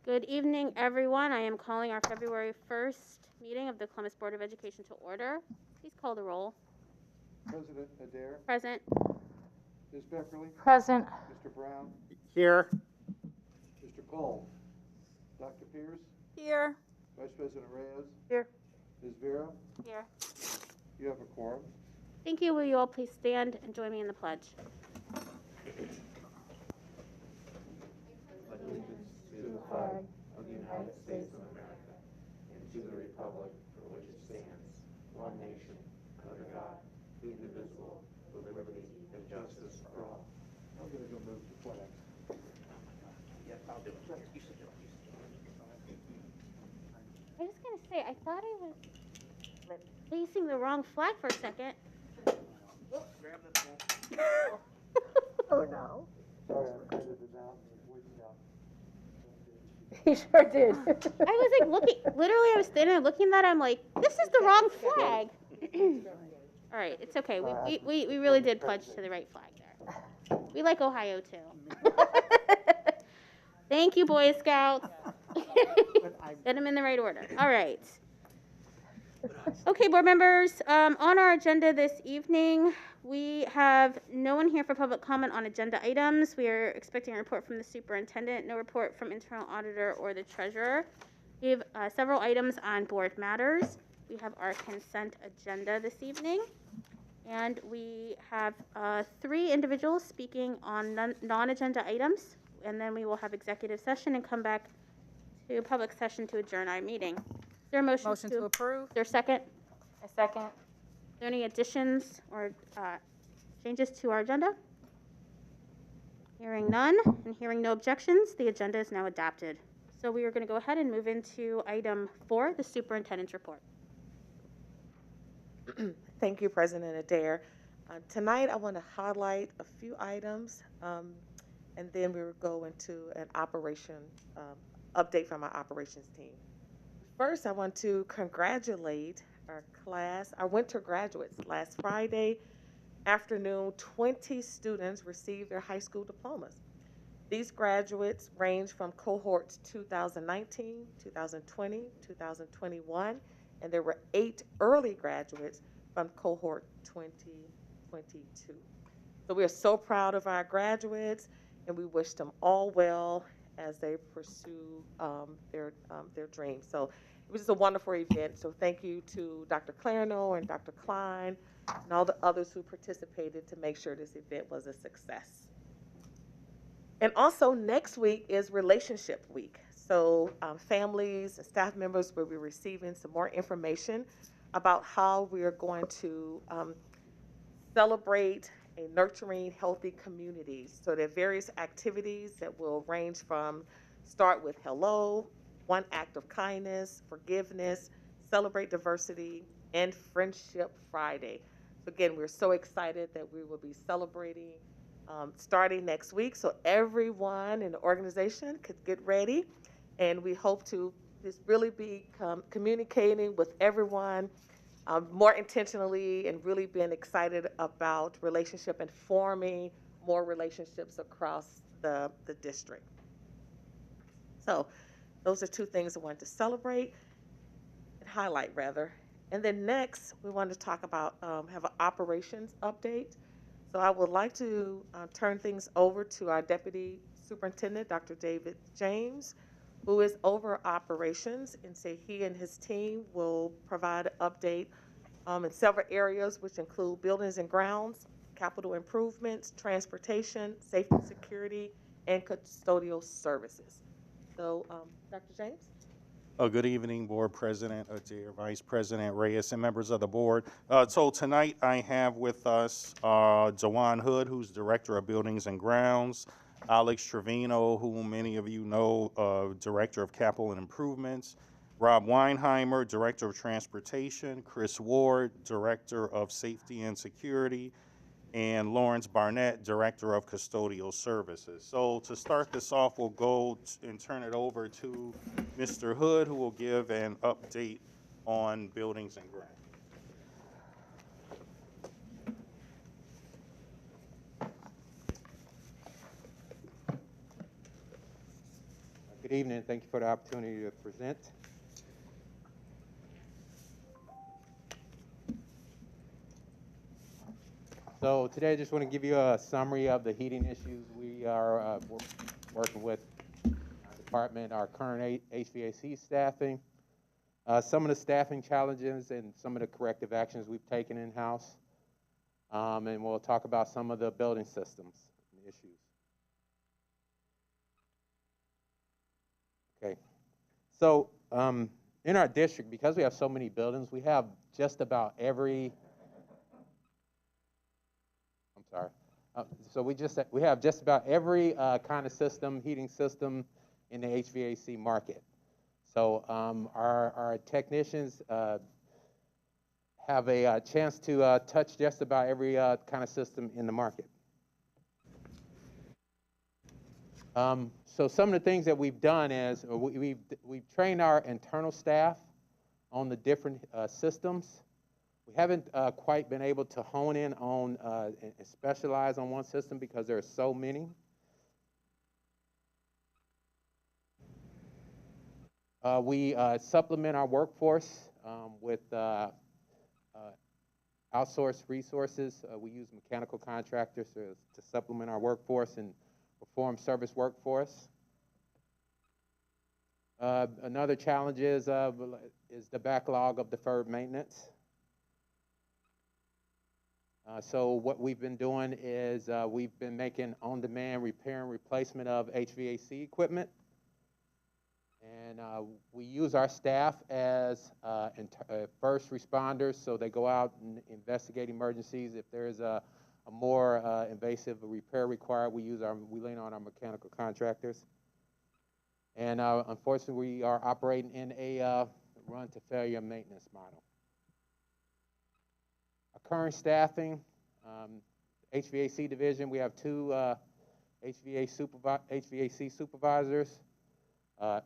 Good evening, everyone. I am calling our February 1st meeting of the Columbus Board of Education to order. Please call the roll. President Adair, Present. Ms. Beckerly, Present. Mr. Brown, Here. Mr. Cole, Dr. Pierce, Here. Vice President Reyes, Here. Ms. Vera, Here. you have a quorum. Thank you. Will you all please stand and join me in the pledge? Allegiance to the flag of the United States of America and to the republic for which it stands, one nation, under God, indivisible, with liberty and justice for all. I'm going to go move the flag. Yes, I'll do it. You should do it. I was going to say, I thought I was facing the wrong flag for a second. Grab the flag. Oh, no. Sorry, I printed it out and it wouldn't out. He sure did. I was like looking, literally I was standing there looking at it, I'm like, this is the wrong flag. All right, it's okay. We really did pledge to the right flag there. We like Ohio too. Thank you, Boy Scouts. Get them in the right order. All right. Okay, board members, on our agenda this evening, we have no one here for public comment on agenda items. We are expecting a report from the superintendent, no report from internal auditor or the treasurer. We have several items on board matters. We have our consent agenda this evening, and we have 3 individuals speaking on non-agenda items, and then we will have executive session and come back to public session to adjourn our meeting. Is there a motion to approve. Is there a second? A second. Are there any additions or changes to our agenda? Hearing none and hearing no objections, the agenda is now adopted. So we are going to go ahead and move into item 4, the superintendent's report. Thank you, President Adair. Tonight, I want to highlight a few items, and then we will go into an operation update from our operations team. First, I want to congratulate our class, our winter graduates. Last Friday afternoon, 20 students received their high school diplomas. These graduates range from cohorts 2019, 2020, 2021, and there were 8 early graduates from cohort 2022. So we are so proud of our graduates, and we wish them all well as they pursue their dreams. So it was just a wonderful event. So thank you to Dr. Clarno and Dr. Klein and all the others who participated to make sure this event was a success. And also next week is Relationship Week. So families and staff members will be receiving some more information about how we are going to celebrate a nurturing, healthy community. So there are various activities that will range from start with hello, 1 act of kindness, forgiveness, celebrate diversity, and Friendship Friday. So again, we're so excited that we will be celebrating starting next week. So everyone in the organization could get ready, and we hope to just really be communicating with everyone more intentionally and really being excited about relationship and forming more relationships across the district. So those are 2 things I wanted to celebrate and highlight rather. And then next, we want to talk about, have an operations update. So I would like to turn things over to our Deputy Superintendent, Dr. David James, who is over operations, and say he and his team will provide an update in several areas, which include buildings and grounds, capital improvements, transportation, safety and security, and custodial services. So, Dr. James? Good evening, Board President Adair, Vice President Reyes, and members of the board. So tonight I have with us Jawan Hood, who's Director of Buildings and Grounds, Alex Trevino, who many of you know, Director of Capital and Improvements, Rob Weinheimer, Director of Transportation, Chris Ward, Director of Safety and Security, and Lawrence Barnett, Director of Custodial Services. So to start this off, we'll go and turn it over to Mr. Hood, who will give an update on buildings and grounds. Good evening. Thank you for the opportunity to present. So today I just want to give you a summary of the heating issues we are working with our department, our current HVAC staffing, some of the staffing challenges and some of the corrective actions we've taken in-house, and we'll talk about some of the building systems issues. Okay, so in our district, because we have so many buildings, we have just about every, so we have just about every kind of system, heating system in the HVAC market. So our technicians have a chance to touch just about every kind of system in the market. So some of the things that we've done is we've trained our internal staff on the different systems. We haven't quite been able to hone in on and specialize on one system because there are so many. We supplement our workforce with outsourced resources. We use mechanical contractors to supplement our workforce and perform service work for us. Another challenge is the backlog of deferred maintenance. So what we've been doing is we've been making on-demand repair and replacement of HVAC equipment. And we use our staff as first responders, so they go out and investigate emergencies. If there's a more invasive repair required, we lean on our mechanical contractors. And unfortunately, we are operating in a run-to-failure maintenance model. Our current staffing, HVAC division, we have two HVAC supervisors. I'd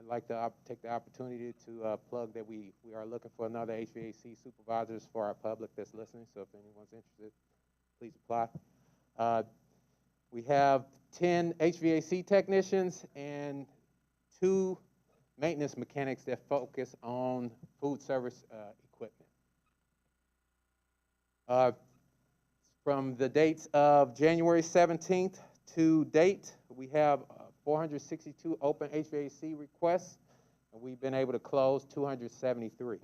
like to take the opportunity to plug that we are looking for another HVAC supervisors for our public that's listening, so if anyone's interested, please apply. We have 10 HVAC technicians and 2 maintenance mechanics that focus on food service equipment. From the dates of January 17th to date, we have 462 open HVAC requests, and we've been able to close 273.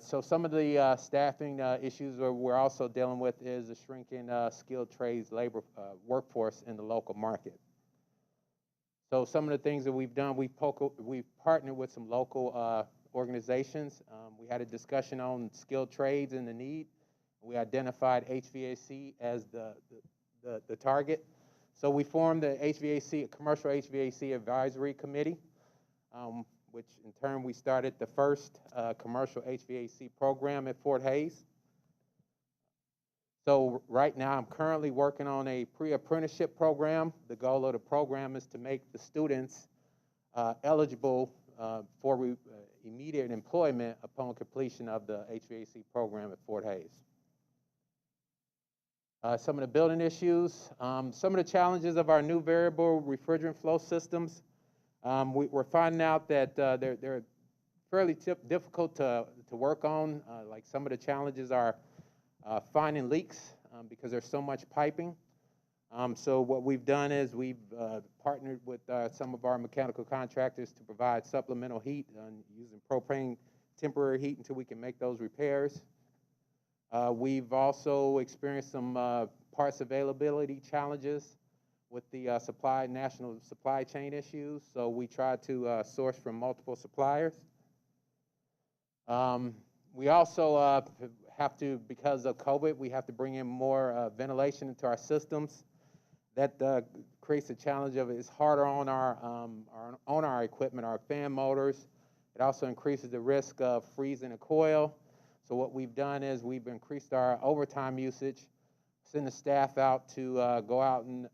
So some of the staffing issues we're also dealing with is the shrinking skilled trades labor workforce in the local market. So some of the things that we've done, we've partnered with some local organizations. We had a discussion on skilled trades and the need. We identified HVAC as the target. So we formed the Commercial HVAC Advisory Committee, which in turn we started the first commercial HVAC program at Fort Hays. So right now I'm currently working on a pre-apprenticeship program. The goal of the program is to make the students eligible for immediate employment upon completion of the HVAC program at Fort Hays. Some of the building issues, some of the challenges of our new variable refrigerant flow systems. We're finding out that they're fairly difficult to work on. Like some of the challenges are finding leaks because there's so much piping. So what we've done is we've partnered with some of our mechanical contractors to provide supplemental heat using propane temporary heat until we can make those repairs. We've also experienced some parts availability challenges with the national supply chain issues, so we try to source from multiple suppliers. We also have to, because of COVID, we have to bring in more ventilation into our systems. That creates a challenge of it's harder on our equipment, our fan motors. It also increases the risk of freezing a coil. So what we've done is we've increased our overtime usage, send the staff out to go out and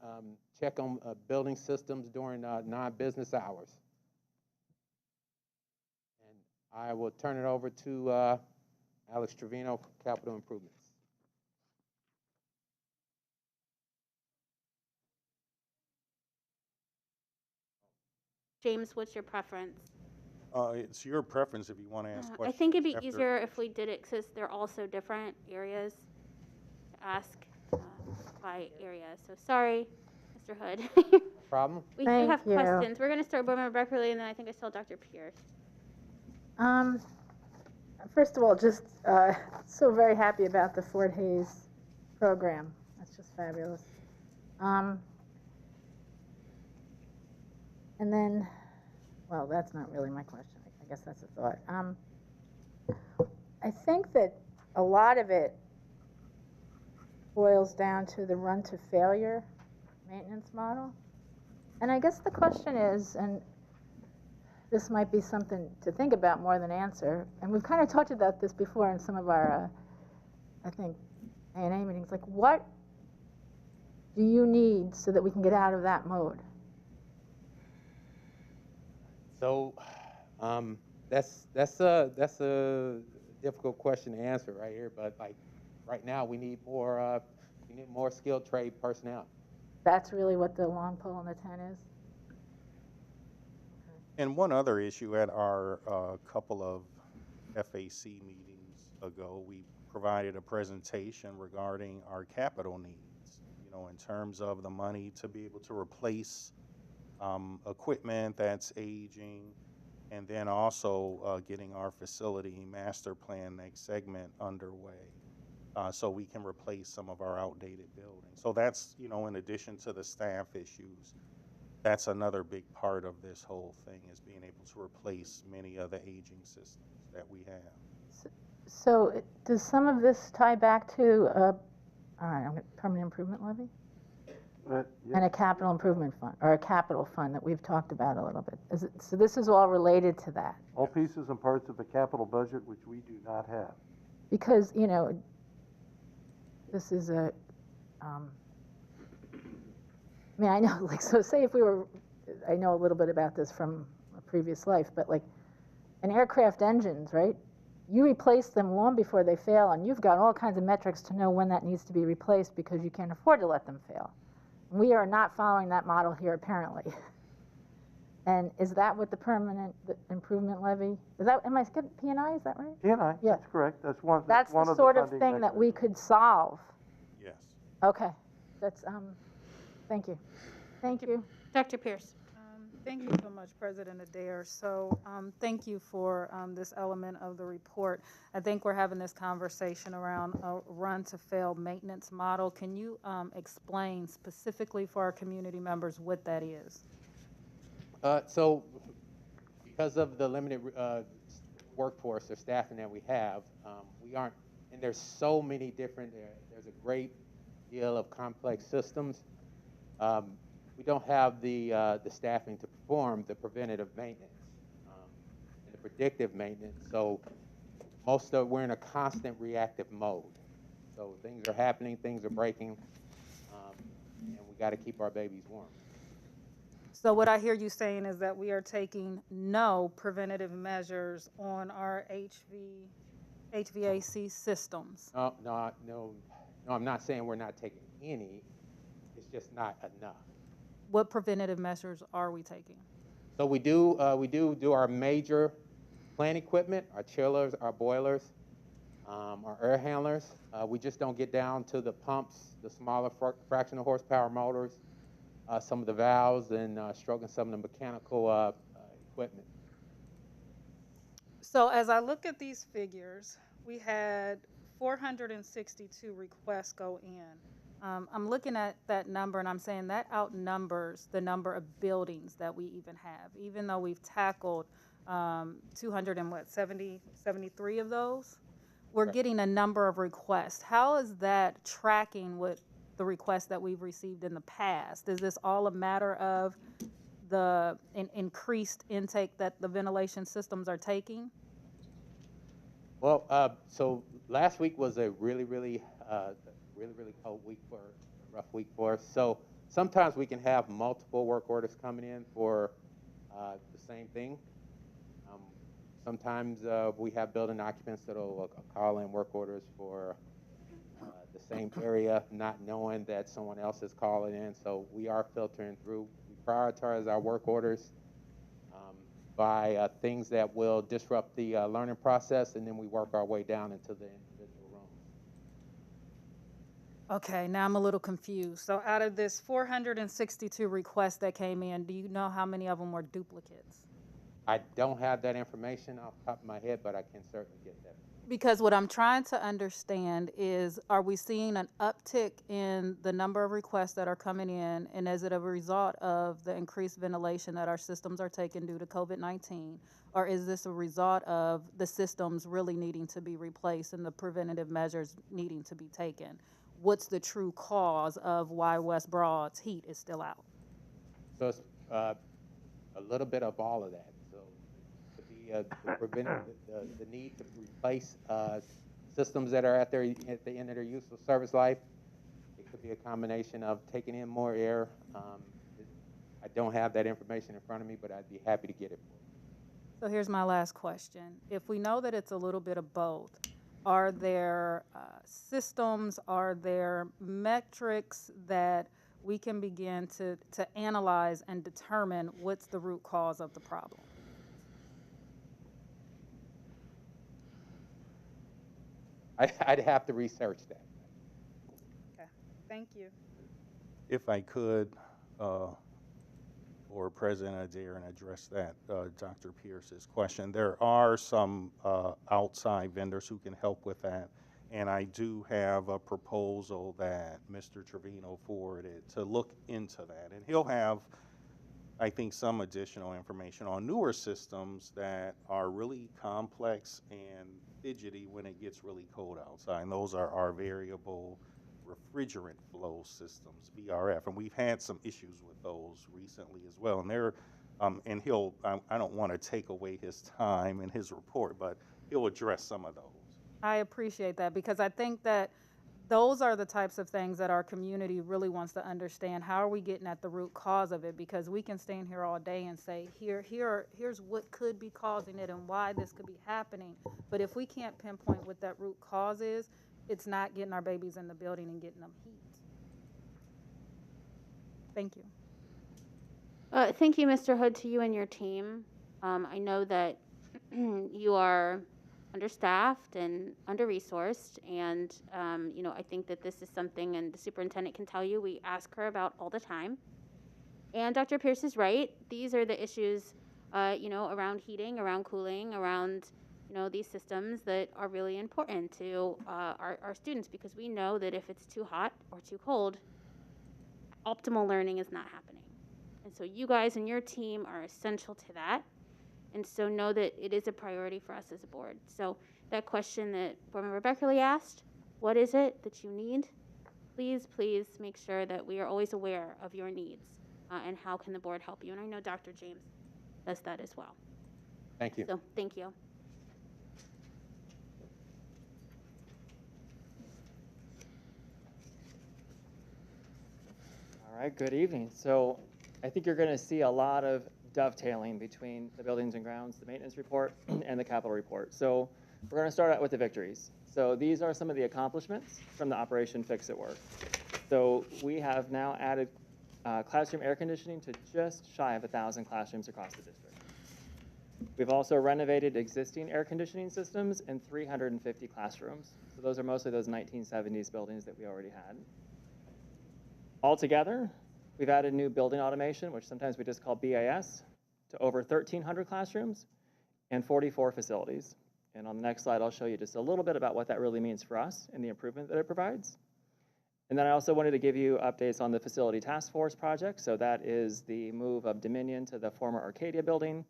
check on building systems during non-business hours. And I will turn it over to Alex Trevino, Capital Improvements. James, what's your preference? It's your preference if you want to ask I questions. think it'd be after- easier if we did it because they're all so different areas to ask by area. So sorry, Mr. Hood. Problem? We do Thank have you. questions. We're going to start Board Member Beckerly, and then I think I saw Dr. Pierce. First of all, just so very happy about the Fort Hayes program. That's just fabulous. And then, well, that's not really my question. I guess that's a thought. I think that a lot of it boils down to the run to failure maintenance model. And I guess the question is, and this might be something to think about more than answer, and we've kind of talked about this before in some of our, I think, A&A meetings, like what do you need so that we can get out of that mode? So, that's a difficult question to answer right here. But like right now, we need more skilled trade personnel. That's really what the long pole in the tent is? And one other issue at our couple of FAC meetings ago, we provided a presentation regarding our capital needs, you know, in terms of the money to be able to replace equipment that's aging, and then also getting our facility master plan next segment underway so we can replace some of our outdated buildings. So that's, you know, in addition to the staff issues, that's another big part of this whole thing, is being able to replace many of the aging systems that we have. So does some of this tie back to a permanent improvement levy? And a capital improvement fund, or a capital fund that we've talked about a little bit. So this is all related to that? All pieces and parts of a capital budget which we do not have. Because, you know, this is I mean, I know, like, so say if we were, I know a little bit about this from a previous life, but like an aircraft engines, right? You replace them long before they fail, and you've got all kinds of metrics to know when that needs to be replaced because you can't afford to let them fail. We are not following that model here, apparently. And is that what the permanent improvement levy, is that, am I getting P&I, is that right? P&I, Yeah. that's correct. That's one That's one the of sort of funding thing that we mechanisms. could solve. Yes. Okay, that's, thank you. Thank you. Dr. Pierce. Thank you so much, President Adair. So thank you for this element of the report. I think we're having this conversation around a run-to-fail maintenance model. Can you explain specifically for our community members what that is? So because of the limited workforce or staffing that we have, we aren't, and there's so many different, there's a great deal of complex systems. We don't have the staffing to perform the preventative maintenance and the predictive maintenance. So we're in a constant reactive mode. So things are happening, things are breaking, and we got to keep our babies warm. So what I hear you saying is that we are taking no preventative measures on our HVAC systems. No, I'm not saying we're not taking any. It's just not enough. What preventative measures are we taking? So we do our major plant equipment, our chillers, our boilers, our air handlers. We just don't get down to the pumps, the smaller fractional horsepower motors, some of the valves, and stroking some of the mechanical equipment. So as I look at these figures, we had 462 requests go in. I'm looking at that number and I'm saying that outnumbers the number of buildings that we even have, even though we've tackled 73 of those. We're getting a number of requests. How is that tracking with the requests that we've received in the past? Is this all a matter of the increased intake that the ventilation systems are taking? Well, so last week was a really cold week, a rough week for us. So sometimes we can have multiple work orders coming in for the same thing. Sometimes we have building occupants that'll call in work orders for the same area, not knowing that someone else is calling in. So we are filtering through. We prioritize our work orders by things that will disrupt the learning process, and then we work our way down into the individual rooms. Okay, now I'm a little confused. So out of this 462 requests that came in, do you know how many of them were duplicates? I don't have that information off the top of my head, but I can certainly get that. Because what I'm trying to understand is, are we seeing an uptick in the number of requests that are coming in, and is it a result of the increased ventilation that our systems are taking due to COVID-19, or is this a result of the systems really needing to be replaced and the preventative measures needing to be taken? What's the true cause of why West Broad's heat is still out? So it's a little bit of all of that. So the need to replace systems that are at the end of their useful service life. It could be a combination of taking in more air. I don't have that information in front of me, but I'd be happy to get it for you. So here's my last question. If we know that it's a little bit of both, are there systems, are there metrics that we can begin to analyze and determine what's the root cause of the problem? I'd have to research that. Okay, thank you. If I could, or President Adair, and address that, Dr. Pierce's question. There are some outside vendors who can help with that, and I do have a proposal that Mr. Trevino forwarded to look into that, and he'll have, I think, some additional information on newer systems that are really complex and fidgety when it gets really cold outside, and those are our variable refrigerant flow systems, VRF, and we've had some issues with those recently as well. And they're, and he'll, I don't want to take away his time in his report, but he'll address some of those. I appreciate that, because I think that those are the types of things that our community really wants to understand. How are we getting at the root cause of it? Because we can stand here all day and say, here's what could be causing it and why this could be happening. But if we can't pinpoint what that root cause is, it's not getting our babies in the building and getting them heat. Thank you. Thank you, Mr. Hood, to you and your team. I know that you are understaffed and under-resourced, and you know, I think that this is something, and the superintendent can tell you, we ask her about all the time. And Dr. Pierce is right. These are the issues, you know, around heating, around cooling, around, you know, these systems that are really important to our students, because we know that if it's too hot or too cold, optimal learning is not happening. And so you guys and your team are essential to that. And so know that it is a priority for us as a board. So that question that Board Member Beckerly asked, what is it that you need? Please, please make sure that we are always aware of your needs and how can the board help you. And I know Dr. James does that as well. Thank you. So thank you. All right, good evening. So I think you're going to see a lot of dovetailing between the buildings and grounds, the maintenance report, and the capital report. So we're going to start out with the victories. So these are some of the accomplishments from the Operation Fix It work. So we have now added classroom air conditioning to just shy of 1,000 classrooms across the district. We've also renovated existing air conditioning systems in 350 classrooms. So those are mostly those 1970s buildings that we already had. Altogether, we've added new building automation, which sometimes we just call BAS, to over 1,300 classrooms and 44 facilities. And on the next slide, I'll show you just a little bit about what that really means for us and the improvement that it provides. And then I also wanted to give you updates on the Facility Task Force project. So that is the move of Dominion to the former Arcadia building,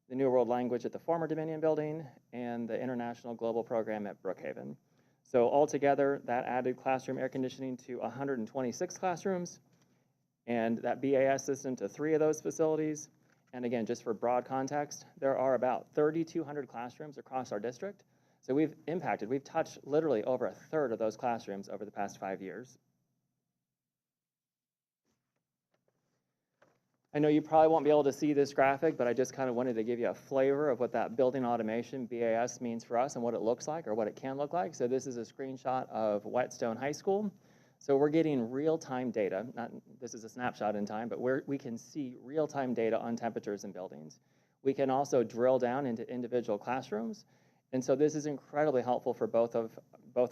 the New World Language at the former Dominion building, and the International Global Program at Brookhaven. So altogether, that added classroom air conditioning to 126 classrooms, and that BAS system to 3 of those facilities. And again, just for broad context, there are about 3,200 classrooms across our district. So we've touched literally over 1/3 of those classrooms over the past 5 years. I know you probably won't be able to see this graphic, but I just kind of wanted to give you a flavor of what that building automation BAS means for us and what it looks like, or what it can look like. So this is a screenshot of Whetstone High School. So we're getting real-time data. This is a snapshot in time, but we can see real-time data on temperatures in buildings. We can also drill down into individual classrooms. And so this is incredibly helpful for both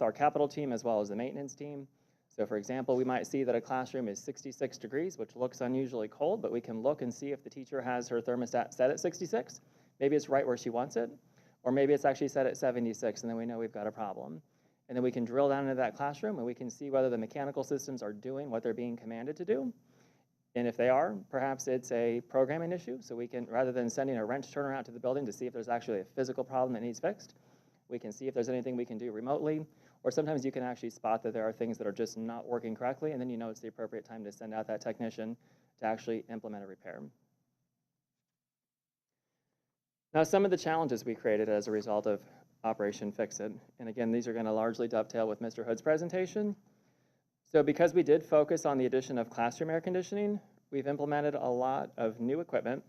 our capital team as well as the maintenance team. So for example, we might see that a classroom is 66 degrees, which looks unusually cold, but we can look and see if the teacher has her thermostat set at 66. Maybe it's right where she wants it, or maybe it's actually set at 76, and then we know we've got a problem. And then we can drill down into that classroom and we can see whether the mechanical systems are doing what they're being commanded to do. And if they are, perhaps it's a programming issue. So we can, rather than sending a wrench turner out to the building to see if there's actually a physical problem that needs fixed, we can see if there's anything we can do remotely. Or sometimes you can actually spot that there are things that are just not working correctly, and then you know it's the appropriate time to send out that technician to actually implement a repair. Now, some of the challenges we created as a result of Operation Fix-It, and again, these are going to largely dovetail with Mr. Hood's presentation. So because we did focus on the addition of classroom air conditioning, we've implemented a lot of new equipment,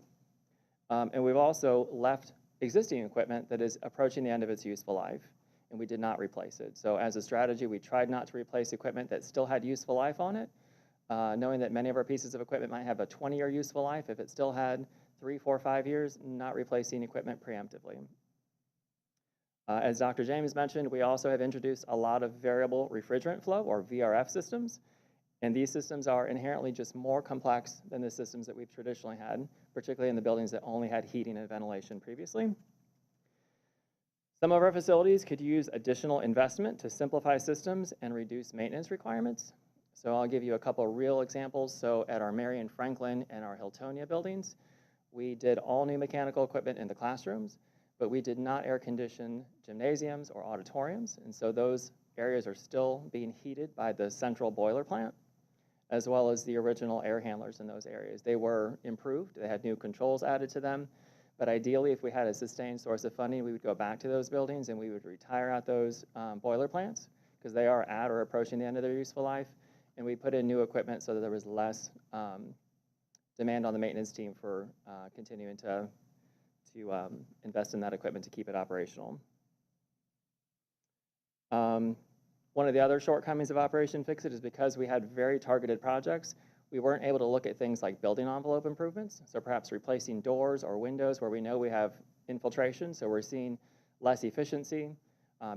and we've also left existing equipment that is approaching the end of its useful life, and we did not replace it. So as a strategy, we tried not to replace equipment that still had useful life on it, knowing that many of our pieces of equipment might have a 20-year useful life. If it still had 3, 4, 5 years, not replacing equipment preemptively. As Dr. James mentioned, we also have introduced a lot of variable refrigerant flow, or VRF systems, and these systems are inherently just more complex than the systems that we've traditionally had, particularly in the buildings that only had heating and ventilation previously. Some of our facilities could use additional investment to simplify systems and reduce maintenance requirements. So I'll give you a couple real examples. So at our Marion Franklin and our Hiltonia buildings, we did all new mechanical equipment in the classrooms, but we did not air condition gymnasiums or auditoriums. And so those areas are still being heated by the central boiler plant, as well as the original air handlers in those areas. They were improved. They had new controls added to them. But ideally, if we had a sustained source of funding, we would go back to those buildings and we would retire out those boiler plants because they are at or approaching the end of their useful life. And we put in new equipment so that there was less demand on the maintenance team for continuing to invest in that equipment to keep it operational. One of the other shortcomings of Operation Fix-It is because we had very targeted projects, we weren't able to look at things like building envelope improvements, so perhaps replacing doors or windows where we know we have infiltration, so we're seeing less efficiency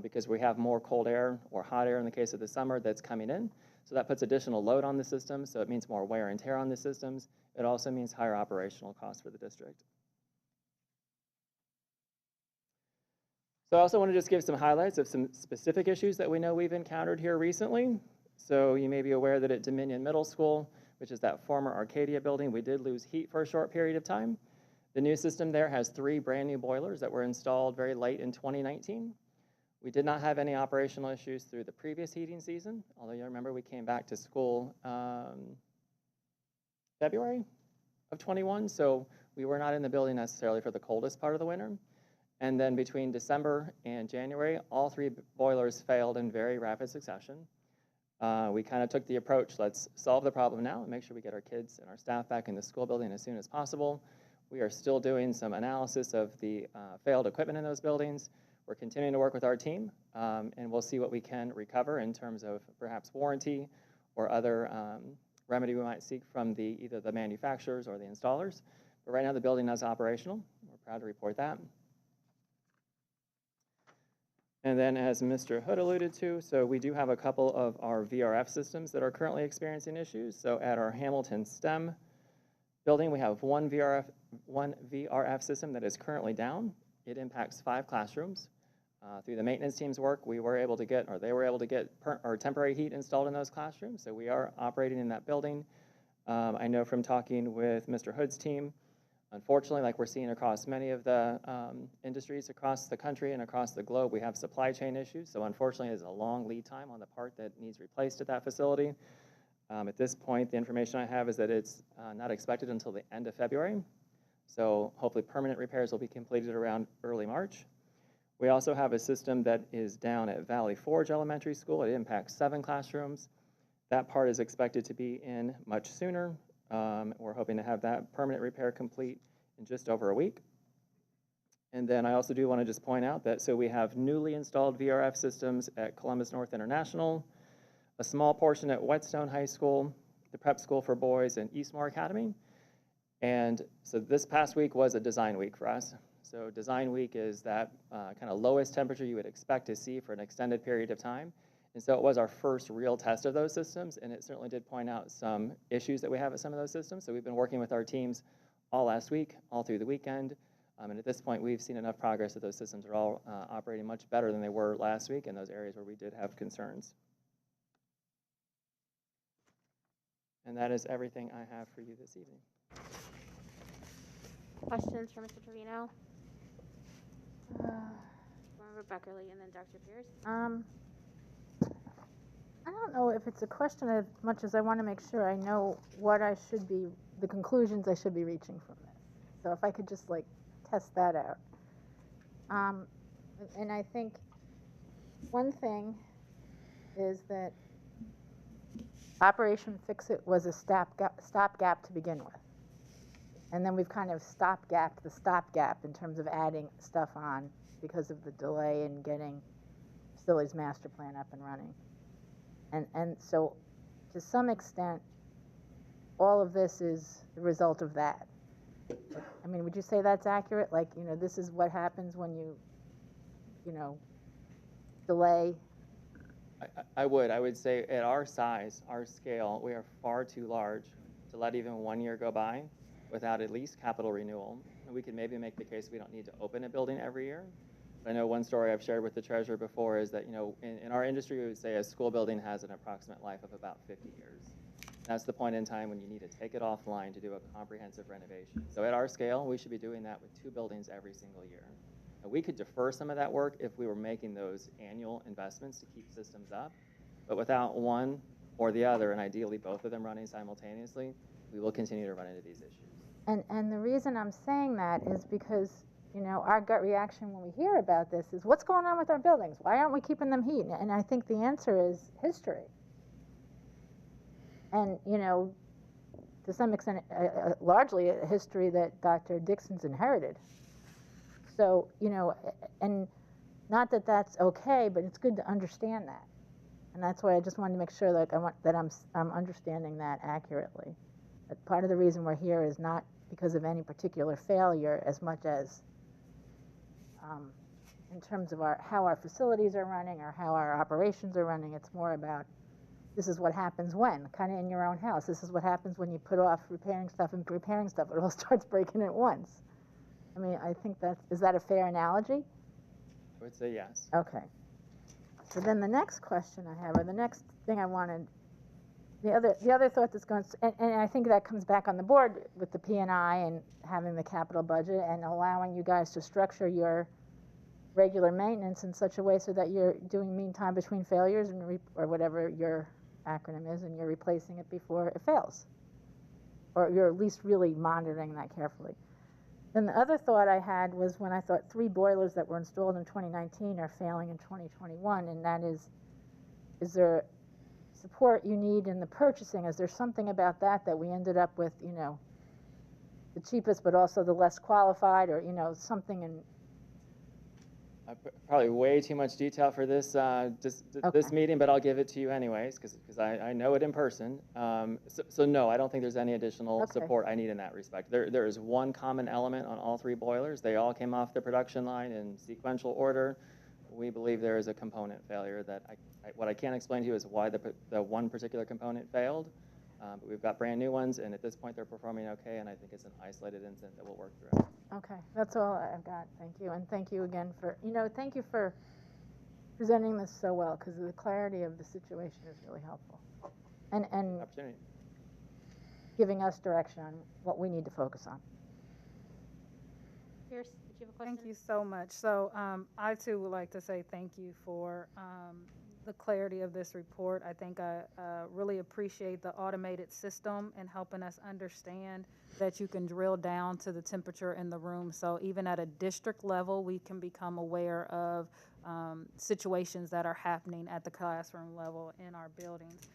because we have more cold air or hot air in the case of the summer that's coming in. So that puts additional load on the system, so it means more wear and tear on the systems. It also means higher operational costs for the district. So I also want to just give some highlights of some specific issues that we know we've encountered here recently. So you may be aware that at Dominion Middle School, which is that former Arcadia building, we did lose heat for a short period of time. The new system there has 3 brand new boilers that were installed very late in 2019. We did not have any operational issues through the previous heating season, although you remember we came back to school February of 21, so we were not in the building necessarily for the coldest part of the winter. And then between December and January, all 3 boilers failed in very rapid succession. We kind of took the approach, let's solve the problem now and make sure we get our kids and our staff back in the school building as soon as possible. We are still doing some analysis of the failed equipment in those buildings. We're continuing to work with our team, and we'll see what we can recover in terms of perhaps warranty or other remedy we might seek from either the manufacturers or the installers. But right now the building is operational. We're proud to report that. And then as Mr. Hood alluded to, so we do have a couple of our VRF systems that are currently experiencing issues. So at our Hamilton STEM building, we have one VRF system that is currently down. It impacts 5 classrooms. Through the maintenance team's work, we were able to get, or they were able to get temporary heat installed in those classrooms. So we are operating in that building. I know from talking with Mr. Hood's team, unfortunately, like we're seeing across many of the industries across the country and across the globe, we have supply chain issues. So unfortunately, there's a long lead time on the part that needs replaced at that facility. At this point, the information I have is that it's not expected until the end of February. So hopefully permanent repairs will be completed around early March. We also have a system that is down at Valley Forge Elementary School. It impacts 7 classrooms. That part is expected to be in much sooner. We're hoping to have that permanent repair complete in just over a week. And then I also do want to just point out that so we have newly installed VRF systems at Columbus North International, a small portion at Whetstone High School, the Prep School for Boys, and Eastmore Academy. And so this past week was a design week for us. So design week is that kind of lowest temperature you would expect to see for an extended period of time. And so it was our first real test of those systems, and it certainly did point out some issues that we have at some of those systems. So we've been working with our teams all last week, all through the weekend. And at this point, we've seen enough progress that those systems are all operating much better than they were last week in those areas where we did have concerns. And that is everything I have for you this evening. Questions for Mr. Trevino? Rebecca Lee and then Dr. Pierce. I don't know if it's a question as much as I want to make sure I know what I should be, the conclusions I should be reaching from this. So if I could just like test that out. And I think one thing is that Operation Fix-It was a stopgap to begin with. And then we've kind of stopgapped the stopgap in terms of adding stuff on because of the delay in getting facilities master plan up and running. And so to some extent, all of this is the result of that. I mean, would you say that's accurate? Like, you know, this is what happens when you know, delay. I would say at our size, our scale, we are far too large to let even 1 year go by without at least capital renewal. And we could maybe make the case we don't need to open a building every year. But I know one story I've shared with the treasurer before is that, you know, in our industry, we would say a school building has an approximate life of about 50 years. That's the point in time when you need to take it offline to do a comprehensive renovation. So at our scale, we should be doing that with 2 buildings every single year. Now, we could defer some of that work if we were making those annual investments to keep systems up. But without one or the other, and ideally both of them running simultaneously, we will continue to run into these issues. And the reason I'm saying that is because, you know, our gut reaction when we hear about this is, what's going on with our buildings? Why aren't we keeping them heat? And I think the answer is history. And, you know, to some extent, largely a history that Dr. Dixon's inherited. So, you know, and not that that's okay, but it's good to understand that. And that's why I just wanted to make sure that I'm understanding that accurately. That part of the reason we're here is not because of any particular failure as much as in terms of how our facilities are running or how our operations are running. It's more about this is what happens when, kind of in your own house. This is what happens when you put off repairing stuff and repairing stuff. It all starts breaking at once. I mean, I think is that a fair analogy? I would say yes. Okay. So then the next question I have, or the next thing I wanted, the other thought that's going, and I think that comes back on the board with the P&I and having the capital budget and allowing you guys to structure your regular maintenance in such a way so that you're doing mean time between failures and or whatever your acronym is, and you're replacing it before it fails, or you're at least really monitoring that carefully. Then the other thought I had was when I thought 3 boilers that were installed in 2019 are failing in 2021, and that is there support you need in the purchasing? Is there something about that we ended up with, you know, the cheapest but also the less qualified, or, you know, something in... Probably way too much detail for this this meeting, but I'll give it to you anyways because I know it in person. So no, I don't think there's any additional support I need in that respect. There is one common element on all 3 boilers. They all came off the production line in sequential order. We believe there is a component failure that what I can't explain to you is why the one particular component failed. But we've got brand new ones, and at this point they're performing okay, and I think it's an isolated incident that we'll work through. Okay, that's all I've got. Thank you, and thank you again for, you know, thank you for presenting this so well, because the clarity of the situation is really helpful, and Opportunity. giving us direction on what we need to focus on. Pierce, did you have a question? Thank you so much. So I too would like to say thank you for the clarity of this report. I think I really appreciate the automated system and helping us understand that you can drill down to the temperature in the room. So even at a district level, we can become aware of situations that are happening at the classroom level in our buildings.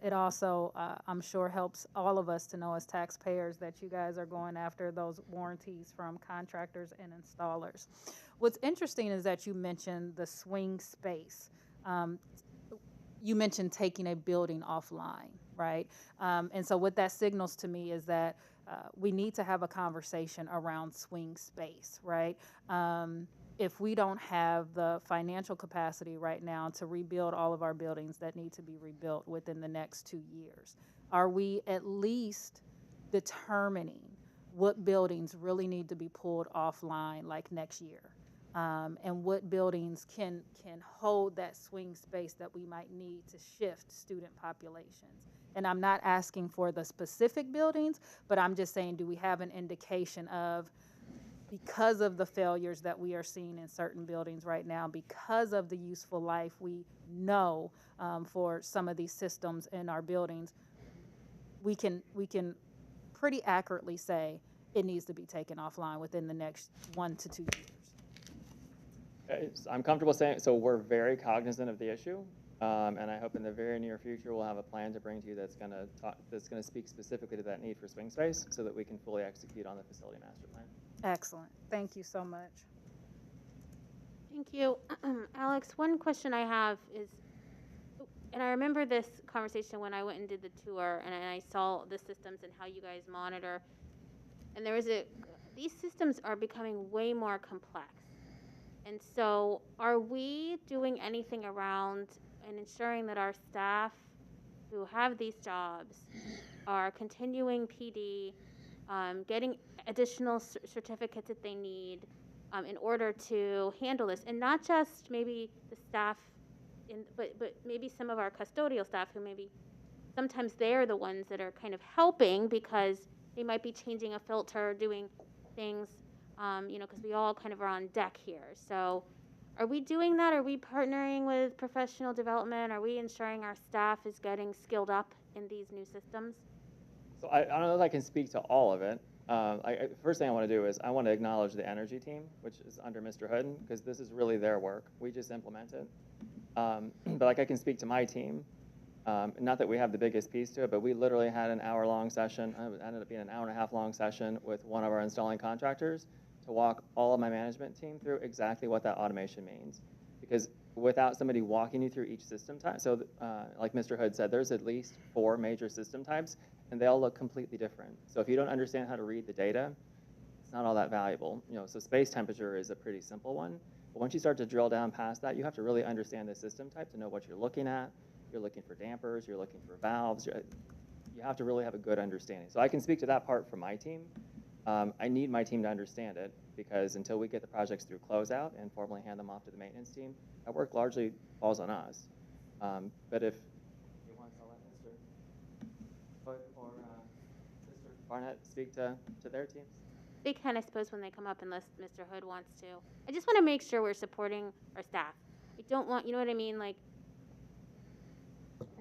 It also, I'm sure, helps all of us to know as taxpayers that you guys are going after those warranties from contractors and installers. What's interesting is that you mentioned the swing space. you mentioned taking a building offline, right? And so what that signals to me is that we need to have a conversation around swing space, right? If we don't have the financial capacity right now to rebuild all of our buildings that need to be rebuilt within the next 2 years, are we at least determining what buildings really need to be pulled offline like next year? And what buildings can hold that swing space that we might need to shift student populations? And I'm not asking for the specific buildings, but I'm just saying, do we have an indication of, because of the failures that we are seeing in certain buildings right now, because of the useful life we know for some of these systems in our buildings, we can pretty accurately say it needs to be taken offline within the next 1 to 2 years. I'm comfortable saying, so we're very cognizant of the issue, and I hope in the very near future we'll have a plan to bring to you that's gonna speak specifically to that need for swing space, so that we can fully execute on the facility master plan. Excellent. Thank you so much. Thank you. Alex, one question I have is, and I remember this conversation when I went and did the tour, and I saw the systems and how you guys monitor, and these systems are becoming way more complex. And so are we doing anything around and ensuring that our staff who have these jobs are continuing PD, getting additional certificates that they need in order to handle this? And not just maybe the staff, but maybe some of our custodial staff who maybe sometimes they're the ones that are kind of helping because they might be changing a filter, doing things, because we all kind of are on deck here. So are we doing that? Are we partnering with professional development? Are we ensuring our staff is getting skilled up in these new systems? So I don't know if I can speak to all of it. First thing I want to do is I want to acknowledge the energy team, which is under Mr. Hood, because this is really their work. We just implement it. But I can speak to my team. Not that we have the biggest piece to it, but we literally had an hour-long session. It ended up being an hour-and-a-half-long session with one of our installing contractors to walk all of my management team through exactly what that automation means. Because without somebody walking you through each system type, so like Mr. Hood said, there's at least 4 major system types, and they all look completely different. So if you don't understand how to read the data, it's not all that valuable. So space temperature is a pretty simple one. But once you start to drill down past that, you have to really understand the system type to know what you're looking at. You're looking for dampers, you're looking for valves. You have to really have a good understanding. So I can speak to that part from my team. I need my team to understand it, because until we get the projects through closeout and formally hand them off to the maintenance team, that work largely falls on us. But if you want to let Mr. Hood or Mr. Barnett speak to their teams. They can, I suppose, when they come up, unless Mr. Hood wants to. I just want to make sure we're supporting our staff. I don't want, you know what I mean? Like,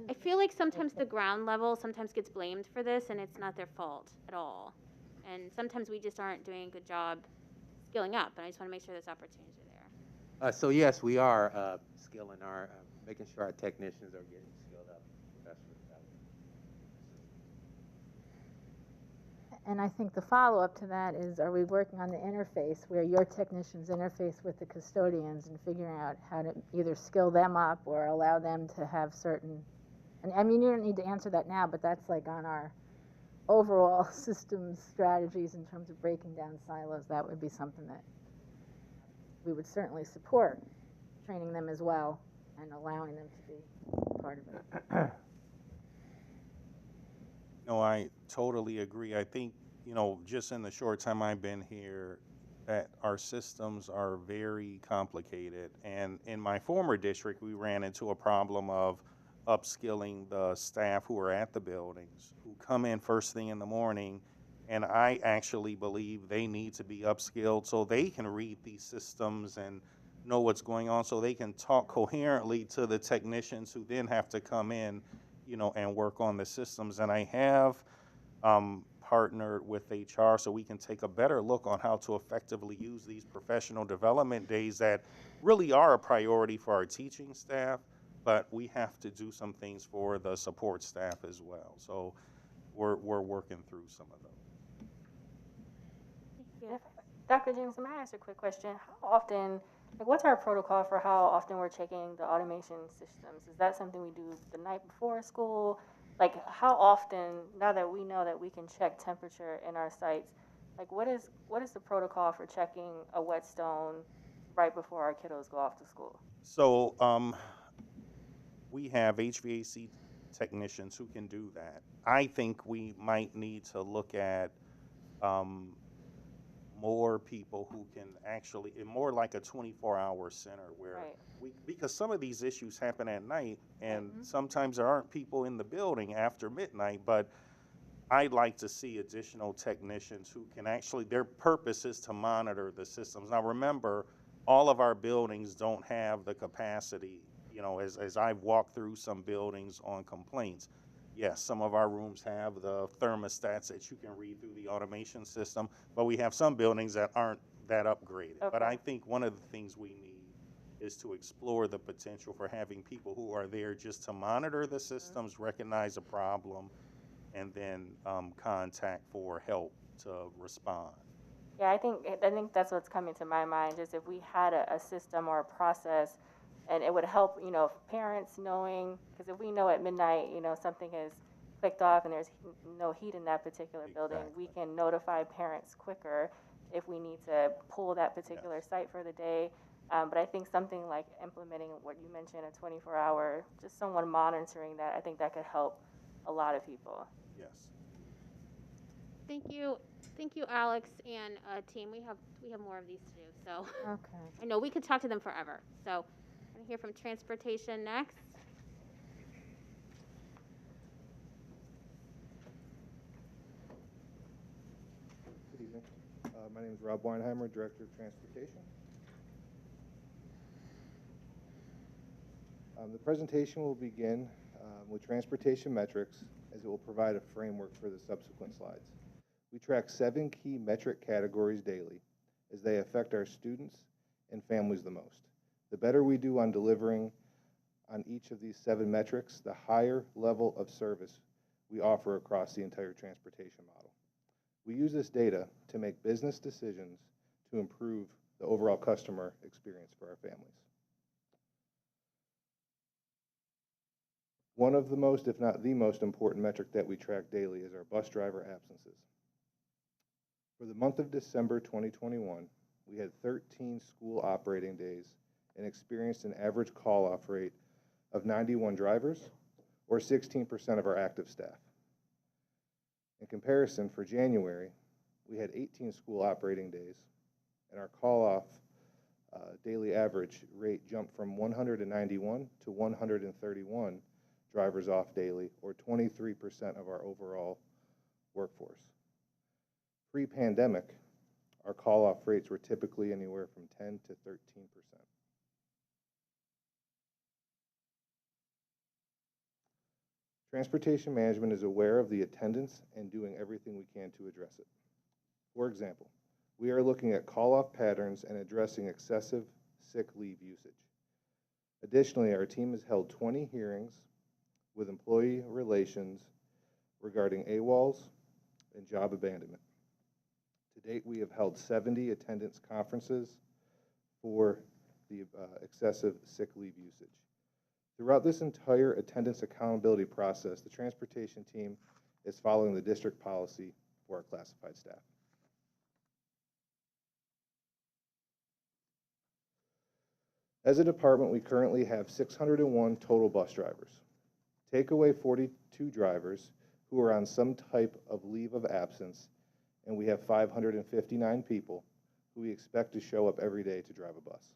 I feel like sometimes the ground level sometimes gets blamed for this, and it's not their fault at all. And sometimes we just aren't doing a good job skilling up, and I just want to make sure there's opportunity there. So yes, we are skilling making sure our technicians are getting skilled up. And I think the follow-up to that is, are we working on the interface where your technicians interface with the custodians and figuring out how to either skill them up or allow them to have certain, and I mean, you don't need to answer that now, but that's like on our overall systems strategies in terms of breaking down silos. That would be something that we would certainly support, training them as well and allowing them to be part of it. No, I totally agree. I think, just in the short time I've been here, that our systems are very complicated. And in my former district, we ran into a problem of upskilling the staff who are at the buildings, who come in first thing in the morning, and I actually believe they need to be upskilled so they can read these systems and know what's going on, so they can talk coherently to the technicians who then have to come in, and work on the systems. And I have partnered with HR so we can take a better look on how to effectively use these professional development days that really are a priority for our teaching staff, but we have to do some things for the support staff as well. So we're working through some of those. Yeah. Dr. Jameson, may I ask a quick question? How often Like, what's our protocol for how often we're checking the automation systems? Is that something we do the night before school? Like, how often, now that we know that we can check temperature in our sites, like, what is the protocol for checking a whetstone right before our kiddos go off to school? So we have HVAC technicians who can do that. I think we might need to look at um, more people who can actually, more like a 24-hour center where Right. because some of these issues happen at night, and sometimes there aren't people in the building after midnight, but I'd like to see additional technicians who can actually, their purpose is to monitor the systems. Now, remember, all of our buildings don't have the capacity, as I've walked through some buildings on complaints. Yes, some of our rooms have the thermostats that you can read through the automation system, but we have some buildings that aren't that upgraded. But Okay. I think one of the things we need is to explore the potential for having people who are there just to monitor the systems, recognize a problem, and then contact for help to respond. Yeah, I think that's what's coming to my mind. Is if we had a system or a process, and it would help, parents knowing, because if we know at midnight, something has clicked off and there's no heat in that particular building, we Exactly. can notify parents quicker if we need to pull that particular Yes. site for the day. But I think something like implementing what you mentioned, a 24-hour, just someone monitoring that, I think that could help a lot of people. Yes. Thank you, Alex and team. We have more of these to do. So Okay. I know we could talk to them forever. So I'm gonna hear from transportation next. Good evening. My name is Rob Weinheimer, Director of Transportation. The presentation will begin with transportation metrics, as it will provide a framework for the subsequent slides. We track 7 key metric categories daily, as they affect our students and families the most. The better we do on delivering on each of these 7 metrics, the higher level of service we offer across the entire transportation model. We use this data to make business decisions to improve the overall customer experience for our families. One of the most, if not the most important metric that we track daily is our bus driver absences. For the month of December 2021, we had 13 school operating days and experienced an average call-off rate of 91 drivers, or 16% of our active staff. In comparison, for January, we had 18 school operating days, and our call-off daily average rate jumped from 191 to 131 drivers off daily, or 23% of our overall workforce. Pre-pandemic, our call-off rates were typically anywhere from 10 to 13%. Transportation management is aware of the attendance and doing everything we can to address it. For example, we are looking at call-off patterns and addressing excessive sick leave usage. Additionally, our team has held 20 hearings with employee relations regarding AWOLs and job abandonment. To date, we have held 70 attendance conferences for the excessive sick leave usage. Throughout this entire attendance accountability process, the transportation team is following the district policy for our classified staff. As a department, we currently have 601 total bus drivers. Take away 42 drivers who are on some type of leave of absence, and we have 559 people who we expect to show up every day to drive a bus.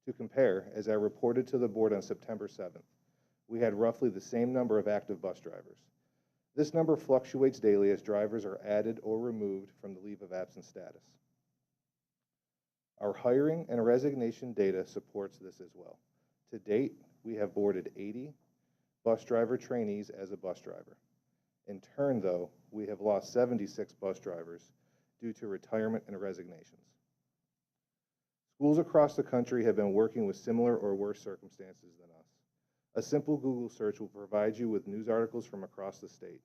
To compare, as I reported to the board on September 7th, we had roughly the same number of active bus drivers. This number fluctuates daily as drivers are added or removed from the leave of absence status. Our hiring and resignation data supports this as well. To date, we have boarded 80 bus driver trainees as a bus driver. In turn, though, we have lost 76 bus drivers due to retirement and resignations. Schools across the country have been working with similar or worse circumstances than us. A simple Google search will provide you with news articles from across the state.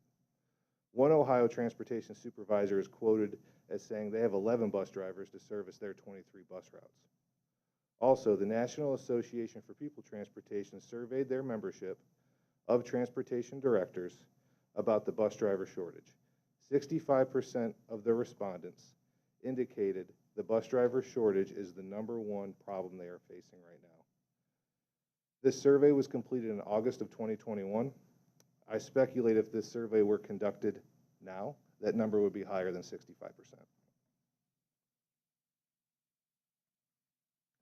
One Ohio transportation supervisor is quoted as saying they have 11 bus drivers to service their 23 bus routes. Also, the National Association for People Transportation surveyed their membership of transportation directors about the bus driver shortage. 65% of the respondents indicated the bus driver shortage is the #1 problem they are facing right now. This survey was completed in August of 2021. I speculate if this survey were conducted now, that number would be higher than 65%.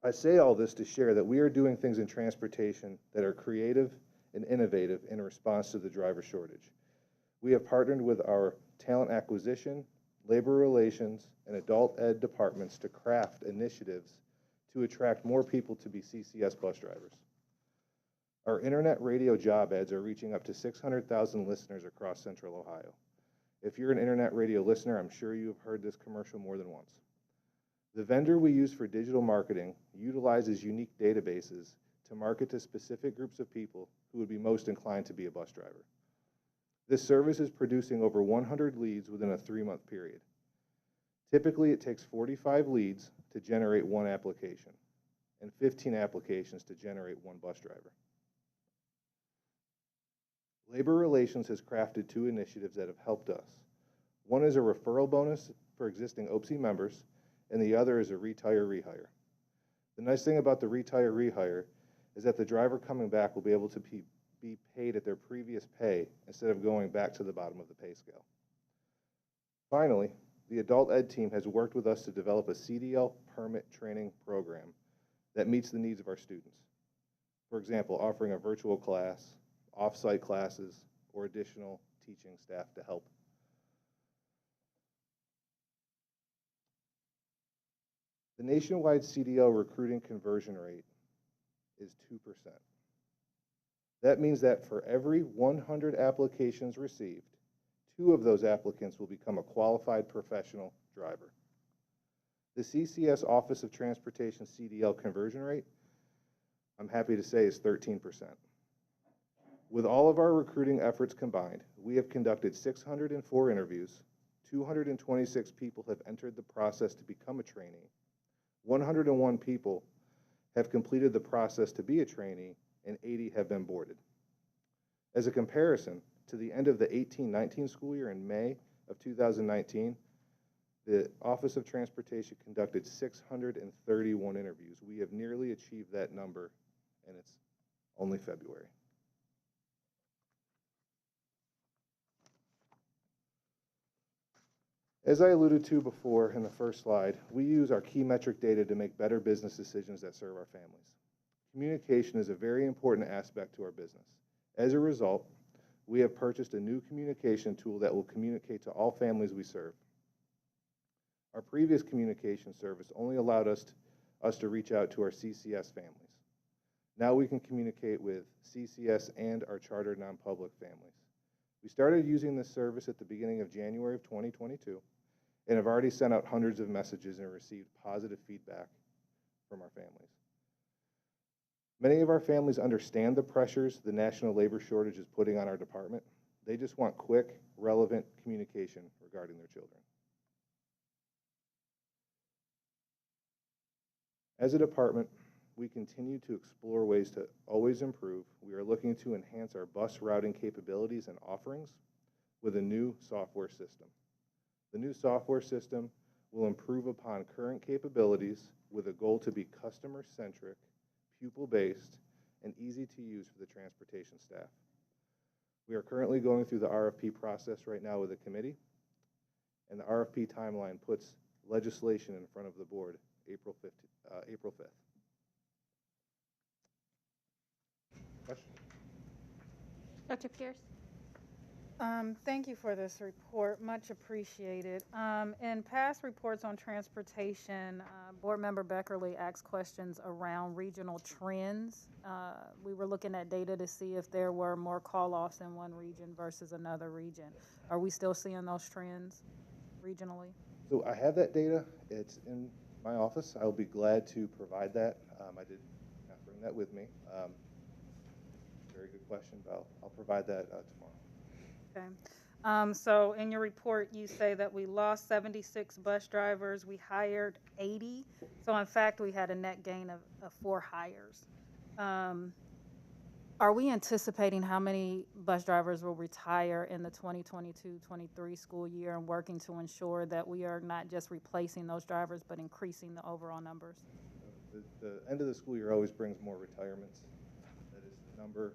I say all this to share that we are doing things in transportation that are creative and innovative in response to the driver shortage. We have partnered with our talent acquisition, labor relations, and adult ed departments to craft initiatives to attract more people to be CCS bus drivers. Our internet radio job ads are reaching up to 600,000 listeners across Central Ohio. If you're an internet radio listener, I'm sure you have heard this commercial more than once. The vendor we use for digital marketing utilizes unique databases to market to specific groups of people who would be most inclined to be a bus driver. This service is producing over 100 leads within a 3-month period. Typically, it takes 45 leads to generate 1 application and 15 applications to generate 1 bus driver. Labor Relations has crafted 2 initiatives that have helped us. One is a referral bonus for existing OPSI members, and the other is a retire rehire. The nice thing about the retire rehire is that the driver coming back will be able to be paid at their previous pay instead of going back to the bottom of the pay scale. Finally, the adult ed team has worked with us to develop a CDL permit training program that meets the needs of our students. For example, offering a virtual class, off-site classes, or additional teaching staff to help. The nationwide CDL recruiting conversion rate is 2%. That means that for every 100 applications received, 2 of those applicants will become a qualified professional driver. The CCS Office of Transportation CDL conversion rate, I'm happy to say, is 13%. With all of our recruiting efforts combined, we have conducted 604 interviews, 226 people have entered the process to become a trainee, 101 people have completed the process to be a trainee, and 80 have been boarded. As a comparison, to the end of the 18-19 school year in May of 2019, the Office of Transportation conducted 631 interviews. We have nearly achieved that number, and it's only February. As I alluded to before in the first slide, we use our key metric data to make better business decisions that serve our families. Communication is a very important aspect to our business. As a result, we have purchased a new communication tool that will communicate to all families we serve. Our previous communication service only allowed us to reach out to our CCS families. Now we can communicate with CCS and our charter non-public families. We started using this service at the beginning of January of 2022 and have already sent out hundreds of messages and received positive feedback from our families. Many of our families understand the pressures the national labor shortage is putting on our department. They just want quick, relevant communication regarding their children. As a department, we continue to explore ways to always improve. We are looking to enhance our bus routing capabilities and offerings with a new software system. The new software system will improve upon current capabilities with a goal to be customer-centric, pupil-based, and easy to use for the transportation staff. We are currently going through the RFP process right now with the committee, and the RFP timeline puts legislation in front of the board April 5th. Question? Dr. Pierce? Thank you for this report, much appreciated. In past reports on transportation, Board Member Beckerly asked questions around regional trends. We were looking at data to see if there were more call-offs in one region versus another region. Are we still seeing those trends regionally? So I have that data. It's in my office. I'll be glad to provide that. I did not bring that with me. Very good question, but I'll provide that tomorrow. Okay. So in your report, you say that we lost 76 bus drivers, we hired 80. So in fact, we had a net gain of 4 hires. Are we anticipating how many bus drivers will retire in the 2022-23 school year, and working to ensure that we are not just replacing those drivers, but increasing the overall numbers? The end of the school year always brings more retirements. That is the number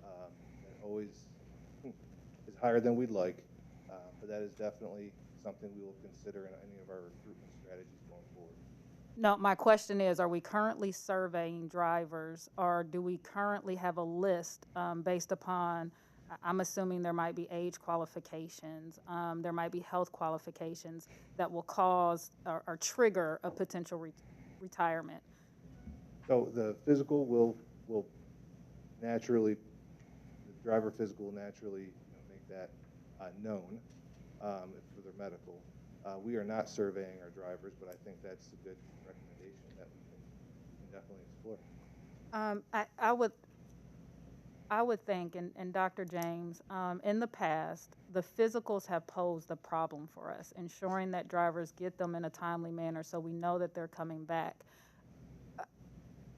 that always is higher than we'd like, but that is definitely something we will consider in any of our recruitment strategies going forward. No, my question is, are we currently surveying drivers, or do we currently have a list based upon, I'm assuming there might be age qualifications, there might be health qualifications that will cause or trigger a potential retirement? So the physical will naturally, the driver physical will naturally make that known for their medical. We are not surveying our drivers, but I think that's a good recommendation that we can definitely explore. I would think, and Dr. James, in the past, the physicals have posed a problem for us, ensuring that drivers get them in a timely manner so we know that they're coming back.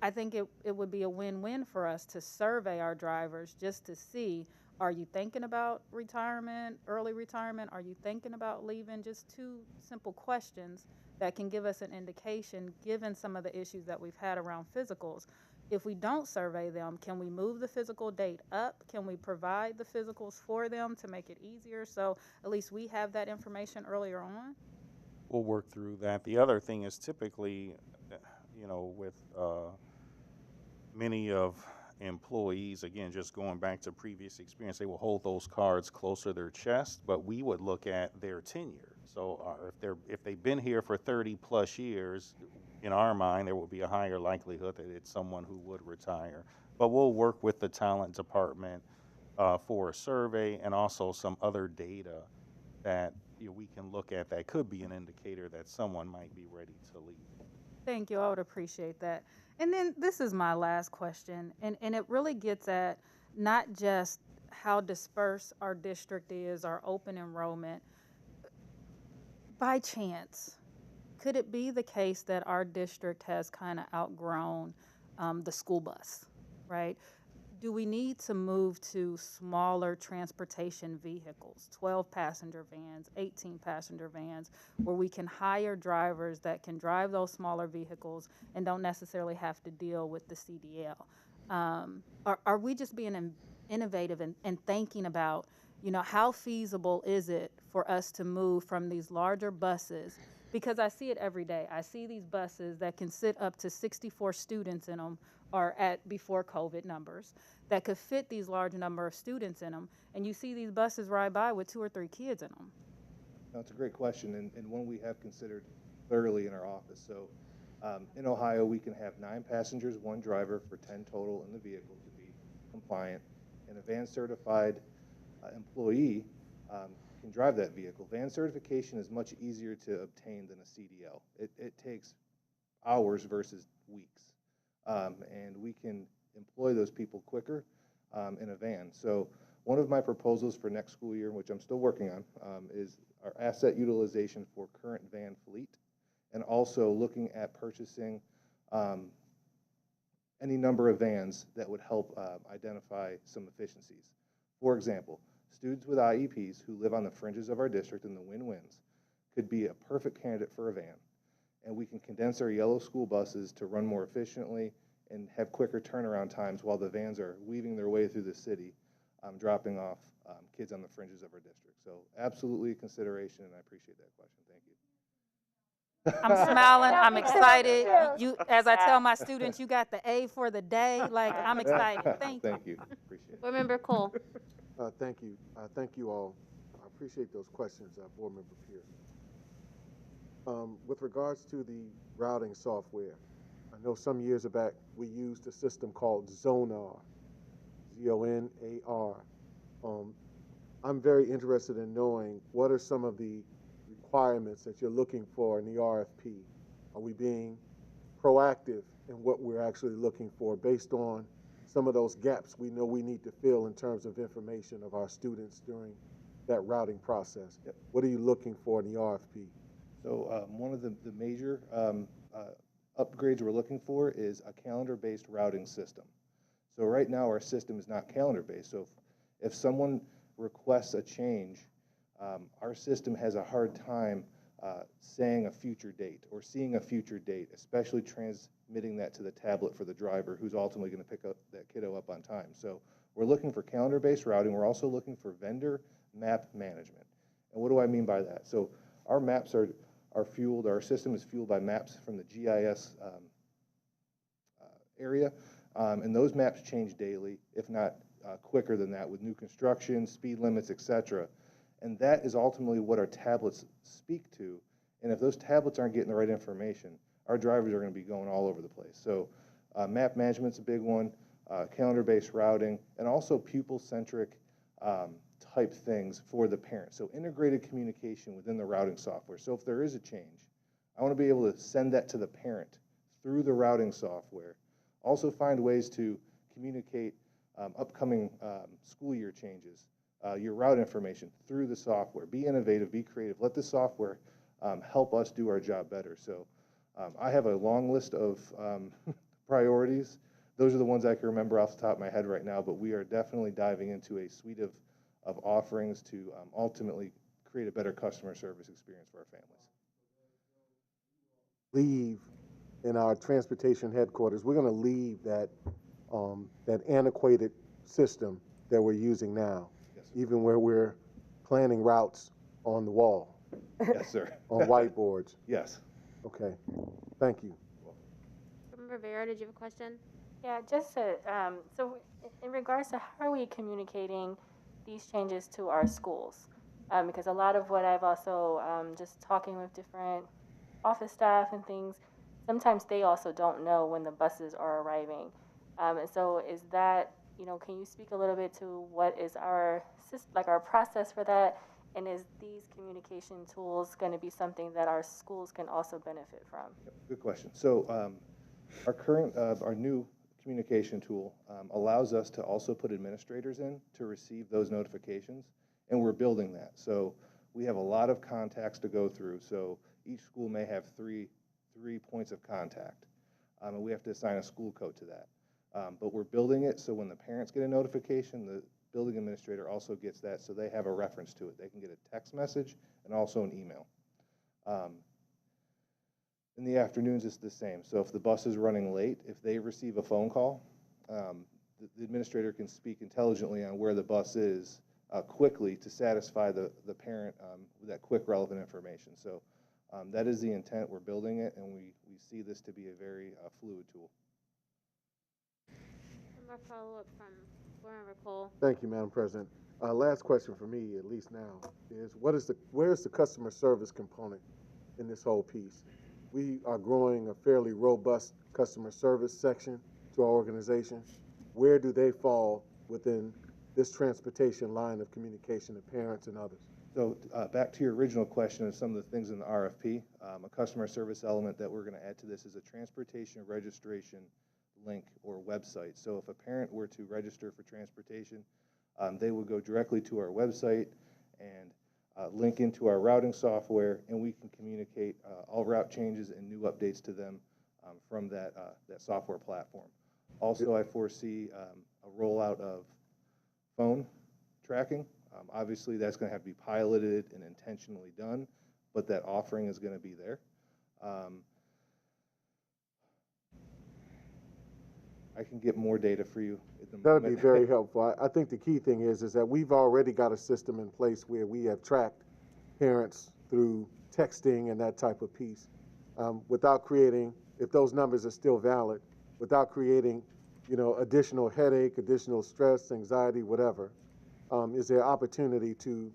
I think it would be a win-win for us to survey our drivers just to see, are you thinking about retirement, early retirement? Are you thinking about leaving? Just 2 simple questions that can give us an indication, given some of the issues that we've had around physicals. If we don't survey them, can we move the physical date up? Can we provide the physicals for them to make it easier, so at least we have that information earlier on? We'll work through that. The other thing is typically, with many of employees, again, just going back to previous experience, they will hold those cards closer to their chest, but we would look at their tenure. So if they've been here for 30 plus years, in our mind, there will be a higher likelihood that it's someone who would retire. But we'll work with the talent department for a survey and also some other data that we can look at that could be an indicator that someone might be ready to leave. Thank you. I would appreciate that. And then this is my last question, and it really gets at not just how dispersed our district is, our open enrollment. By chance, could it be the case that our district has kind of outgrown the school bus, right? Do we need to move to smaller transportation vehicles, 12-passenger vans, 18-passenger vans, where we can hire drivers that can drive those smaller vehicles and don't necessarily have to deal with the CDL? Are we just being innovative and thinking about, how feasible is it for us to move from these larger buses? Because I see it every day. I see these buses that can sit up to 64 students in them, or at before COVID numbers, that could fit these large number of students in them. And you see these buses ride by with 2 or 3 kids in them. That's a great question, and one we have considered thoroughly in our office. So in Ohio, we can have 9 passengers, 1 driver for 10 total in the vehicle to be compliant. And a van certified employee can drive that vehicle. Van certification is much easier to obtain than a CDL. It takes hours versus weeks. And we can employ those people quicker in a van. So one of my proposals for next school year, which I'm still working on, is our asset utilization for current van fleet, and also looking at purchasing any number of vans that would help identify some efficiencies. For example, students with IEPs who live on the fringes of our district in the win-wins could be a perfect candidate for a van. And we can condense our yellow school buses to run more efficiently and have quicker turnaround times while the vans are weaving their way through the city, dropping off kids on the fringes of our district. So absolutely a consideration, and I appreciate that question. Thank you. I'm smiling, I'm excited. You, as I tell my students, you got the A for the day. Like, I'm excited. Thank you. Thank you. Appreciate it. Board Member Cole. Thank you. Thank you all. I appreciate those questions, Board Member Pierce. With regards to the routing software, I know some years back we used a system called Zonar, Z-O-N-A-R. I'm very interested in knowing what are some of the requirements that you're looking for in the RFP. Are we being proactive in what we're actually looking for based on some of those gaps we know we need to fill in terms of information of our students during that routing process? Yep. What are you looking for in the RFP? So one of the major upgrades we're looking for is a calendar-based routing system. So right now our system is not calendar-based. So if someone requests a change, our system has a hard time saying a future date or seeing a future date, especially transmitting that to the tablet for the driver who's ultimately going to pick up that kiddo up on time. So we're looking for calendar-based routing. We're also looking for vendor map management. And what do I mean by that? So our maps are fueled, our system is fueled by maps from the GIS area, and those maps change daily, if not quicker than that, with new construction, speed limits, etc. And that is ultimately what our tablets speak to. And if those tablets aren't getting the right information, our drivers are going to be going all over the place. So map management's a big one, calendar-based routing, and also pupil-centric type things for the parent. So integrated communication within the routing software. So if there is a change, I want to be able to send that to the parent through the routing software. Also find ways to communicate upcoming school year changes, your route information through the software. Be innovative, be creative. Let the software help us do our job better. So I have a long list of priorities. Those are the ones I can remember off the top of my head right now, but we are definitely diving into a suite of offerings to ultimately create a better customer service experience for our families. Leave in our transportation headquarters, we're going to leave that antiquated system that we're using now, Yes, sir. even where we're planning routes on the wall, Yes, sir. on whiteboards. Yes. Okay, thank you. Member Vera, did you have a question? Yeah, just to, so in regards to how are we communicating these changes to our schools? Because a lot of what I've also, just talking with different office staff and things, sometimes they also don't know when the buses are arriving. And so is that, can you speak a little bit to what is our process for that? And is these communication tools going to be something that our schools can also benefit from? Good question. So our new communication tool allows us to also put administrators in to receive those notifications, and we're building that. So we have a lot of contacts to go through. So each school may have three points of contact, and we have to assign a school code to that. But we're building it so when the parents get a notification, the building administrator also gets that, so they have a reference to it. They can get a text message and also an email. In the afternoons, it's the same. So if the bus is running late, if they receive a phone call, the administrator can speak intelligently on where the bus is quickly to satisfy the parent with that quick, relevant information. So that is the intent. We're building it, and we see this to be a very fluid tool. One more follow-up from Board Member Cole. Thank you, Madam President. Last question for me, at least now, is where's the customer service component in this whole piece? We are growing a fairly robust customer service section to our organization. Where do they fall within this transportation line of communication to parents and others? So back to your original question of some of the things in the RFP, a customer service element that we're going to add to this is a transportation registration link or website. So if a parent were to register for transportation, they would go directly to our website and link into our routing software, and we can communicate all route changes and new updates to them from that software platform. Also, I foresee a rollout of phone tracking. Obviously, that's going to have to be piloted and intentionally done, but that offering is going to be there. I can get more data for you at the moment. That'd be very helpful. I think the key thing is that we've already got a system in place where we have tracked parents through texting and that type of piece without creating, if those numbers are still valid, without creating, additional headache, additional stress, anxiety, whatever. Is there opportunity to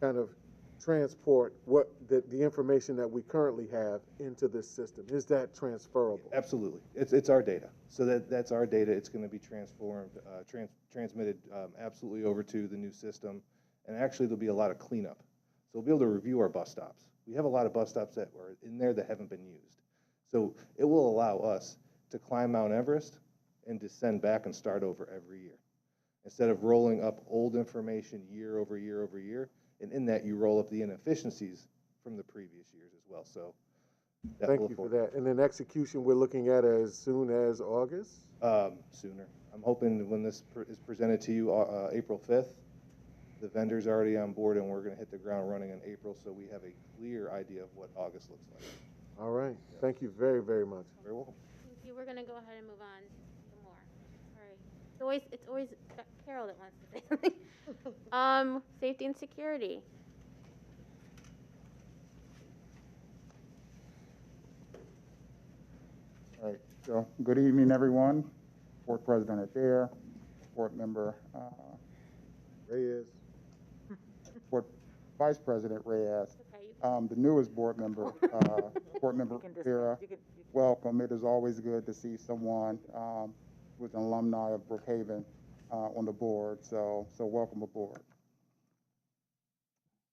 kind of transport what the information that we currently have into this system? Is that transferable? Absolutely. It's our data. So that's our data. It's going to be transmitted absolutely over to the new system. And actually, there'll be a lot of cleanup. So we'll be able to review our bus stops. We have a lot of bus stops that were in there that haven't been used. So it will allow us to climb Mount Everest and descend back and start over every year. Instead of rolling up old information year over year over year, And in that, you roll up the inefficiencies from the previous years as well. So that Thank we'll you for afford- that. And then execution, we're looking at as soon as August? Sooner. I'm hoping when this is presented to you, April 5th, the vendor's already on board and we're going to hit the ground running in April, so we have a clear idea of what August looks like. All right. Thank you very, very much. Very welcome. Thank you. We're gonna go ahead and move on to more. All right. It's always Carol that wants to say something. Safety and security. All right, so good evening, everyone. Board President Adair, Board Member, Reyes. Board Vice President Reyes, Okay. the newest board member, Board Member Vera. Welcome. It is always good to see someone who's an alumni of Brookhaven on the board. So welcome aboard.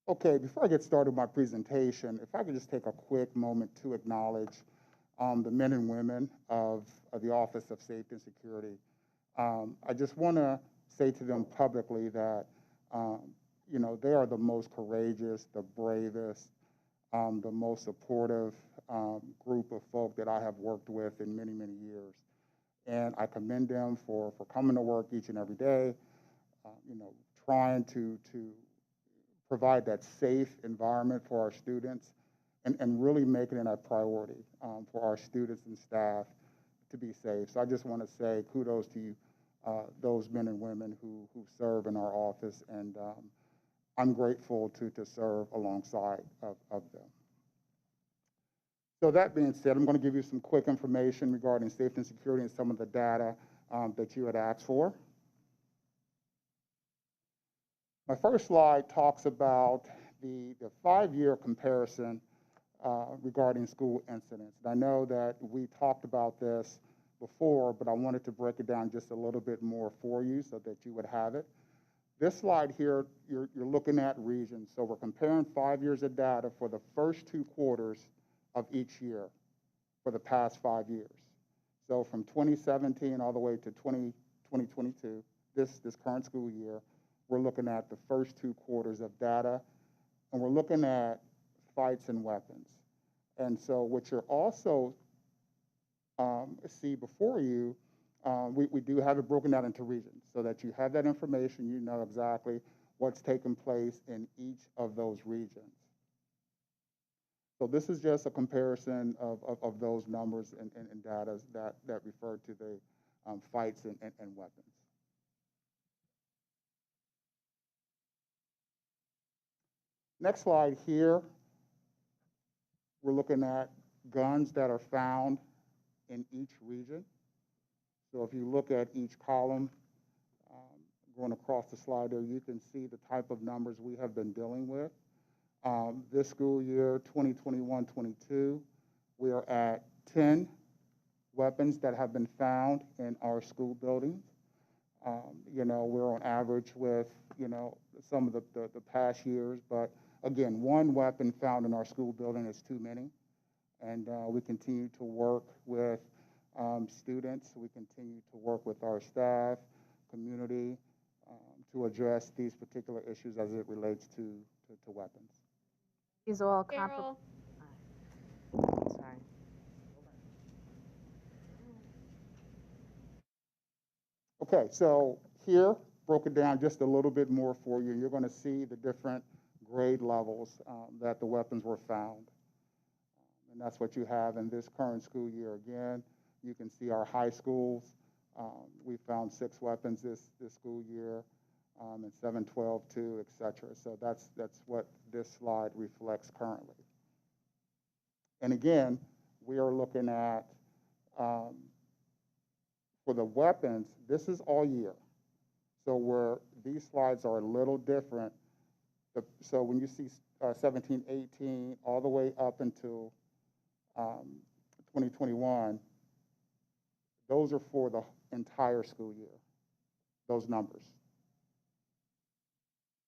Okay, before I get started with my presentation, if I could just take a quick moment to acknowledge the men and women of the Office of Safety and Security. I just want to say to them publicly that, you know, they are the most courageous, the bravest, the most supportive group of folk that I have worked with in many, many years. And I commend them for coming to work each and every day, you know, trying to provide that safe environment for our students and really making it a priority for our students and staff to be safe. So I just want to say kudos to you, those men and women who serve in our office, and I'm grateful to serve alongside of them. So that being said, I'm going to give you some quick information regarding safety and security and some of the data that you had asked for. My first slide talks about the 5-year comparison regarding school incidents. And I know that we talked about this before, but I wanted to break it down just a little bit more for you so that you would have it. This slide here, you're looking at regions. So we're comparing 5 years of data for the first 2 quarters of each year for the past 5 years. So from 2017 all the way to 2022, this current school year, we're looking at the first 2 quarters of data, and we're looking at fights and weapons. And so what you're also see before you, we do have it broken out into regions so that you have that information, you know exactly what's taking place in each of those regions. So this is just a comparison of those numbers and data that refer to the fights and weapons. Next slide here, we're looking at guns that are found in each region. So if you look at each column, going across the slide there, you can see the type of numbers we have been dealing with. This school year, 2021-22, we are at 10 weapons that have been found in our school buildings. You know, we're on average with, you know, some of the past years, but again, 1 weapon found in our school building is too many. And we continue to work with students. We continue to work with our staff, community, to address these particular issues as it relates to weapons. These all comparable. Carol. Sorry. Okay, so here, broke it down just a little bit more for you. You're going to see the different grade levels that the weapons were found. And that's what you have in this current school year. Again, you can see our high schools. We found 6 weapons this school year, and 7, 12, 2, et cetera. So that's what this slide reflects currently. And again, we are looking at, for the weapons, this is all year. So where these slides are a little different, so when you see 17, 18, all the way up until 2021, those are for the entire school year, those numbers.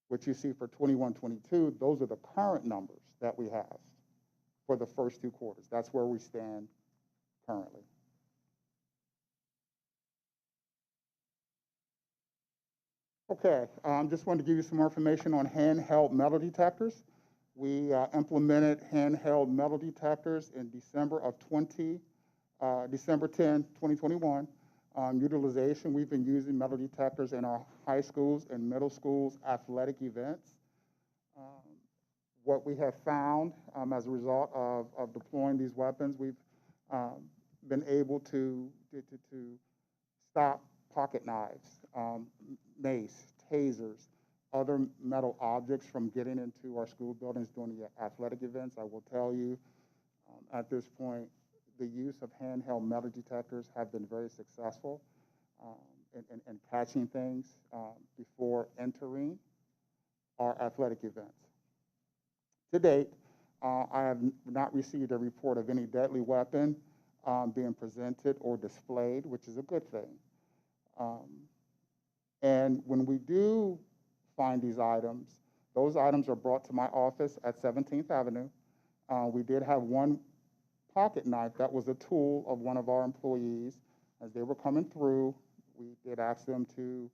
What you see for 21-22, those are the current numbers that we have for the first 2 quarters. That's where we stand currently. Okay, just wanted to give you some more information on handheld metal detectors. We implemented handheld metal detectors in December 10, 2021. Utilization, we've been using metal detectors in our high schools and middle schools athletic events. What we have found as a result of deploying these weapons, we've been able to stop pocket knives, mace, tasers, other metal objects from getting into our school buildings during the athletic events. I will tell you, at this point, the use of handheld metal detectors have been very successful in catching things before entering our athletic events. To date, I have not received a report of any deadly weapon being presented or displayed, which is a good thing. And when we do find these items, those items are brought to my office at 17th Avenue. We did have one pocket knife that was a tool of one of our employees. As they were coming through, we did ask them to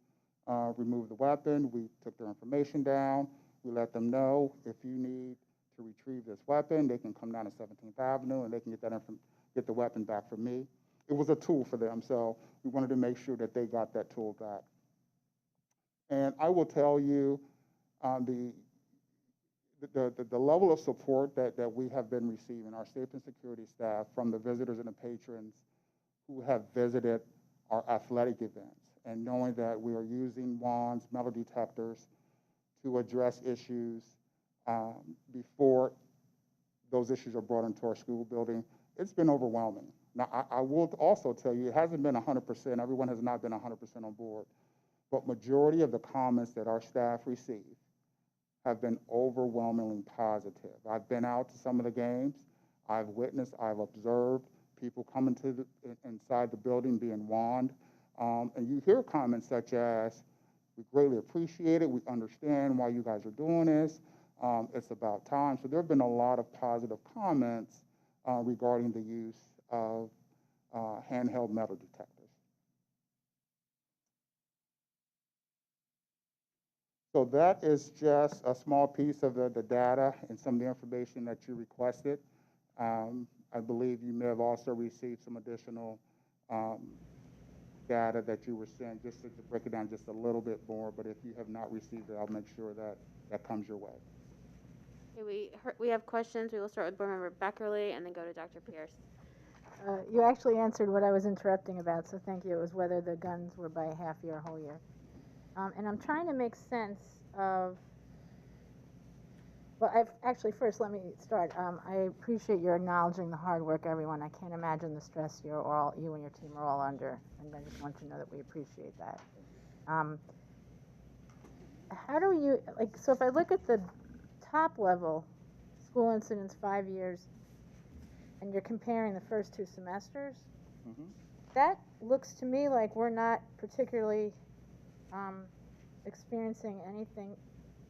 remove the weapon. We took their information down. We let them know, if you need to retrieve this weapon, they can come down to 17th Avenue and they can get the weapon back from me. It was a tool for them, so we wanted to make sure that they got that tool back. And I will tell you, the level of support that we have been receiving, our safety and security staff, from the visitors and the patrons who have visited our athletic events, and knowing that we are using wands, metal detectors to address issues before those issues are brought into our school building, it's been overwhelming. Now, I will also tell you, it hasn't been 100%. Everyone has not been 100% on board. But majority of the comments that our staff receive have been overwhelmingly positive. I've been out to some of the games. I've witnessed, I've observed people coming to inside the building being wand. And you hear comments such as, we greatly appreciate it. We understand why you guys are doing this. It's about time. So there have been a lot of positive comments regarding the use of handheld metal detectors. So that is just a small piece of the data and some of the information that you requested. I believe you may have also received some additional data that you were sent, just to break it down just a little bit more. But if you have not received it, I'll make sure that that comes your way. Okay, we have questions. We will start with Board Member Beckerly and then go to Dr. Pierce. You actually answered what I was interrupting about, so thank you. It was whether the guns were by half year or whole year. And I'm trying to make sense of, well, first let me start. I appreciate your acknowledging the hard work, everyone. I can't imagine the stress you and your team are all under, and I just want you to know that we appreciate that. How do you, so if I look at the top level, school incidents 5 years, and you're comparing the first 2 semesters, that looks to me like we're not particularly experiencing anything.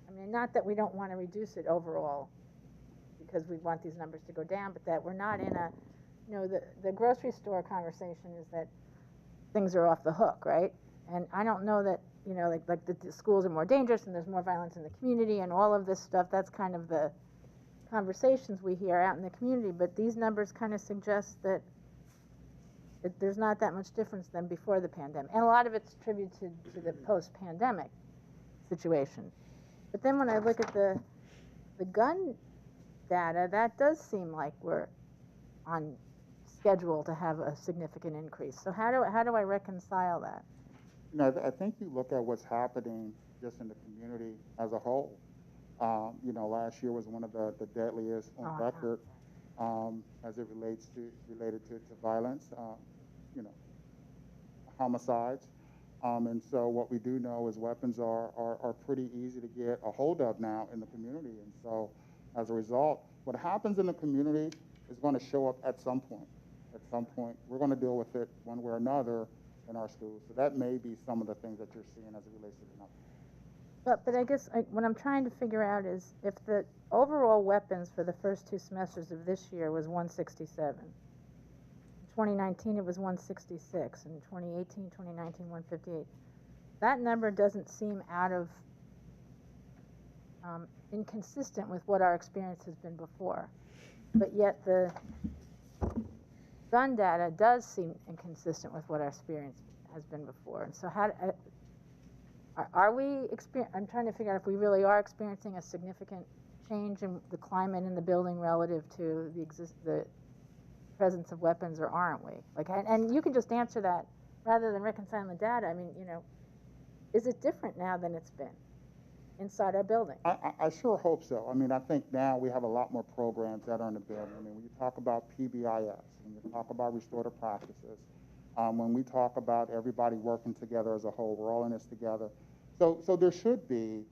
I mean, not that we don't want to reduce it overall, because we want these numbers to go down, but that we're not in a, the grocery store conversation is that things are off the hook, right? And I don't know that, like the schools are more dangerous and there's more violence in the community and all of this stuff. That's kind of the conversations we hear out in the community, but these numbers kind of suggest that there's not that much difference than before the pandemic. And a lot of it's attributed to the post-pandemic situation. But then when I look at the gun data, that does seem like we're on schedule to have a significant increase. So how do I reconcile that? I think you look at what's happening just in the community as a whole. Last year was one of the deadliest on record as it related to violence, homicides. And so what we do know is weapons are pretty easy to get a hold of now in the community. And so as a result, what happens in the community is going to show up at some point. At some point, we're going to deal with it one way or another in our schools. So that may be some of the things that you're seeing as it relates to the numbers. But I guess what I'm trying to figure out is if the overall weapons for the first 2 semesters of this year was 167. In 2019, it was 166. In 2018, 2019, 158. that number doesn't seem out of, inconsistent with what our experience has been before. But yet the gun data does seem inconsistent with what our experience has been before. And so are we I'm trying to figure out if we really are experiencing a significant change in the climate in the building relative to the presence of weapons, or aren't we? Like, and you can just answer that rather than reconciling the data. I mean, is it different now than it's been inside our building? I sure hope so. I mean, I think now we have a lot more programs that are in the building. I mean, when you talk about PBIS, when you talk about restorative practices, when we talk about everybody working together as a whole, we're all in this together. So there should be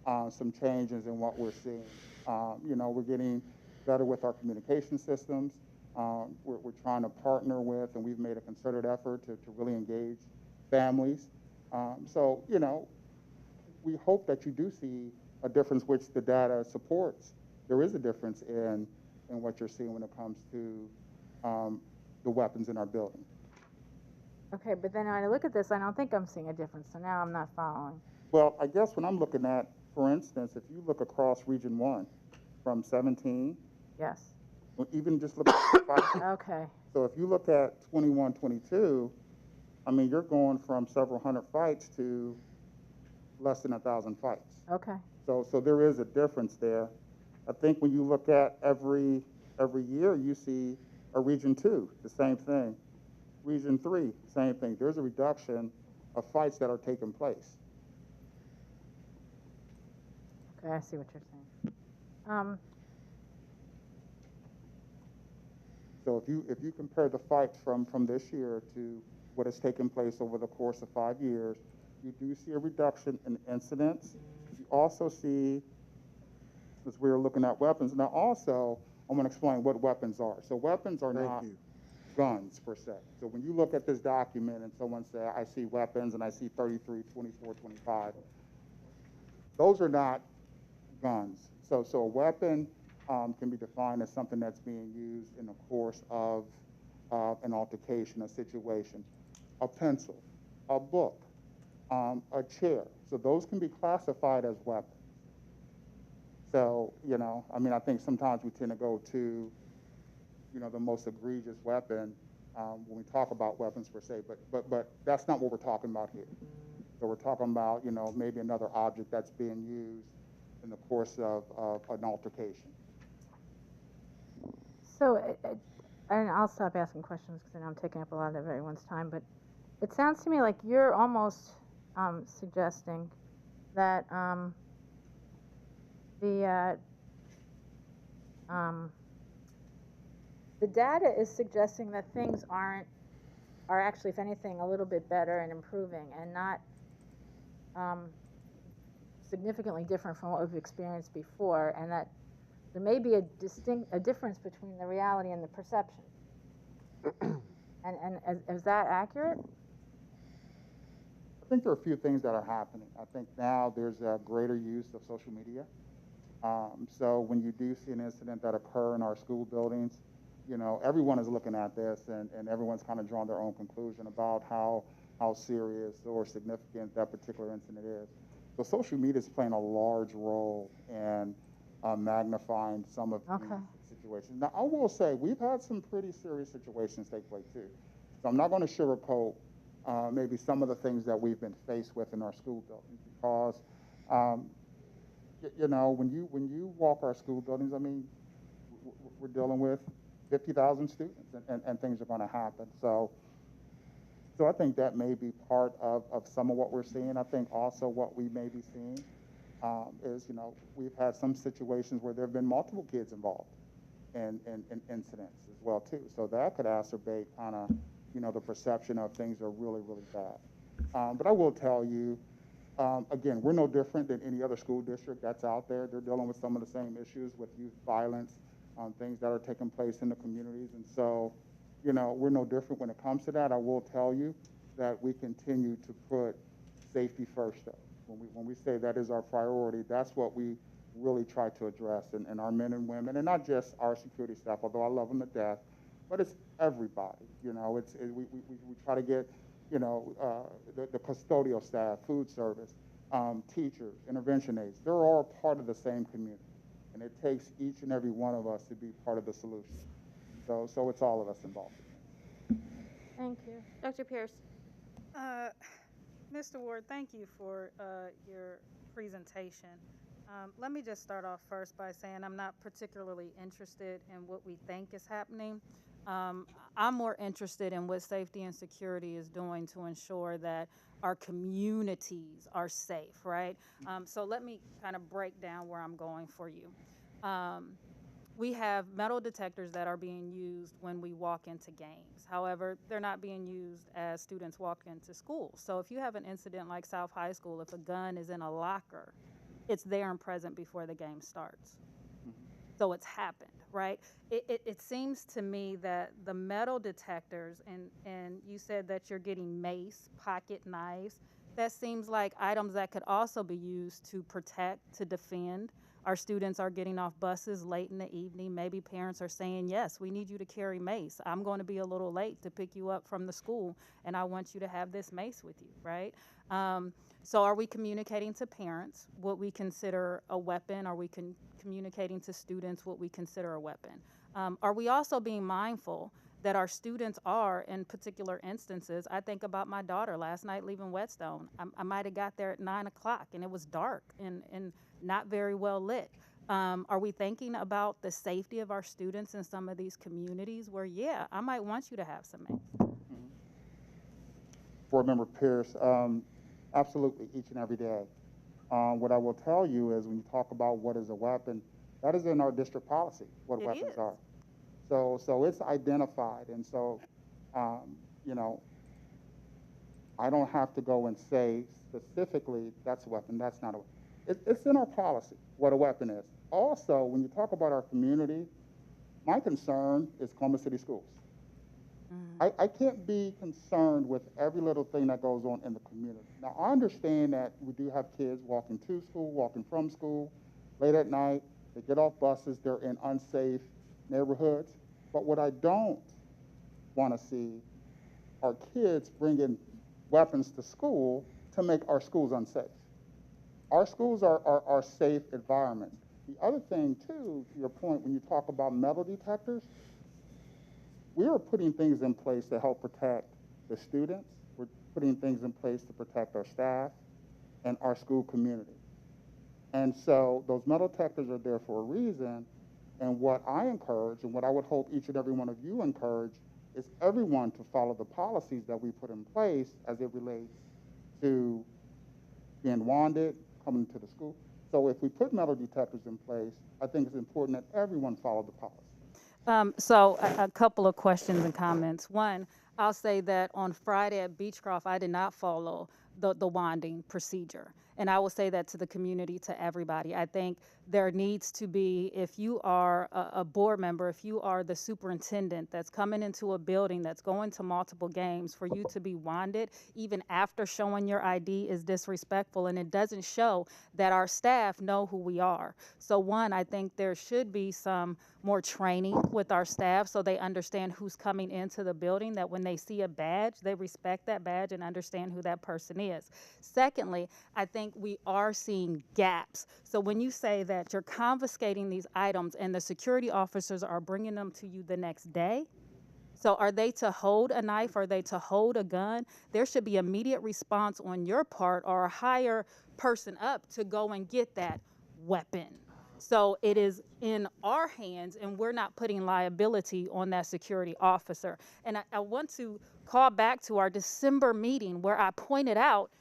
some changes in what we're seeing. We're getting better with our communication systems. We're trying to partner with, and we've made a concerted effort to really engage families. We hope that you do see a difference, which the data supports. There is a difference in what you're seeing when it comes to the weapons in our building. Okay, but then when I look at this, I don't think I'm seeing a difference, so now I'm not following. Well, I guess when I'm looking at, for instance, if you look across Region 1 from 17, Yes. well, even just look at 5. Okay. So if you look at 21, 22, I mean, you're going from several hundred fights to less than 1,000 fights. Okay. So there is a difference there. I think when you look at every year, you see a Region 2, the same thing. Region 3, same thing. There's a reduction of fights that are taking place. Okay, I see what you're saying. So if you compare the fights from this year to what has taken place over the course of 5 years, you do see a reduction in incidents. You also see, as we were looking at weapons, now also I'm going to explain what weapons are. So weapons are not guns per se. So when you look at this document and someone say, I see weapons and I see 33, 24, 25, those are not guns. So a weapon can be defined as something that's being used in the course of an altercation, a situation. A pencil, a book, a chair. So those can be classified as weapons. So, I mean, I think sometimes we tend to go to, the most egregious weapon when we talk about weapons per se, but that's not what we're talking about here. So we're talking about, maybe another object that's being used in the course of an altercation. So, and I'll stop asking questions because I know I'm taking up a lot of everyone's time, but it sounds to me like you're almost suggesting that the data is suggesting that things are actually, if anything, a little bit better and improving, and not significantly different from what we've experienced before, and that there may be a difference between the reality and the perception. and is that accurate? I think there are a few things that are happening. I think now there's a greater use of social media. So when you do see an incident that occur in our school buildings, everyone is looking at this, and everyone's kind of drawn their own conclusion about how serious or significant that particular incident is. So social media is playing a large role in magnifying some of these situations. Now, I will say we've had some pretty serious situations take place too. So I'm not going to sugarcoat maybe some of the things that we've been faced with in our school buildings, because when you walk our school buildings, I mean, we're dealing with 50,000 students, and things are going to happen. So I think that may be part of some of what we're seeing. I think also what we may be seeing is, we've had some situations where there have been multiple kids involved in incidents as well too. So that could exacerbate kind of, the perception of things are really, really bad. But I will tell you, again, we're no different than any other school district that's out there. They're dealing with some of the same issues with youth violence, things that are taking place in the communities. And so, we're no different when it comes to that. I will tell you that we continue to put safety first, though. When we say that is our priority, that's what we really try to address. And our men and women, and not just our security staff, although I love them to death, but it's everybody. We try to get the custodial staff, food service, teachers, intervention aides. They're all part of the same community. And it takes each and every one of us to be part of the solution. So it's all of us involved. Thank you. Dr. Pierce. Mr. Ward, thank you for your presentation. Let me just start off first by saying I'm not particularly interested in what we think is happening. I'm more interested in what safety and security is doing to ensure that our communities are safe, right? So let me kind of break down where I'm going for you. We have metal detectors that are being used when we walk into games. However, they're not being used as students walk into school. So if you have an incident like South High School, if a gun is in a locker, it's there and present before the game starts. So it's happened, right? It seems to me that the metal detectors, and you said that you're getting mace, pocket knives, that seems like items that could also be used to protect, to defend. Our students are getting off buses late in the evening. Maybe parents are saying, yes, we need you to carry mace. I'm going to be a little late to pick you up from the school, and I want you to have this mace with you, right? So are we communicating to parents what we consider a weapon? Are we communicating to students what we consider a weapon? Are we also being mindful that our students are, in particular instances, I think about my daughter last night leaving Whetstone. I might have got there at 9 o'clock, and it was dark and not very well lit. Are we thinking about the safety of our students in some of these communities where, yeah, I might want you to have some mace? Board Member Pierce, absolutely, each and every day. What I will tell you is when you talk about what is a weapon, that is in our district policy, what weapons are. So it's identified, and so, I don't have to go and say specifically that's a weapon, that's not a weapon. It's in our policy what a weapon is. Also, when you talk about our community, my concern is Columbus City Schools. I can't be concerned with every little thing that goes on in the community. Now, I understand that we do have kids walking to school, walking from school, late at night, they get off buses, they're in unsafe neighborhoods. But what I don't want to see are kids bringing weapons to school to make our schools unsafe. Our schools are safe environments. The other thing, too, to your point, when you talk about metal detectors, we are putting things in place to help protect the students. We're putting things in place to protect our staff and our school community. And so those metal detectors are there for a reason. And what I encourage, and what I would hope each and every one of you encourage, is everyone to follow the policies that we put in place as it relates to being wanded, coming to the school. So if we put metal detectors in place, I think it's important that everyone follow the policy. So a couple of questions and comments. One, I'll say that on Friday at Beechcroft, I did not follow the wanding procedure. And I will say that to the community, to everybody. I think there needs to be, if you are a board member, if you are the superintendent that's coming into a building that's going to multiple games, for you to be wanded, even after showing your ID, is disrespectful, and it doesn't show that our staff know who we are. So one, I think there should be some more training with our staff so they understand who's coming into the building, that when they see a badge, they respect that badge and understand who that person is. Secondly, I think we are seeing gaps. So when you say that you're confiscating these items and the security officers are bringing them to you the next day, so are they to hold a knife? Are they to hold a gun? There should be immediate response on your part, or a higher person up to go and get that weapon. So it is in our hands, and we're not putting liability on that security officer. And I want to call back to our December meeting where I pointed out,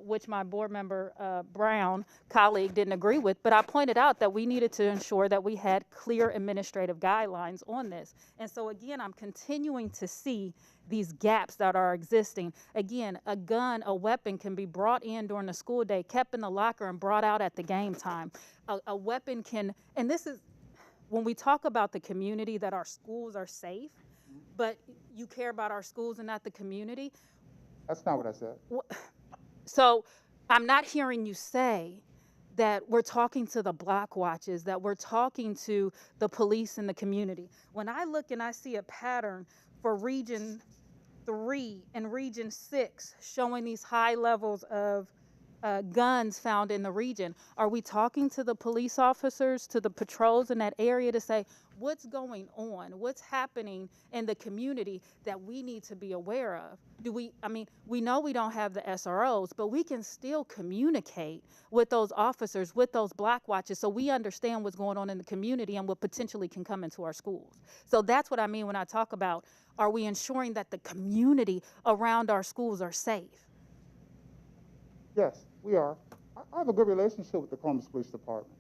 which my board member Brown colleague didn't agree with, but I pointed out that we needed to ensure that we had clear administrative guidelines on this. And so again, I'm continuing to see these gaps that are existing. Again, a gun, a weapon can be brought in during the school day, kept in the locker, and brought out at the game time. A weapon can, and this is, when we talk about the community, that our schools are safe, but you care about our schools and not the community. That's not what I said. So I'm not hearing you say that we're talking to the block watches, that we're talking to the police in the community. When I look and I see a pattern for Region 3 and Region 6 showing these high levels of guns found in the region? Are we talking to the police officers, to the patrols in that area to say, what's going on? What's happening in the community that we need to be aware of? We know we don't have the SROs, but we can still communicate with those officers, with those block watches, so we understand what's going on in the community and what potentially can come into our schools. So that's what I mean when I talk about, are we ensuring that the community around our schools are safe? Yes, we are. I have a good relationship with the Columbus Police Department.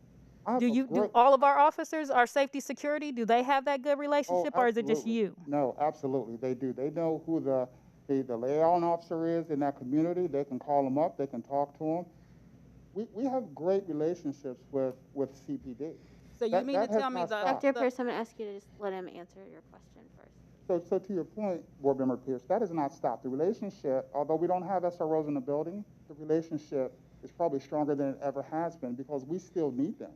Do all of our officers, our safety security, do they have that good relationship, or is it just you? No, absolutely, they do. They know who the liaison officer is in that community. They can call them up, they can talk to them. We have great relationships with CPD. So you mean to tell me Dr. Pierce, I'm going to ask you to just let him answer your question first. So to your point, Board Member Pierce, that has not stopped. The relationship, although we don't have SROs in the building, the relationship is probably stronger than it ever has been because we still need them.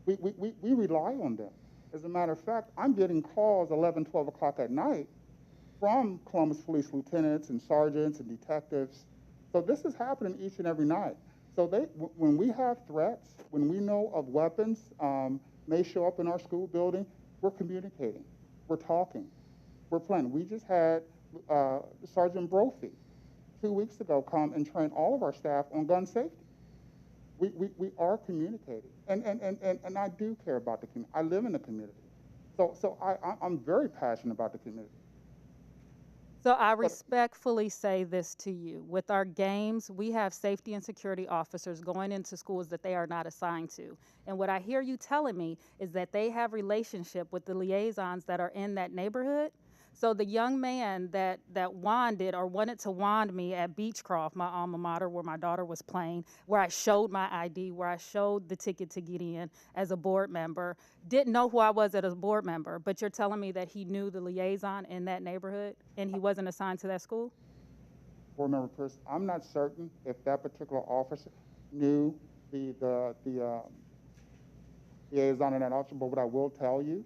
We rely on them. As a matter of fact, I'm getting calls 11, 12 o'clock at night from Columbus Police lieutenants and sergeants and detectives. So this is happening each and every night. So when we have threats, when we know of weapons may show up in our school building, we're communicating, we're talking, we're planning. We just had Sergeant Brophy 2 weeks ago come and train all of our staff on gun safety. We are communicating, and I do care about the community. I live in the community, so I'm very passionate about the community. So I respectfully say this to you. With our games, we have safety and security officers going into schools that they are not assigned to. And what I hear you telling me is that they have relationship with the liaisons that are in that neighborhood. So the young man that wanded or wanted to wand me at Beechcroft, my alma mater, where my daughter was playing, where I showed my ID, where I showed the ticket to get in as a board member, didn't know who I was as a board member, but you're telling me that he knew the liaison in that neighborhood and he wasn't assigned to that school? Board Member Pierce, I'm not certain if that particular officer knew the liaison in that officer, but what I will tell you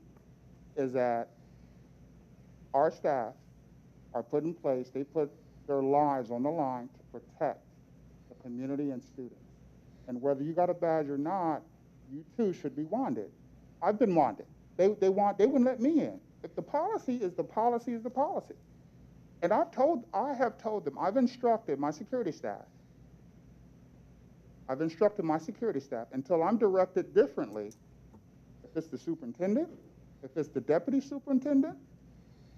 is that our staff are put in place, they put their lives on the line to protect the community and students. And whether you got a badge or not, you too should be wanded. I've been wanded. They wouldn't let me in. If the policy is the policy is the policy. And I have told them, I've instructed my security staff. Until I'm directed differently, if it's the superintendent, if it's the deputy superintendent,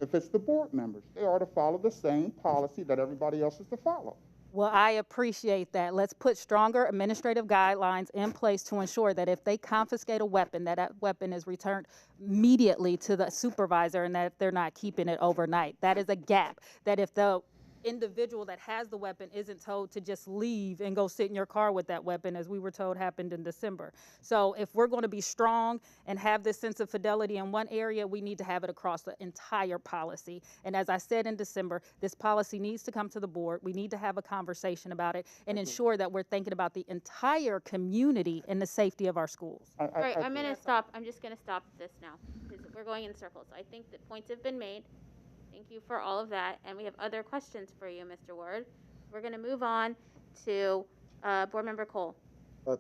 if it's the board members, they are to follow the same policy that everybody else is to follow. Well, I appreciate that. Let's put stronger administrative guidelines in place to ensure that if they confiscate a weapon, that weapon is returned immediately to the supervisor and that they're not keeping it overnight. That is a gap. That if the individual that has the weapon isn't told to just leave and go sit in your car with that weapon, as we were told happened in December. So if we're going to be strong and have this sense of fidelity in one area, we need to have it across the entire policy. And as I said in December, this policy needs to come to the board. We need to have a conversation about it and ensure that we're thinking about the entire community and the safety of our schools. All right, I'm going to stop. I'm just going to stop this now because we're going in circles. I think that points have been made. Thank you for all of that. And we have other questions for you, Mr. Ward. We're going to move on to Board Member Cole.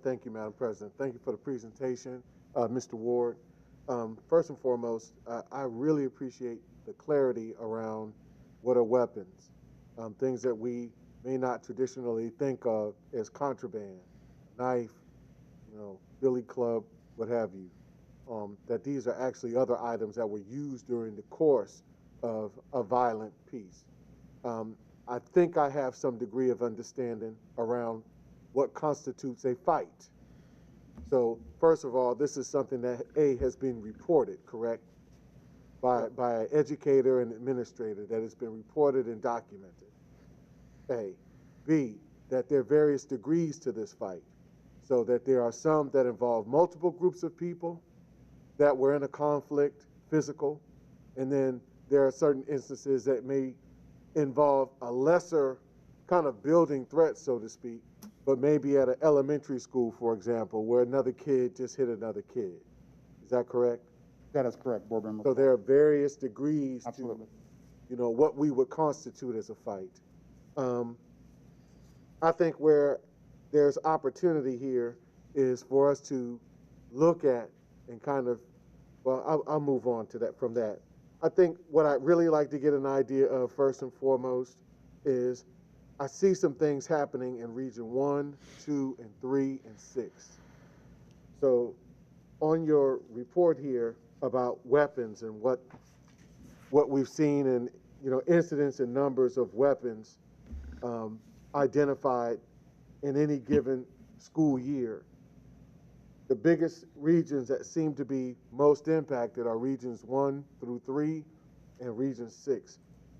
Thank you, Madam President. Thank you for the presentation, Mr. Ward. First and foremost, I really appreciate the clarity around what are weapons, things that we may not traditionally think of as contraband, knife, billy club, what have you, that these are actually other items that were used during the course of a violent piece. I think I have some degree of understanding around what constitutes a fight. So first of all, this is something that has been reported, correct? By an educator and administrator, that has been reported and documented. A. B, that there are various degrees to this fight. So that there are some that involve multiple groups of people that were in a conflict, physical, and then there are certain instances that may involve a lesser kind of building threat, so to speak, but maybe at an elementary school, for example, where another kid just hit another kid. Is that correct? That is correct, Board Member. So there are various degrees what we would constitute as a fight. I think where there's opportunity here is for us to look at and kind of, well, I'll move on to that from that. I think what I'd really like to get an idea of first and foremost is I see some things happening in region 1, 2, and 3, and 6. So on your report here about weapons and what we've seen and incidents and numbers of weapons identified in any given school year, the biggest regions that seem to be most impacted are regions 1 through 3 and region 6.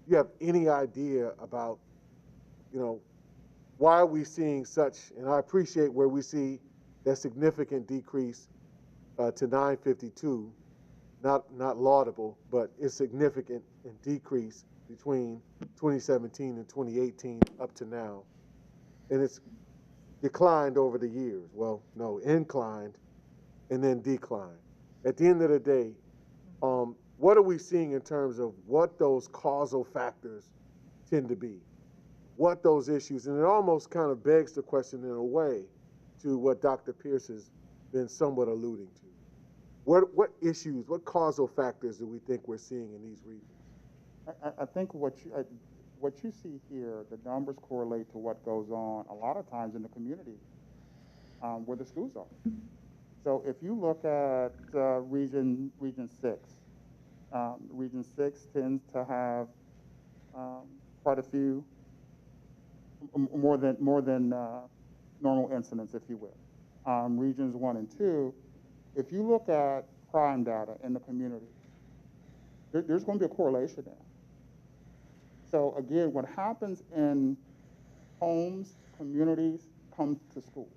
You have any idea about, why are we seeing such, and I appreciate where we see that significant decrease to 952, not laudable, but it's significant in decrease between 2017 and 2018 up to now. And it's declined over the years. Well, no, inclined and then declined. At the end of the day, what are we seeing in terms of what those causal factors tend to be? What those issues, and it almost kind of begs the question in a way to what Dr. Pierce has been somewhat alluding to. What issues, what causal factors do we think we're seeing in these regions? I think what you see here, the numbers correlate to what goes on a lot of times in the community where the schools are. So if you look at region 6, region 6 tends to have quite a few more than normal incidents, if you will. Regions 1 and 2, if you look at crime data in the community, there's going to be a correlation there. So again, what happens in homes, communities, comes to school.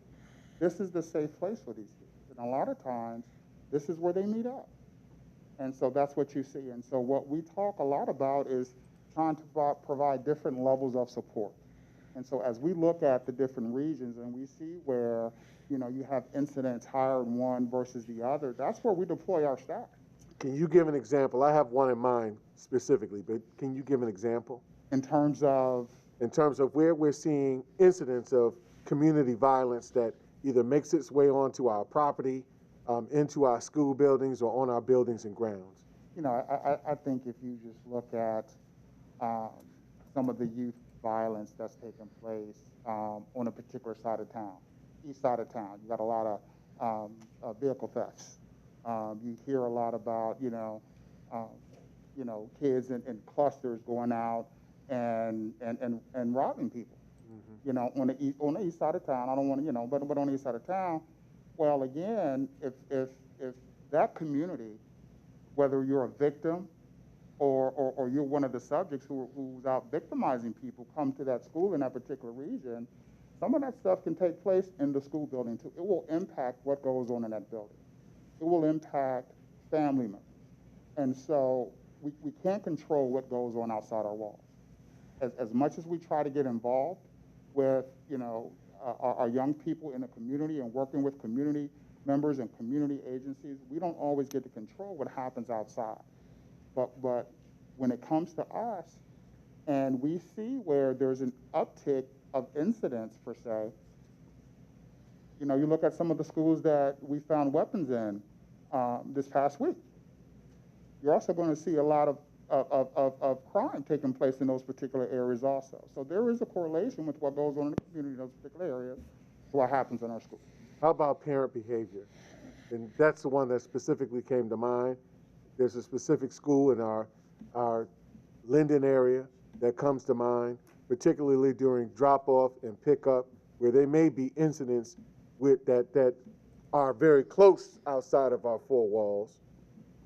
This is the safe place for these kids. And a lot of times, this is where they meet up. And so that's what you see. And so what we talk a lot about is trying to provide different levels of support. And so as we look at the different regions and we see where, you have incidents higher in one versus the other, that's where we deploy our staff. Can you give an example? I have one in mind specifically, but can you give an example? In terms of where we're seeing incidents of community violence that either makes its way onto our property, into our school buildings, or on our buildings and grounds. I think if you just look at some of the youth violence that's taken place on a particular side of town, east side of town, you got a lot of vehicle thefts. You hear a lot about, kids in clusters going out and robbing people. Mm-hmm. On the east side of town, I don't want to, but on the east side of town, well, again, if that community, whether you're a victim or you're one of the subjects who's out victimizing people, come to that school in that particular region, some of that stuff can take place in the school building too. It will impact what goes on in that building. It will impact family members. And so we can't control what goes on outside our walls. As much as we try to get involved with, our young people in the community and working with community members and community agencies, we don't always get to control what happens outside. But when it comes to us, and we see where there's an uptick of incidents, per se, you look at some of the schools that we found weapons in this past week. You're also going to see a lot of crime taking place in those particular areas also. So there is a correlation with what goes on in the community in those particular areas to what happens in our schools. How about parent behavior? And that's the one that specifically came to mind. There's a specific school in our Linden area that comes to mind, particularly during drop-off and pickup, where there may be incidents with that are very close outside of our four walls.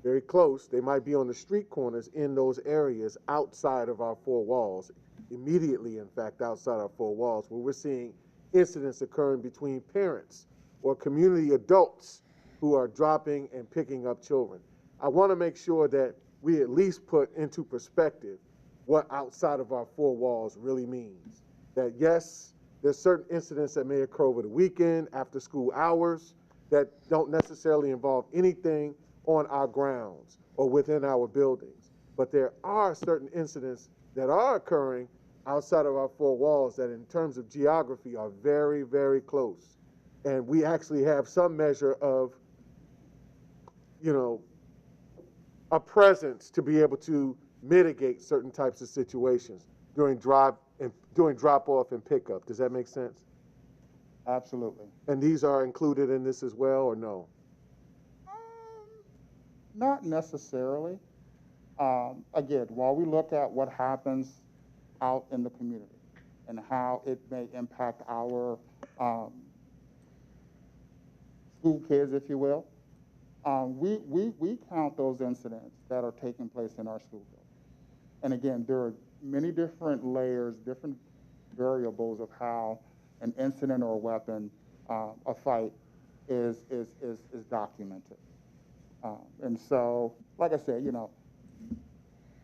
Very close. They might be on the street corners in those areas outside of our four walls, immediately, in fact, outside our four walls, where we're seeing incidents occurring between parents or community adults who are dropping and picking up children. I want to make sure that we at least put into perspective what outside of our four walls really means. That yes, there's certain incidents that may occur over the weekend, after school hours, that don't necessarily involve anything on our grounds or within our buildings. But there are certain incidents that are occurring outside of our four walls that in terms of geography are very, very close. And we actually have some measure of, you know, a presence to be able to mitigate certain types of situations during drop off and pickup. Does that make sense? Absolutely. And these are included in this as well, or no? Not necessarily. Again, while we look at what happens out in the community and how it may impact our school kids, if you will, we count those incidents that are taking place in our school building. And again, there are many different layers, different variables of how an incident or a weapon, a fight, is documented. And so, like I said, you know,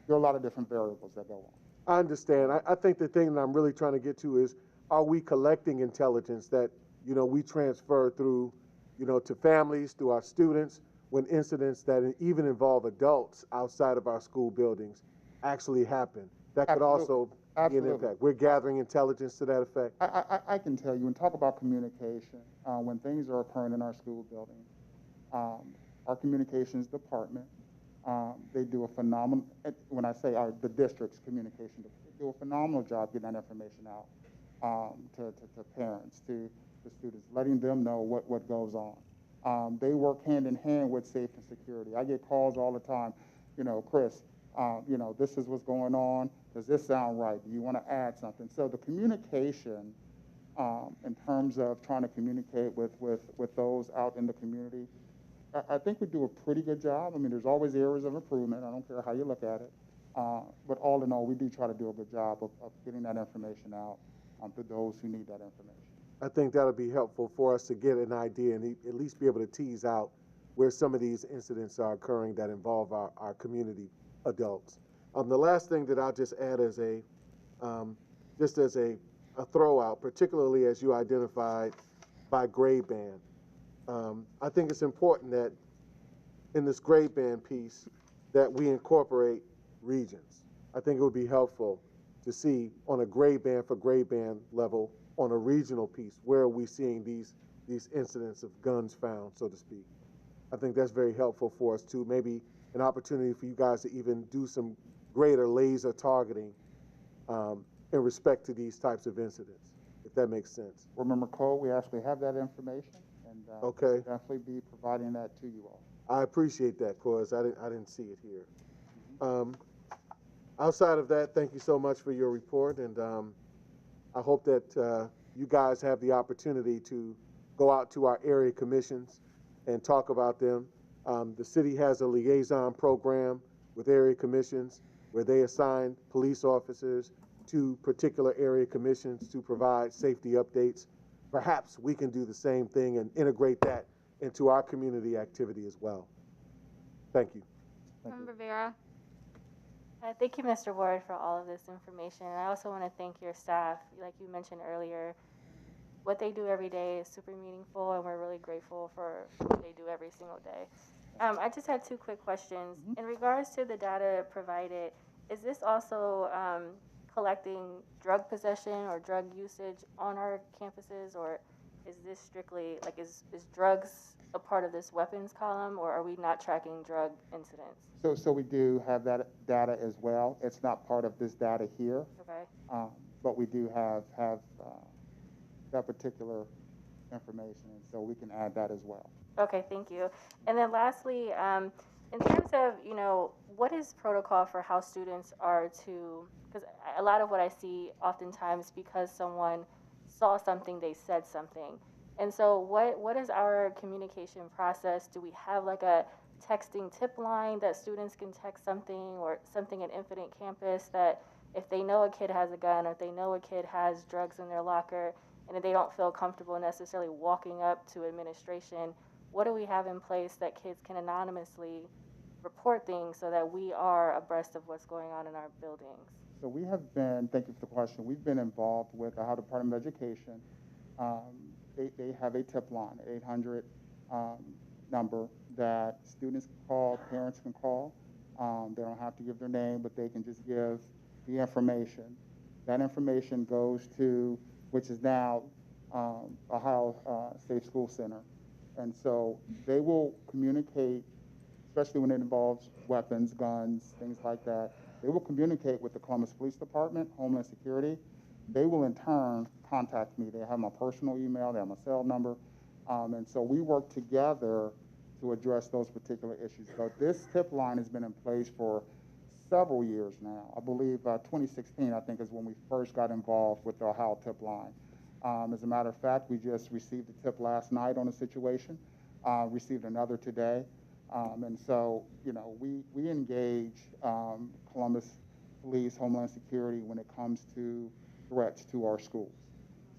there are a lot of different variables that go on. I understand. I think the thing that I'm really trying to get to is, are we collecting intelligence that, you know, we transfer through, you know, to families, through our students, when incidents that even involve adults outside of our school buildings actually happen? That could also be an impact. We're gathering intelligence to that effect. I can tell you, and talk about communication, when things are occurring in our school building, our communications department, they do a phenomenal, when I say the district's communication, they do a phenomenal job getting that information out to parents, to students, letting them know what goes on. They work hand in hand with safety and security. I get calls all the time, you know, Chris, you know, this is what's going on. Does this sound right? Do you want to add something? So the communication in terms of trying to communicate with those out in the community, I think we do a pretty good job. I mean, there's always areas of improvement. I don't care how you look at it. But all in all, we do try to do a good job of getting that information out to those who need that information. I think that'll be helpful for us to get an idea and at least be able to tease out where some of these incidents are occurring that involve our community adults. The last thing that I'll just add as just as a throw out, particularly as you identified by grade band. I think it's important that in this grade band piece that we incorporate regions. I think it would be helpful to see on a grade band for grade band level, on a regional piece, where are we seeing these incidents of guns found, so to speak. I think that's very helpful for us too. Maybe an opportunity for you guys to even do some greater laser targeting in respect to these types of incidents, if that makes sense. Remember, Cole, we actually have that information, and okay, we'll definitely be providing that to you all. I appreciate that, cause I didn't see it here. Outside of that, thank you so much for your report, and I hope that you guys have the opportunity to go out to our area commissions and talk about them. The city has a liaison program with area commissions where they assign police officers to particular area commissions to provide safety updates. Perhaps we can do the same thing and integrate that into our community activity as well. Thank you. Member Vera. Thank you, Mr. Ward, for all of this information. And I also want to thank your staff. Like you mentioned earlier, what they do every day is super meaningful, and we're really grateful for what they do every single day. I just had two quick questions. In regards to the data provided, is this also collecting drug possession or drug usage on our campuses, or is this strictly, like, is drugs a part of this weapons column, or are we not tracking drug incidents? So we do have that data as well. It's not part of this data here. Okay. But we do have that particular information, and so we can add that as well. Okay, thank you. And then lastly, in terms of, you know, what is protocol for how students are to, because a lot of what I see oftentimes, because someone saw something, they said something. And so what is our communication process? Do we have like a texting tip line that students can text something, or something at Infinite Campus that if they know a kid has a gun, or if they know a kid has drugs in their locker, and if they don't feel comfortable necessarily walking up to administration, what do we have in place that kids can anonymously report things so that we are abreast of what's going on in our buildings? So we have been, thank you for the question, we've been involved with the Ohio Department of Education. They have a tip line, 800 number that students can call, parents can call, They don't have to give their name, but they can just give the information. That information goes to, which is now Ohio Safe School Center. And so they will communicate, especially when it involves weapons, guns, things like that. They will communicate with the Columbus Police Department, Homeland Security. They will in turn contact me. They have my personal email, they have my cell number. And so we work together to address those particular issues. So this tip line has been in place for several years now. I believe 2016, I think, is when we first got involved with the Ohio tip line. As a matter of fact, we just received a tip last night on a situation, received another today. And so, you know, we engage Columbus Police, Homeland Security when it comes to threats to our schools.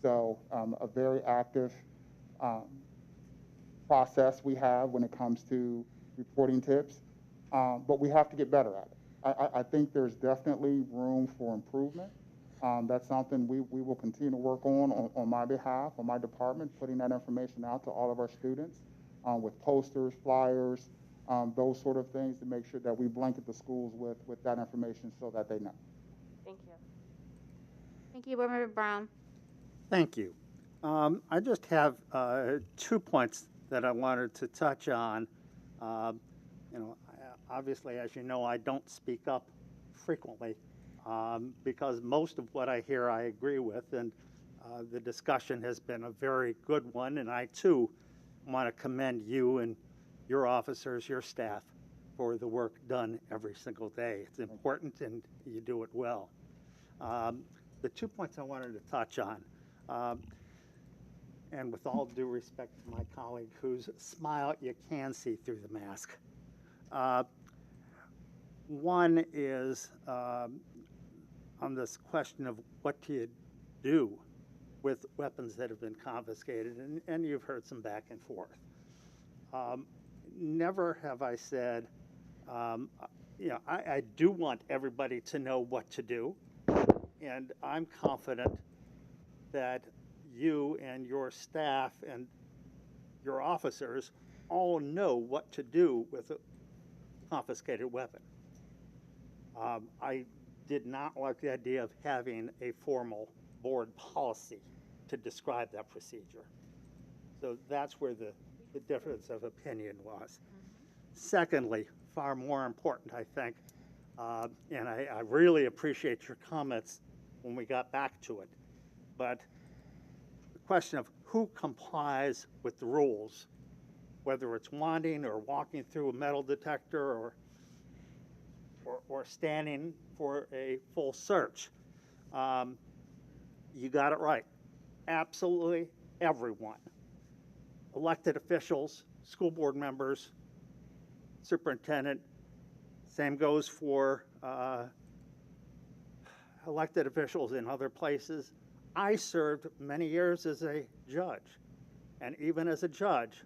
So a very active process we have when it comes to reporting tips, but we have to get better at it. I think there's definitely room for improvement. That's something we will continue to work on my behalf, on my department, putting that information out to all of our students with posters, flyers, those sort of things to make sure that we blanket the schools with that information so that they know. Thank you. Thank you, Board Member Brown. Thank you. I just have 2 points that I wanted to touch on. You know, obviously, as you know, I don't speak up frequently because most of what I hear I agree with, and the discussion has been a very good one, and I too want to commend you and your officers, your staff, for the work done every single day. It's important and you do it well. The 2 points I wanted to touch on, and with all due respect to my colleague whose smile you can see through the mask. One is on this question of what do you do with weapons that have been confiscated, and you've heard some back and forth. Never have I said, you know, I do want everybody to know what to do, and I'm confident that you and your staff and your officers all know what to do with a confiscated weapon. I did not like the idea of having a formal board policy to describe that procedure. So that's where the difference of opinion was. Secondly, far more important, I think, and I really appreciate your comments when we got back to it, but the question of who complies with the rules, whether it's wanding or walking through a metal detector or standing for a full search, you got it right. Absolutely everyone. Elected officials, school board members, superintendent, same goes for elected officials in other places. I served many years as a judge, and even as a judge,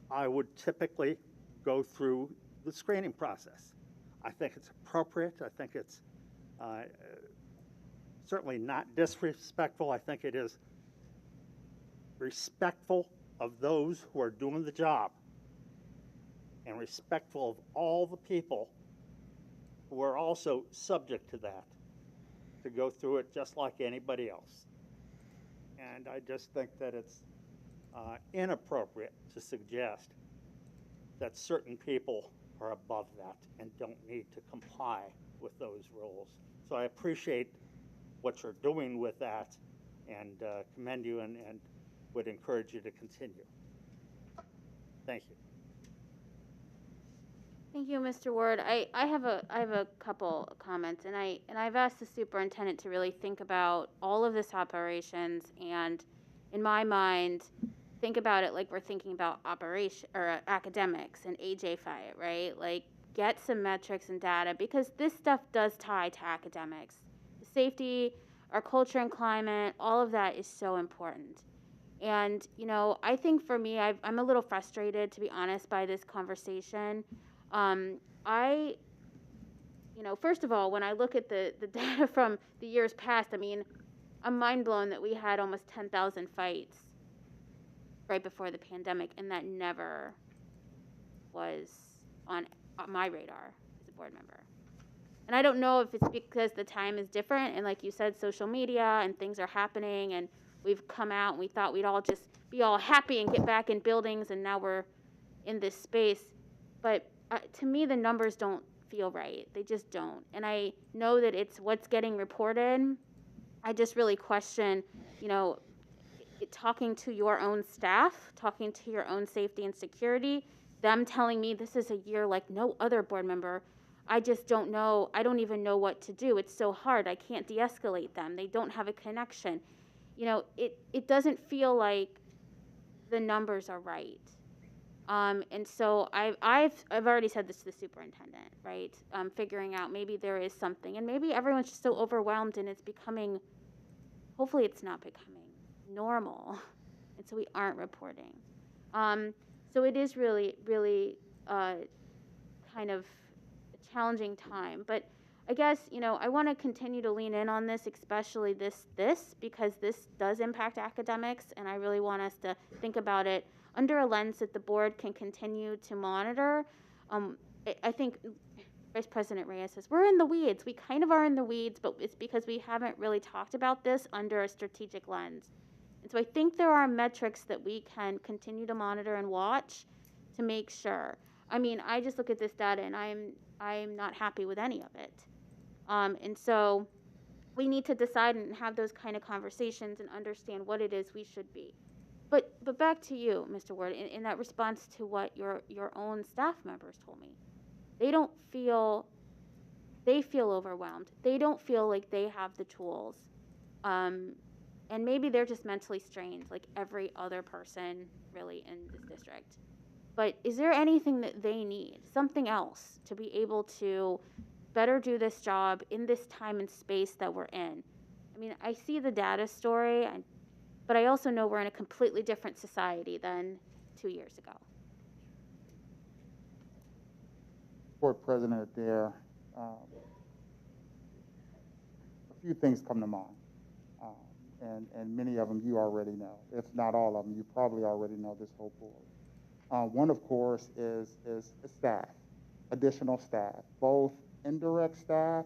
I would typically go through the screening process. I think it's appropriate. I think it's certainly not disrespectful. I think it is respectful of those who are doing the job and respectful of all the people who are also subject to that, to go through it just like anybody else. And I just think that it's inappropriate to suggest that certain people are above that and don't need to comply with those rules. So I appreciate what you're doing with that and commend you and would encourage you to continue. Thank you. Thank you, Mr. Ward. I have a couple of comments, and I've asked the superintendent to really think about all of this operations, and in my mind, think about it like we're thinking about operation or academics and AJ Fiat, right? Like, get some metrics and data, because this stuff does tie to academics. The safety, our culture and climate, all of that is so important. And, you know, I think for me, I'm a little frustrated, to be honest, by this conversation. You know, first of all, when I look at the data from the years past, I mean, I'm mind blown that we had almost 10,000 fights right before the pandemic, and that never was on my radar as a board member. And I don't know if it's because the time is different and like you said, social media and things are happening and we've come out and we thought we'd all just be all happy and get back in buildings and now we're in this space. But to me, the numbers don't feel right. They just don't. And I know that it's what's getting reported. I just really question, you know, talking to your own staff, talking to your own safety and security, them telling me this is a year like no other board member. I just don't know. I don't even know what to do. It's so hard. I can't de-escalate them. They don't have a connection. You know, it doesn't feel like the numbers are right. And so I've already said this to the superintendent, right? Figuring out maybe there is something, and maybe everyone's just so overwhelmed, and it's becoming. Hopefully, it's not becoming normal, and so we aren't reporting. So it is really, really kind of a challenging time. But I guess, you know, I want to continue to lean in on this, especially this because this does impact academics, and I really want us to think about it under a lens that the board can continue to monitor. I think Vice President Reyes says, we're in the weeds. We kind of are in the weeds, but it's because we haven't really talked about this under a strategic lens. And so I think there are metrics that we can continue to monitor and watch to make sure. I mean, I just look at this data and I'm not happy with any of it. And so we need to decide and have those kind of conversations and understand what it is we should be. But back to you, Mr. Ward, in that response to what your own staff members told me. They feel overwhelmed. They don't feel like they have the tools. And maybe they're just mentally strained like every other person really in this district. But is there anything that they need, something else, to be able to better do this job in this time and space that we're in? I mean, I see the data story, but I also know we're in a completely different society than 2 years ago. Board President Adair, a few things come to mind, and many of them you already know. If not all of them, you probably already know this whole board. One, of course, is staff, additional staff, both indirect staff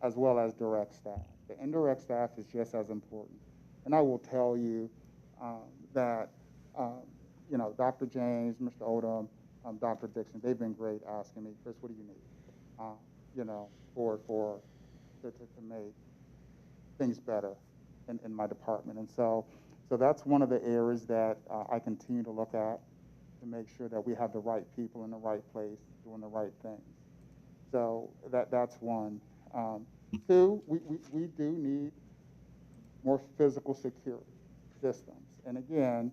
as well as direct staff. The indirect staff is just as important. And I will tell you that, you know, Dr. James, Mr. Odom, Dr. Dixon, they've been great asking me, Chris, what do you need, you know, to make things better in my department. And so that's one of the areas that I continue to look at to make sure that we have the right people in the right place doing the right things. So that's one. Two, we do need more physical security systems. And again,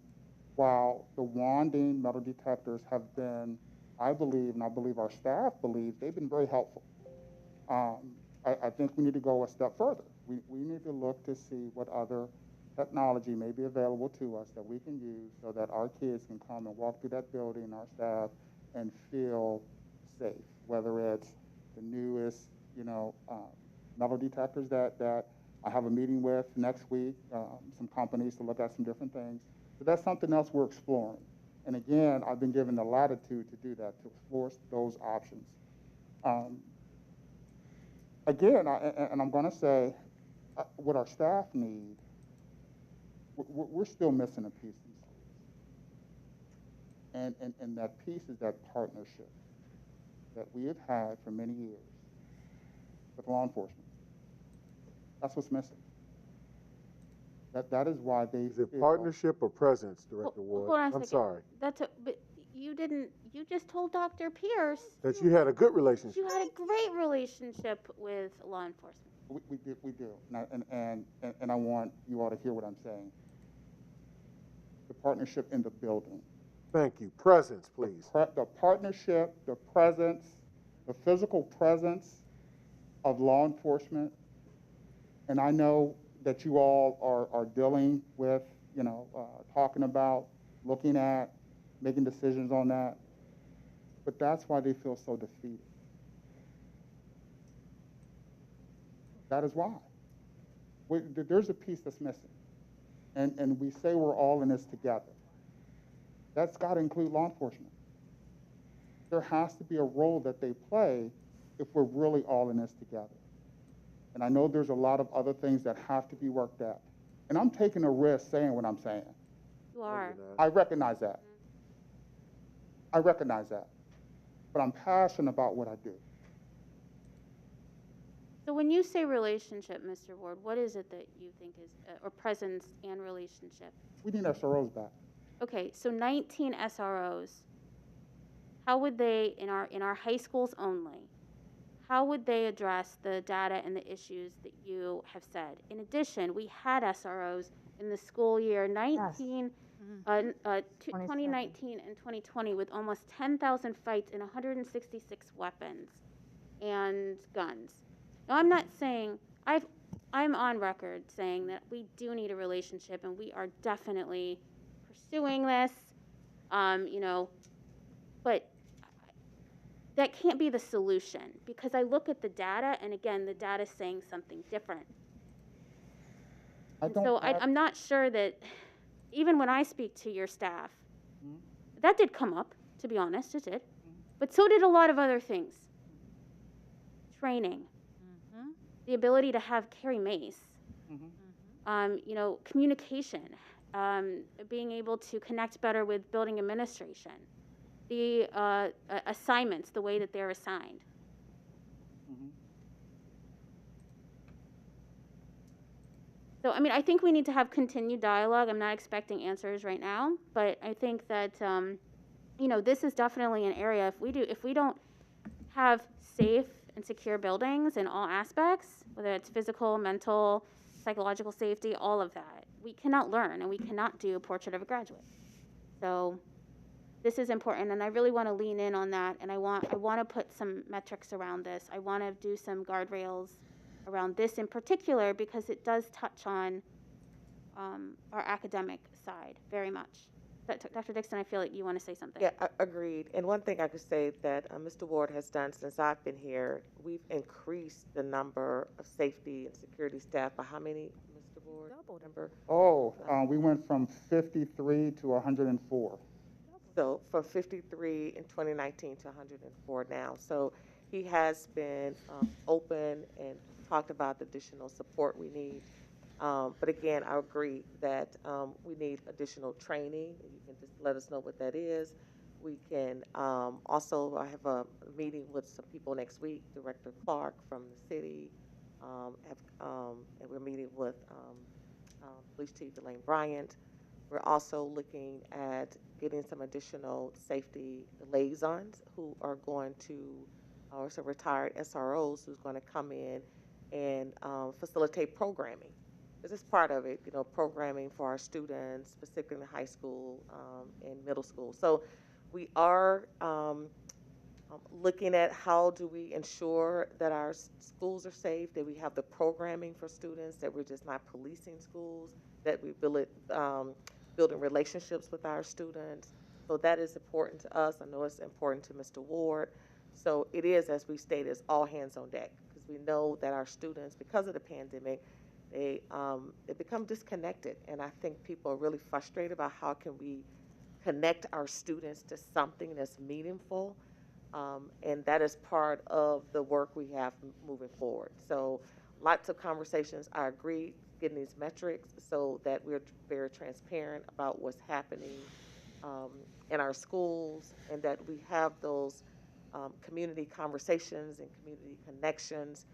while the wanding metal detectors have been, I believe, and I believe our staff believes, they've been very helpful. I think we need to go a step further. We need to look to see what other technology may be available to us that we can use so that our kids can come and walk through that building, our staff, and feel safe, whether it's the newest, you know, metal detectors that I have a meeting with next week, some companies to look at some different things. So that's something else we're exploring. And again, I've been given the latitude to do that, to explore those options. Again, and I'm going to say, what our staff need, we're still missing a piece. And that piece is that partnership that we have had for many years with law enforcement. That's what's missing. That is why they. Is it partnership or presence, Director Ward? Hold on a second. I'm sorry. But you didn't. You just told Dr. Pierce That you had a good relationship. you had a great relationship with law enforcement. We do. And I want you all to hear what I'm saying. The partnership in the building. Thank you. Presence, please. The partnership, the presence, the physical presence of law enforcement. And I know that you all are dealing with, you know, talking about, looking at, making decisions on that. But that's why they feel so defeated. That is why. There's a piece that's missing. And we say we're all in this together. That's got to include law enforcement. There has to be a role that they play if we're really all in this together. And I know there's a lot of other things that have to be worked out. And I'm taking a risk saying what I'm saying. You are. I recognize that. I recognize that. But I'm passionate about what I do. So when you say relationship, Mr. Ward, what is it that you think is, or presence and relationship? We need SROs back. Okay, so 19 SROs. How would they, in our high schools only, how would they address the data and the issues that you have said? In addition, we had SROs in the school year 2019 and 2020 with almost 10,000 fights and 166 weapons and guns. Now, I'm not saying, I'm on record saying that we do need a relationship and we are definitely pursuing this, but that can't be the solution because I look at the data and again, the data is saying something different. I'm not sure that, even when I speak to your staff, that did come up, to be honest, it did. But so did a lot of other things. Training, the ability to carry mace, communication, being able to connect better with building administration, the assignments, the way that they're assigned. So, I think we need to have continued dialogue. I'm not expecting answers right now, but I think that, this is definitely an area, if we don't have safe and secure buildings in all aspects, whether it's physical, mental, psychological safety, all of that, we cannot learn and we cannot do a portrait of a graduate. So this is important, and I really want to lean in on that, and I want to put some metrics around this. I want to do some guardrails around this in particular because it does touch on our academic side very much. Dr. Dixon, I feel like you want to say something. Yeah, agreed. And one thing I could say that Mr. Ward has done since I've been here, we've increased the number of safety and security staff by how many, Mr. Ward? Doubled. We went from 53 to 104. So from 53 in 2019 to 104 now. So he has been open and talked about the additional support we need. But again, I agree that we need additional training. You can just let us know what that is. We can also, I have a meeting with some people next week, Director Clark from the city, and we're meeting with Police Chief Elaine Bryant. We're also looking at getting some additional safety liaisons who are going to, or some retired SROs who's going to come in and facilitate programming. This is part of it, programming for our students, specifically in high school and middle school. So we are looking at how do we ensure that our schools are safe, that we have the programming for students, that we're just not policing schools, that we building relationships with our students. So that is important to us. I know it's important to Mr. Ward. So it is, as we stated, it's all hands on deck because we know that our students, because of the pandemic, they become disconnected. And I think people are really frustrated about how can we connect our students to something that's meaningful. And that is part of the work we have moving forward. So lots of conversations. I agree, getting these metrics so that we're very transparent about what's happening in our schools and that we have those community conversations and community connections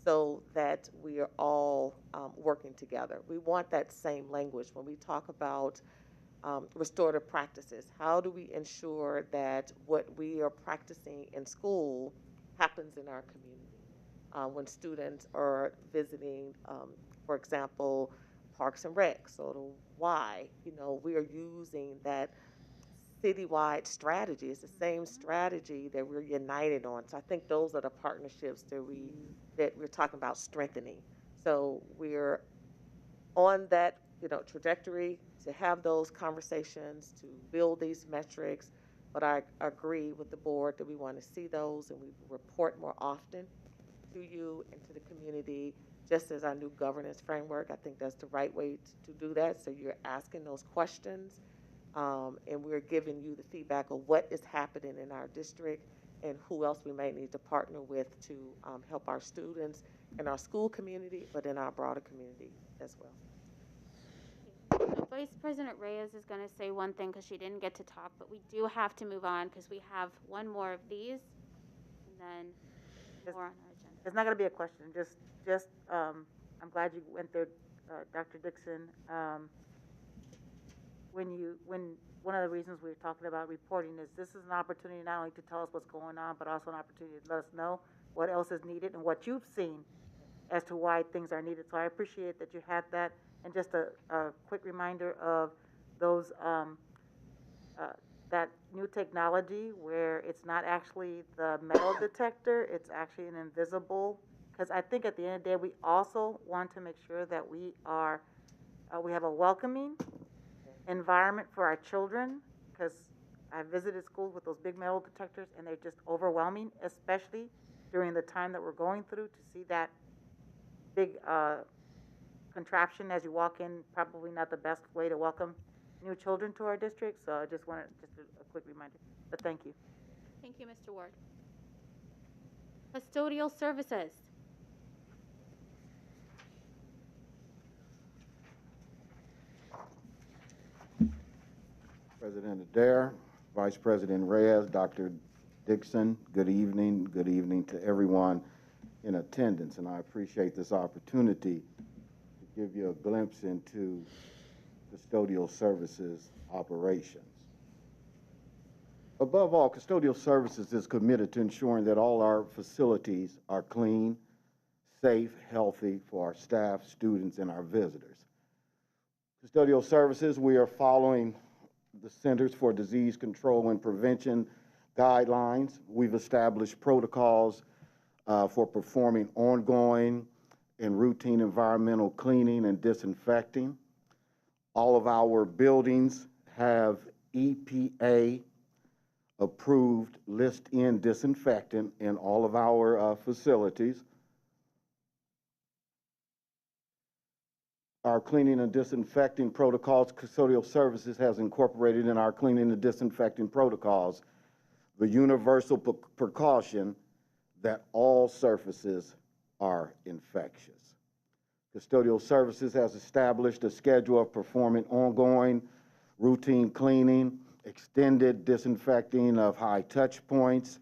so that we are all working together. We want that same language when we talk about restorative practices. How do we ensure that what we are practicing in school happens in our community? When students are visiting, for example, Parks and Recs or the Y, we are using that citywide strategy. It's the same strategy that we're united on. So I think those are the partnerships that we're talking about strengthening. So we're on that trajectory to have those conversations, to build these metrics. But I agree with the board that we want to see those and we report more often to you and to the community, just as our new governance framework. I think that's the right way to do that. So you're asking those questions and we're giving you the feedback of what is happening in our district and who else we may need to partner with to help our students in our school community, but in our broader community as well. Vice President Reyes is going to say one thing because she didn't get to talk, but we do have to move on because we have one more of these, and then more on our agenda. It's not going to be a question. I'm glad you went there, Dr. Dixon. One of the reasons we were talking about reporting is this is an opportunity not only to tell us what's going on, but also an opportunity to let us know what else is needed and what you've seen as to why things are needed. So I appreciate that you had that. And just a quick reminder of those that new technology where it's not actually the metal detector, it's actually an invisible. Because I think at the end of the day, we also want to make sure that we have a welcoming environment for our children. Because I visited schools with those big metal detectors, and they're just overwhelming, especially during the time that we're going through. To see that big contraption as you walk in, probably not the best way to welcome new children to our district. So I just wanted a quick reminder. But thank you. Thank you, Mr. Ward. Custodial services. President Adair, Vice President Reyes, Dr. Dixon, good evening. Good evening to everyone in attendance. And I appreciate this opportunity to give you a glimpse into custodial services operations. Above all, custodial services is committed to ensuring that all our facilities are clean, safe, healthy for our staff, students, and our visitors. Custodial services, we are following the Centers for Disease Control and Prevention guidelines. We've established protocols for performing ongoing and routine environmental cleaning and disinfecting. All of our buildings have EPA approved list-in disinfectant in all of our facilities. Our cleaning and disinfecting protocols, Custodial Services has incorporated in our cleaning and disinfecting protocols the universal precaution that all surfaces are infectious. Custodial Services has established a schedule of performing ongoing routine cleaning, extended disinfecting of high touch points,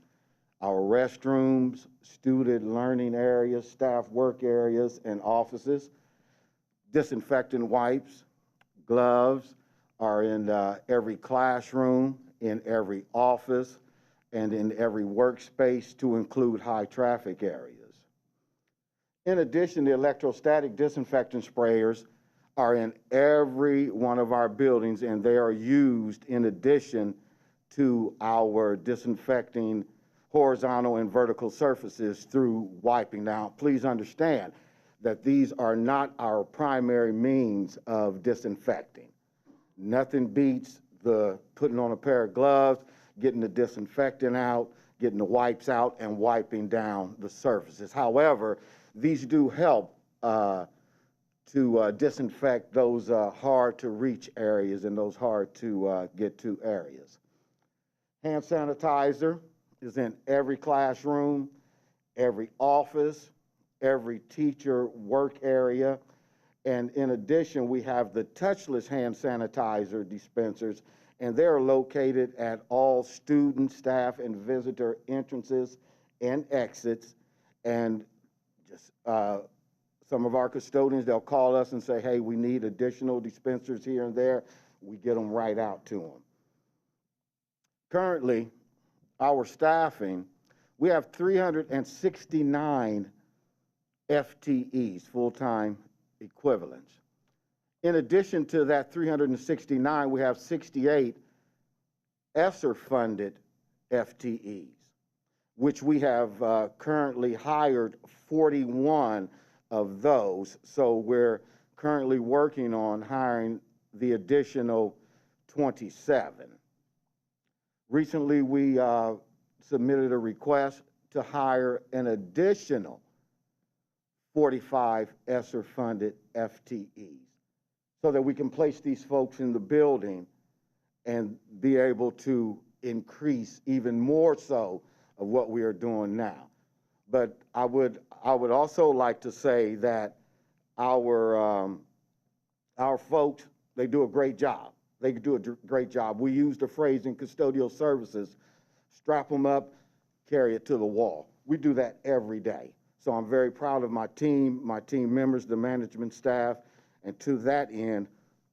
our restrooms, student learning areas, staff work areas, and offices. Disinfectant wipes, gloves are in every classroom, in every office, and in every workspace to include high traffic areas. In addition, the electrostatic disinfectant sprayers are in every one of our buildings, and they are used in addition to our disinfecting horizontal and vertical surfaces through wiping. Now, please understand that these are not our primary means of disinfecting. Nothing beats the putting on a pair of gloves, getting the disinfectant out, getting the wipes out, and wiping down the surfaces. However, these do help to disinfect those hard-to-reach areas and those hard-to-get-to areas. Hand sanitizer is in every classroom, every office, every teacher work area, and in addition, we have the touchless hand sanitizer dispensers, and they're located at all student, staff, and visitor entrances and exits. And just some of our custodians, they'll call us and say, hey, we need additional dispensers here and there. We get them right out to them. Currently, our staffing, we have 369 FTEs, full-time equivalents. In addition to that 369, we have 68 ESSER-funded FTEs, which we have currently hired 41 of those. So we're currently working on hiring the additional 27. Recently, we submitted a request to hire an additional 45 ESSER-funded FTEs so that we can place these folks in the building and be able to increase even more so what we are doing now. But I would also like to say that our folks, they do a great job. They do a great job. We use the phrase in custodial services, strap them up, carry it to the wall. We do that every day. So I'm very proud of my team members, the management staff, and to that end,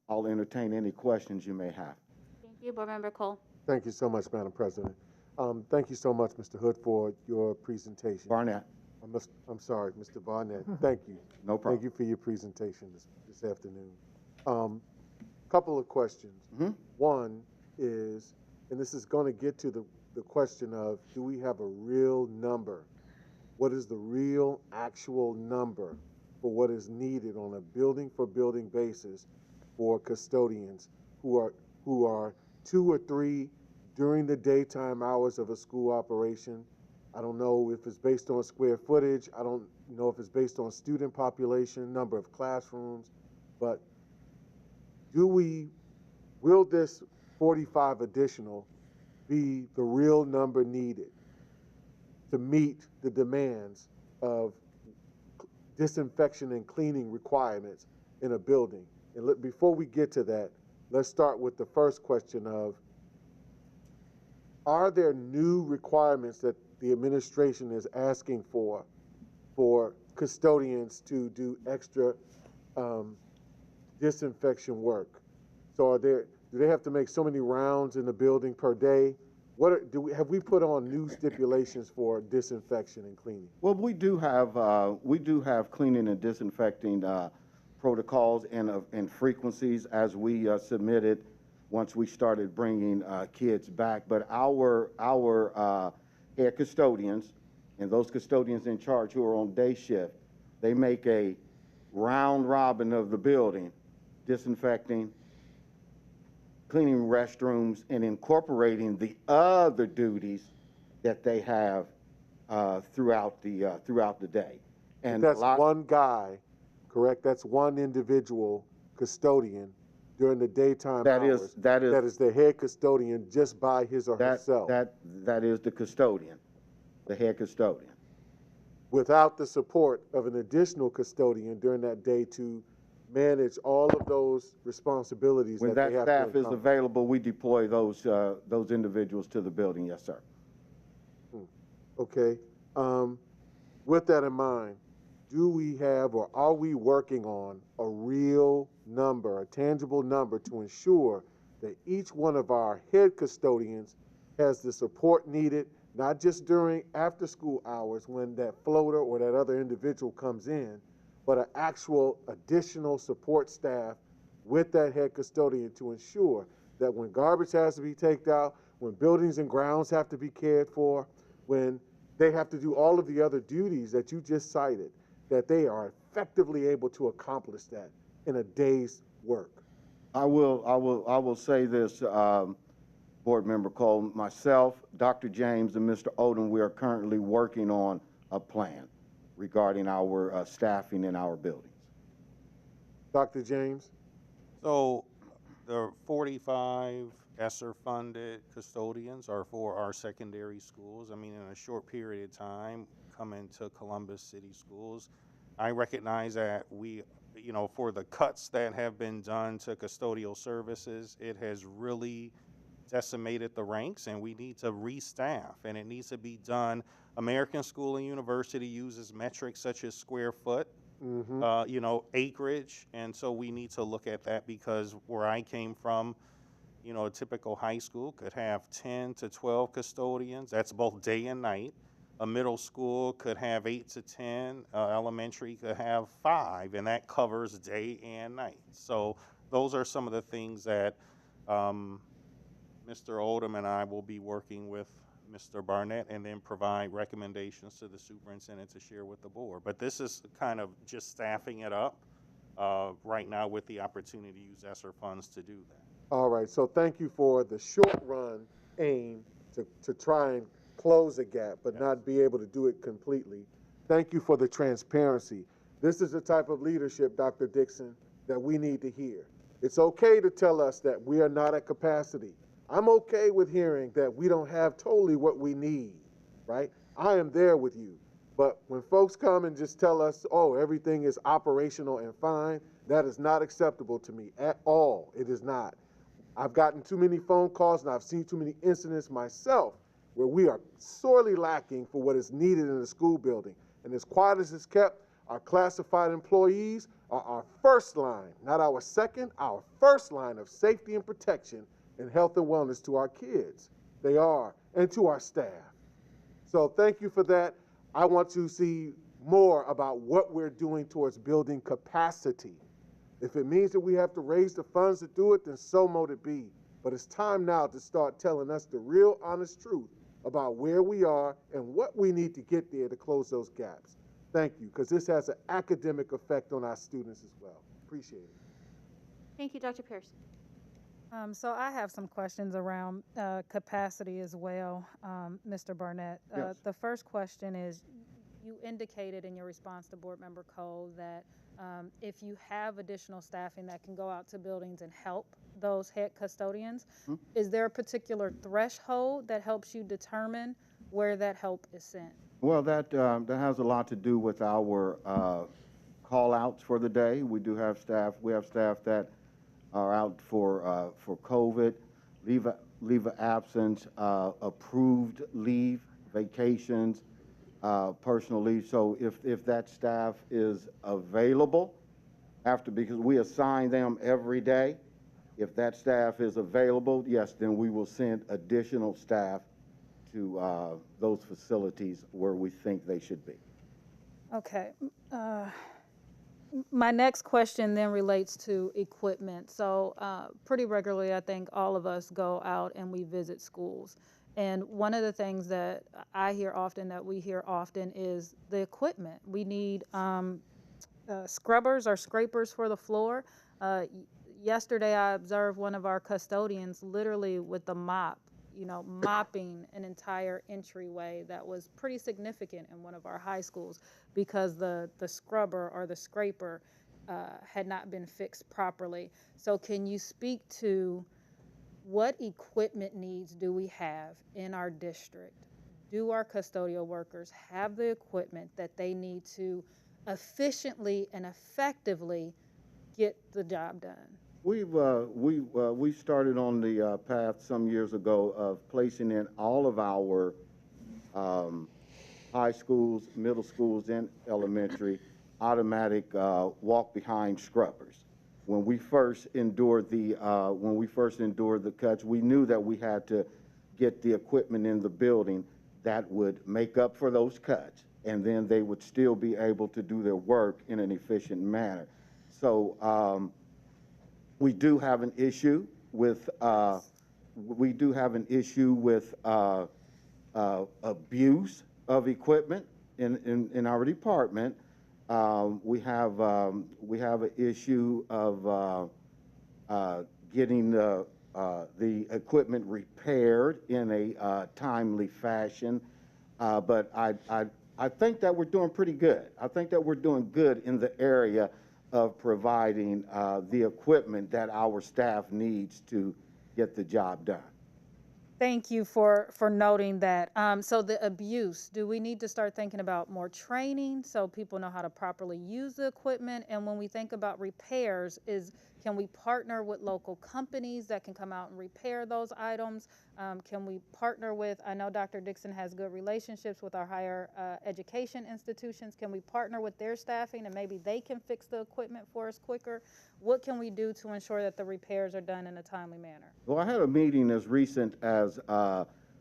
I'll entertain any questions you may have. Thank you, Board Member Cole. Thank you so much, Madam President. Thank you so much, Mr. Hood, for your presentation. Barnett. I'm sorry, Mr. Barnett. Thank you. No problem. Thank you for your presentation this afternoon. Couple of questions. One is, and this is going to get to the question of, do we have a real number? What is the real actual number for what is needed on a building for building basis for custodians who are 2 or 3 during the daytime hours of a school operation? I don't know if it's based on square footage. I don't know if it's based on student population, number of classrooms, but will this 45 additional be the real number needed to meet the demands of disinfection and cleaning requirements in a building? And before we get to that, let's start with the first question of, are there new requirements that the administration is asking for custodians to do extra disinfection work? So do they have to make so many rounds in the building per day? Have we put on new stipulations for disinfection and cleaning? Well, we do have cleaning and disinfecting protocols and frequencies as we submitted once we started bringing kids back. But our head custodians and those custodians in charge who are on day shift, they make a round robin of the building, disinfecting, cleaning restrooms, and incorporating the other duties that they have throughout the day. And that's one guy, correct? That's one individual custodian during the daytime hours. That is the head custodian just by his or herself. That is the custodian, the head custodian. Without the support of an additional custodian during that day to manage all of those responsibilities. When that that staff is available, we deploy those individuals to the building. Yes, sir. Okay. With that in mind, do we have or are we working on a real number, a tangible number, to ensure that each one of our head custodians has the support needed, not just during after school hours when that floater or that other individual comes in, but an actual additional support staff with that head custodian to ensure that when garbage has to be taken out, when buildings and grounds have to be cared for, when they have to do all of the other duties that you just cited, that they are effectively able to accomplish that in a day's work? I will say this, Board Member Cole, myself, Dr. James, and Mr. Odom, we are currently working on a plan regarding our staffing in our buildings. Dr. James? So the 45 ESSER-funded custodians are for our secondary schools. I mean, in a short period of time, coming to Columbus City Schools, I recognize that for the cuts that have been done to custodial services, it has really decimated the ranks, and we need to restaff, and it needs to be done. American School and University uses metrics such as square foot, acreage, and so we need to look at that, because where I came from, a typical high school could have 10 to 12 custodians. That's both day and night. A middle school could have 8 to 10. Elementary could have 5, and that covers day and night. So those are some of the things that Mr. Odom and I will be working with Mr. Barnett, and then provide recommendations to the superintendent to share with the board. But this is kind of just staffing it up right now with the opportunity to use ESSER funds to do that. All right, so thank you for the short run aim to try and close a gap, but not be able to do it completely. Thank you for the transparency. This is the type of leadership, Dr. Dixon, that we need to hear. It's okay to tell us that we are not at capacity. I'm okay with hearing that we don't have totally what we need, right? I am there with you. But when folks come and just tell us, oh, everything is operational and fine, that is not acceptable to me at all. It is not. I've gotten too many phone calls and I've seen too many incidents myself where we are sorely lacking for what is needed in the school building. And as quiet as it's kept, our classified employees are our first line, not our second, our first line of safety and protection and health and wellness to our kids. They are, and to our staff. So thank you for that. I want to see more about what we're doing towards building capacity. If it means that we have to raise the funds to do it, then so mote it be. But it's time now to start telling us the real honest truth about where we are and what we need to get there to close those gaps. Thank you, because this has an academic effect on our students as well. Appreciate it. Thank you, Dr. Pierce. So I have some questions around capacity as well, Mr. Barnett. Yes. The first question is, you indicated in your response to Board Member Cole that if you have additional staffing that can go out to buildings and help those head custodians, is there a particular threshold that helps you determine where that help is sent? Well, that has a lot to do with our call outs for the day. We do have staff. We have staff that are out for COVID, leave of absence, approved leave, vacations, personal leave. So if that staff is available because we assign them every day, if that staff is available, yes, then we will send additional staff to those facilities where we think they should be. Okay. My next question then relates to equipment. So pretty regularly, I think all of us go out and we visit schools. And one of the things that I hear often, that we hear often, is the equipment. We need scrubbers or scrapers for the floor. Yesterday, I observed one of our custodians literally with the mop, mopping an entire entryway that was pretty significant in one of our high schools because the scrubber or the scraper had not been fixed properly. So can you speak to what equipment needs do we have in our district? Do our custodial workers have the equipment that they need to efficiently and effectively get the job done? We started on the path some years ago of placing in all of our high schools, middle schools, and elementary automatic walk-behind scrubbers. When we first endured the cuts, we knew that we had to get the equipment in the building that would make up for those cuts, and then they would still be able to do their work in an efficient manner. So we do have an issue with abuse of equipment in our department. We have an issue of getting the equipment repaired in a timely fashion. But I think that we're doing pretty good. I think that we're doing good in the area of providing the equipment that our staff needs to get the job done. Thank you for noting that. So the abuse, do we need to start thinking about more training so people know how to properly use the equipment? And when we think about repairs, can we partner with local companies that can come out and repair those items? Can we partner with, I know Dr. Dixon has good relationships with our higher education institutions. Can we partner with their staffing and maybe they can fix the equipment for us quicker? What can we do to ensure that the repairs are done in a timely manner? Well, I had a meeting as recent as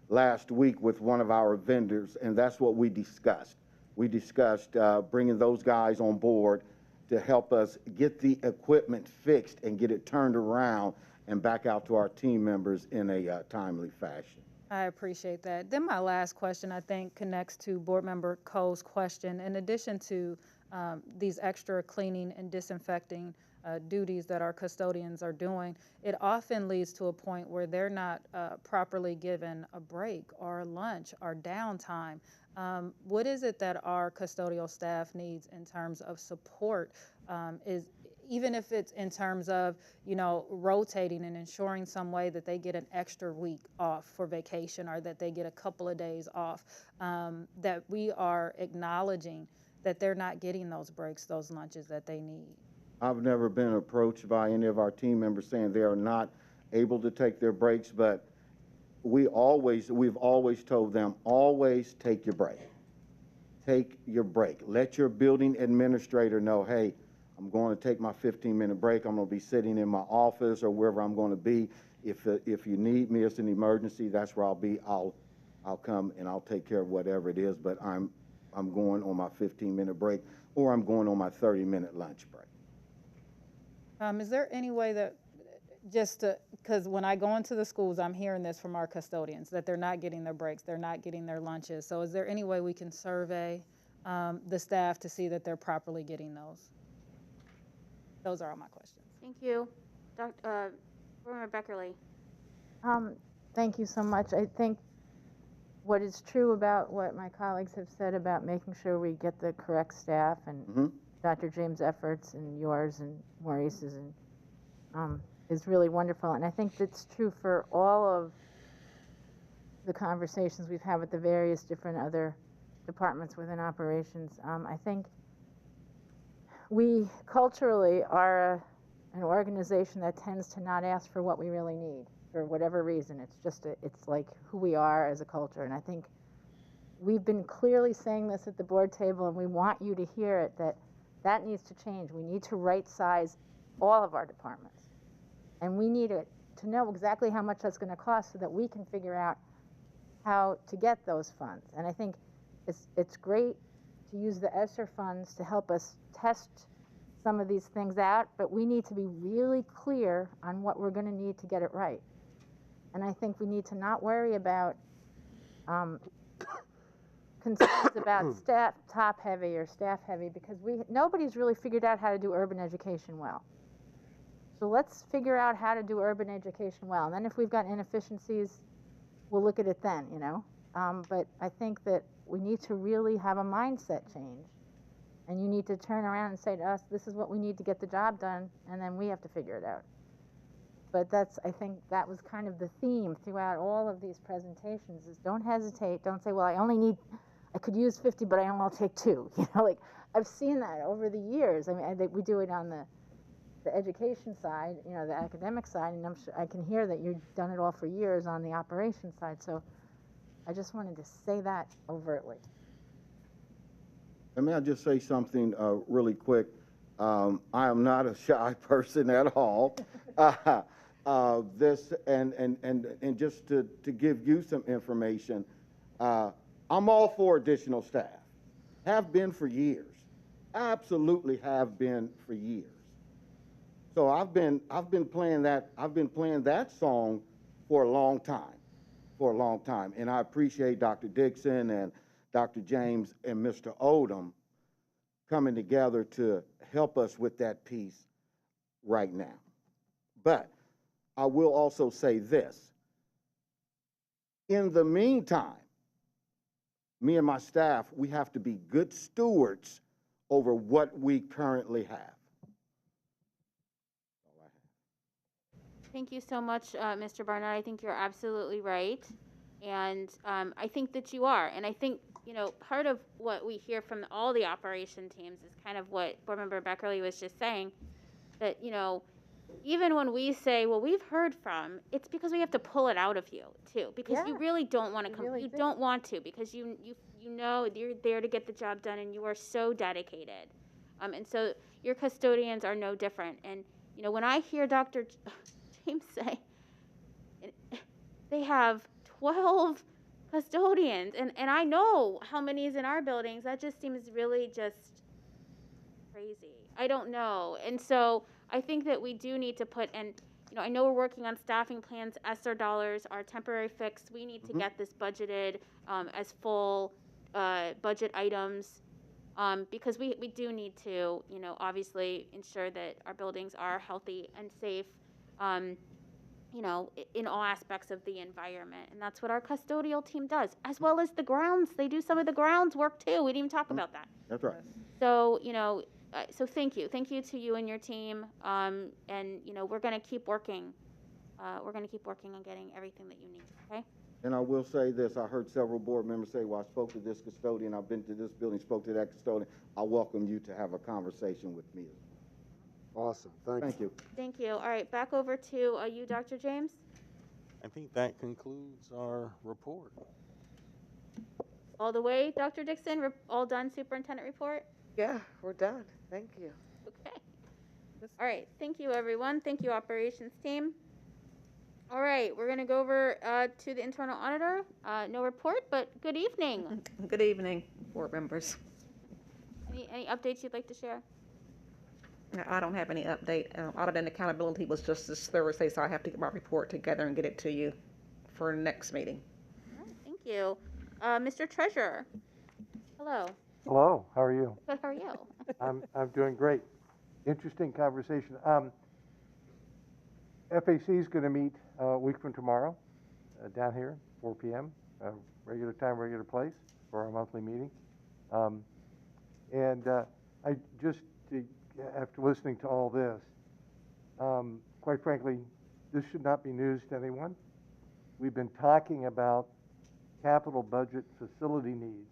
last week with one of our vendors, and that's what we discussed. We discussed bringing those guys on board to help us get the equipment fixed and get it turned around and back out to our team members in a timely fashion. I appreciate that. Then my last question, I think, connects to Board Member Cole's question. In addition to these extra cleaning and disinfecting duties that our custodians are doing, it often leads to a point where they're not properly given a break or lunch or downtime. What is it that our custodial staff needs in terms of support? even if it's in terms of, rotating and ensuring some way that they get an extra week off for vacation, or that they get a couple of days off, that we are acknowledging that they're not getting those breaks, those lunches that they need. I've never been approached by any of our team members saying they are not able to take their breaks, but we've always told them, always take your break. Take your break. Let your building administrator know, hey, I'm going to take my 15-minute break. I'm going to be sitting in my office or wherever I'm going to be. If you need me as an emergency, that's where I'll be. I'll come and I'll take care of whatever it is, but I'm going on my 15-minute break, or I'm going on my 30-minute lunch break. Is there any way that, because when I go into the schools, I'm hearing this from our custodians, that they're not getting their breaks, they're not getting their lunches. So is there any way we can survey the staff to see that they're properly getting those? Those are all my questions. Thank you. Board Member Beckerly. Thank you so much. I think what is true about what my colleagues have said about making sure we get the correct staff, and Dr. James' efforts and yours and Maurice's, and is really wonderful. And I think that's true for all of the conversations we've had with the various different other departments within operations. I think we culturally are an organization that tends to not ask for what we really need for whatever reason. It's just it's like who we are as a culture. And I think we've been clearly saying this at the board table, and we want you to hear it, that needs to change. We need to right size all of our departments. And we need to know exactly how much that's going to cost so that we can figure out how to get those funds. And I think it's great to use the ESSER funds to help us test some of these things out, but we need to be really clear on what we're going to need to get it right. And I think we need to not worry about concerns about staff top heavy or staff heavy, because nobody's really figured out how to do urban education well. So let's figure out how to do urban education well. And then if we've got inefficiencies, we'll look at it then, But I think that we need to really have a mindset change. And you need to turn around and say to us, this is what we need to get the job done, and then we have to figure it out. But I think that was kind of the theme throughout all of these presentations, is don't hesitate, don't say, well, I could use 50, but I'll take 2. I've seen that over the years. I mean, we do it on the education side, the academic side, and I'm sure I can hear that you've done it all for years on the operations side. So I just wanted to say that overtly. May I just say something really quick? I am not a shy person at all. This and just to give you some information, I'm all for additional staff. Have been for years. Absolutely have been for years. So I've been playing that song for a long time, and I appreciate Dr. Dixon and Dr. James and Mr. Odom coming together to help us with that piece right now. But I will also say this. In the meantime, me and my staff, we have to be good stewards over what we currently have. Thank you so much, Mr. Barnett. I think you're absolutely right. And I think that you are. And I think, part of what we hear from all the operation teams is kind of what Board Member Beckerly was just saying, that, even when we say, well, we've heard from, it's because we have to pull it out of you, too. Because you really don't want to come. Really you don't want to, because you know you're there to get the job done, and you are so dedicated. And so your custodians are no different. And, when I hear Dr. James say they have 12 custodians, and I know how many is in our buildings, that just seems really just crazy. I don't know. And so I think that we do need to put, and I know we're working on staffing plans, ESSER dollars, our temporary fix. We need to get this budgeted as full budget items, because we do need to, obviously ensure that our buildings are healthy and safe, in all aspects of the environment. And that's what our custodial team does, as well as the grounds. They do some of the grounds work too. We didn't even talk about that. That's right. So, so thank you to you and your team. And we're gonna keep working. We're gonna keep working on getting everything that you need. Okay. And I will say this, I heard several board members say, well, I spoke to this custodian, I've been to this building, spoke to that custodian. I welcome you to have a conversation with me. Awesome, thank you. Thank you. All right, back over to you, Dr. James. I think that concludes our report. All the way, Dr. Dixon. All done. Superintendent report. Yeah, we're done. Thank you. Okay. All right. Thank you, everyone. Thank you, operations team. All right, we're gonna go over to the internal auditor. No report, but good evening. Good evening, board members. Any updates you'd like to share? I don't have any update. Audit and accountability was just this Thursday, so I have to get my report together and get it to you for next meeting. All right, thank you. Mr. Treasurer. Hello. Hello, how are you? Good, how are you? I'm doing great. Interesting conversation. FAC is going to meet a week from tomorrow down here, 4 p.m., regular time, regular place for our monthly meeting. I just, after listening to all this, quite frankly, this should not be news to anyone. We've been talking about capital budget facility needs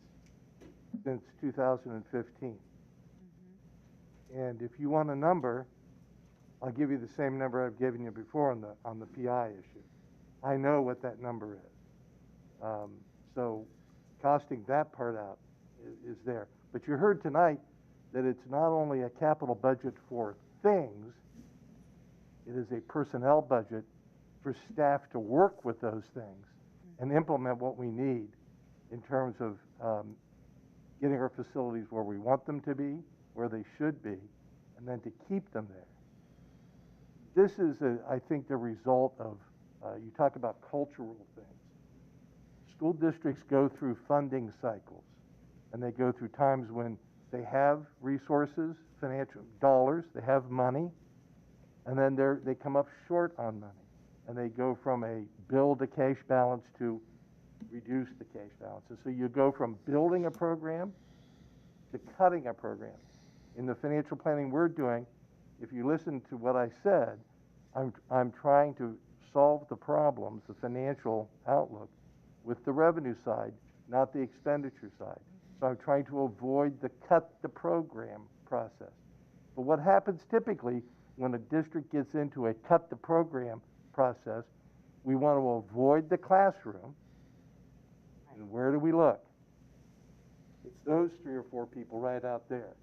since 2015. And if you want a number, I'll give you the same number I've given you before on the PI issue. I know what that number is. So costing that part out is there. But you heard tonight that it's not only a capital budget for things, it is a personnel budget for staff to work with those things and implement what we need in terms of getting our facilities where we want them to be, where they should be, and then to keep them there. This is, I think, the result of, you talk about cultural things. School districts go through funding cycles, and they go through times when they have resources, financial dollars, they have money, and then they come up short on money. And they go from a build a cash balance to reduce the cash balance. And so you go from building a program to cutting a program. In the financial planning we're doing, if you listen to what I said, I'm trying to solve the problems, the financial outlook, with the revenue side, not the expenditure side. So I'm trying to avoid the cut the program process. But what happens typically when a district gets into a cut the program process, we want to avoid the classroom. And where do we look? It's those 3 or 4 people right out there.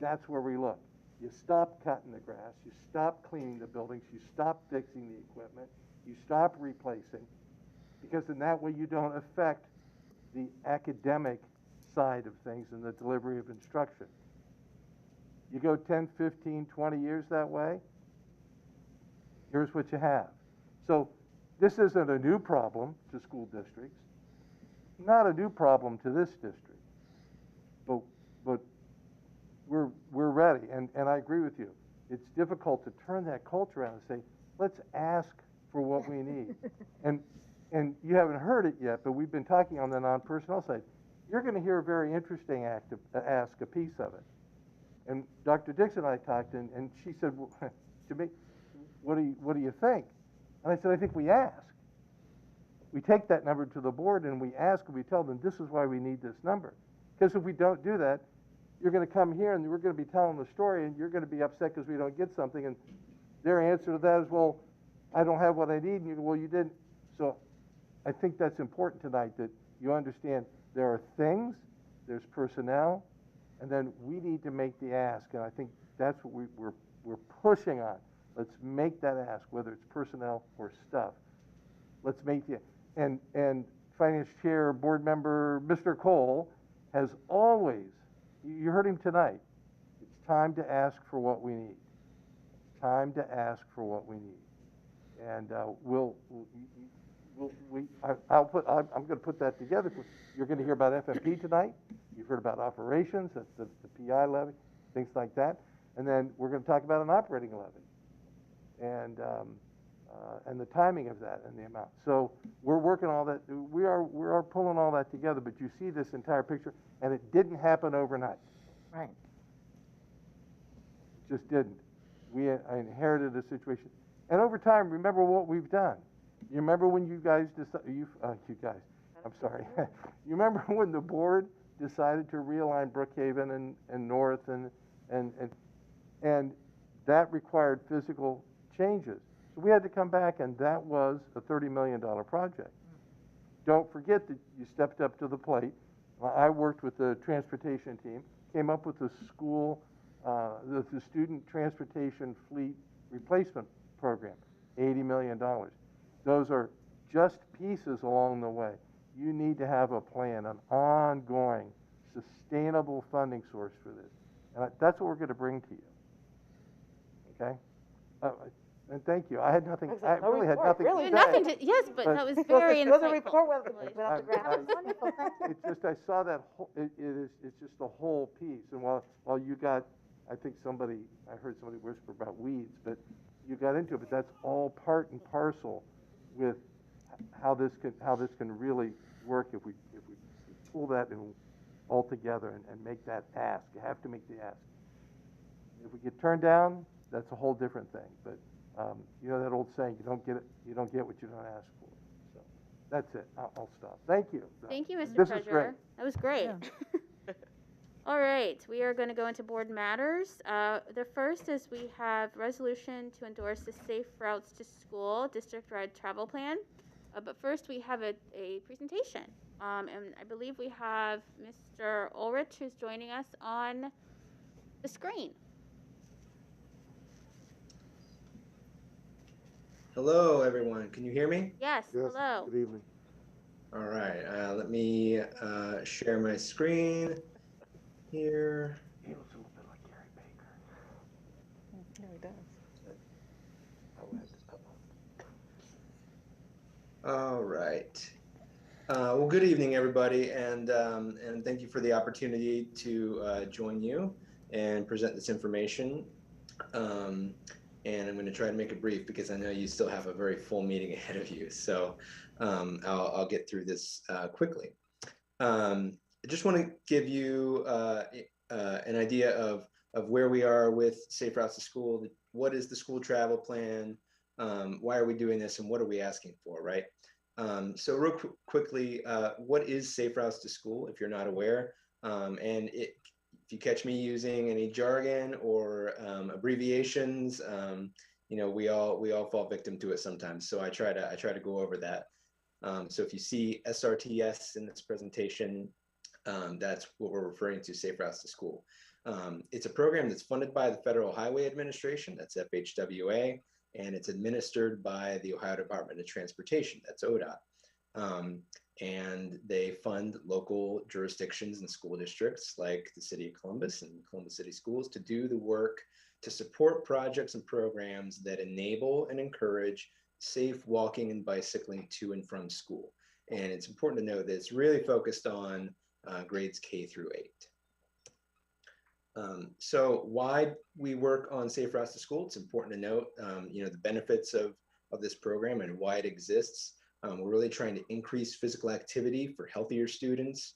That's where we look. You stop cutting the grass, you stop cleaning the buildings, you stop fixing the equipment, you stop replacing, because in that way you don't affect the academic side of things and the delivery of instruction. You go 10, 15, 20 years that way, here's what you have. So this isn't a new problem to school districts, not a new problem to this district, but we're ready, and I agree with you. It's difficult to turn that culture around and say, let's ask for what we need. and you haven't heard it yet, but we've been talking on the non-personnel side. You're going to hear a very interesting ask a piece of it. And Dr. Dixon and I talked, and she said, well, to me, what do you think? And I said, I think we ask. We take that number to the board and we ask and we tell them this is why we need this number. Because if we don't do that, you're going to come here and we're going to be telling the story and you're going to be upset because we don't get something. And their answer to that is, well, I don't have what I need. And you go, well, you didn't. So I think that's important tonight, that you understand there are things, there's personnel, and then we need to make the ask. And I think that's what we're pushing on. Let's make that ask, whether it's personnel or stuff. Let's make the, and Finance Chair, Board Member Mr. Cole has always, you heard him tonight, it's time to ask for what we need. It's time to ask for what we need. And I'm going to put that together. You're going to hear about FMP tonight. You've heard about operations, that's the PI levy, things like that. And then we're going to talk about an operating levy. And the timing of that and the amount. So we're working all that. We are pulling all that together. But you see this entire picture, and it didn't happen overnight. Right. just didn't. I inherited a situation. And over time, remember what we've done. You remember when you guys I'm sorry. You remember when the board decided to realign Brookhaven and North and that required physical changes. So we had to come back, and that was a $30 million project. Don't forget that you stepped up to the plate. I worked with the transportation team, came up with the school, the student transportation fleet replacement program, $80 million. Those are just pieces along the way. You need to have a plan, an ongoing, sustainable funding source for this. And that's what we're going to bring to you. Okay? And thank you. I had nothing, I really had nothing to say. Nothing to, yes, but that was very insightful. It was a report went off the ground. That was wonderful, thank you. It's just, I saw that whole, it's just the whole piece. And while you got, I think I heard somebody whisper about weeds, but you got into it, but that's all part and parcel with how this can really work if we pull that all together and make that ask. You have to make the ask. If we get turned down, that's a whole different thing. But you know that old saying, you don't get what you don't ask for. So that's it. I'll stop. Thank you. Thank you, Mr. This Treasurer. is great. That was great. Yeah. All right, we are going to go into board matters. The first is we have resolution to endorse the Safe Routes to School district-wide travel plan. But first, we have a presentation. And I believe we have Mr. Ulrich who's joining us on the screen. Hello, everyone. Can you hear me? Yes, hello. Good evening. All right. Let me share my screen here. He looks a little bit like Gary Baker. No, he does. All right. Well, good evening, everybody, and thank you for the opportunity to join you and present this information. And I'm going to try to make it brief because I know you still have a very full meeting ahead of you. So I'll get through this quickly. I just want to give you an idea of where we are with Safe Routes to School. What is the school travel plan? Why are we doing this, and what are we asking for, right? So real quickly, what is Safe Routes to School, if you're not aware? If you catch me using any jargon or abbreviations, you know, we all fall victim to it sometimes. So I try to go over that. So if you see SRTS in this presentation, that's what we're referring to, Safe Routes to School. It's a program that's funded by the Federal Highway Administration, that's FHWA, and it's administered by the Ohio Department of Transportation, that's ODOT. And they fund local jurisdictions and school districts like the City of Columbus and Columbus City Schools to do the work to support projects and programs that enable and encourage safe walking and bicycling to and from school. And it's important to note that it's really focused on grades K through 8. So why we work on Safe Routes to School, it's important to note, you know, the benefits of this program and why it exists. We're really trying to increase physical activity for healthier students,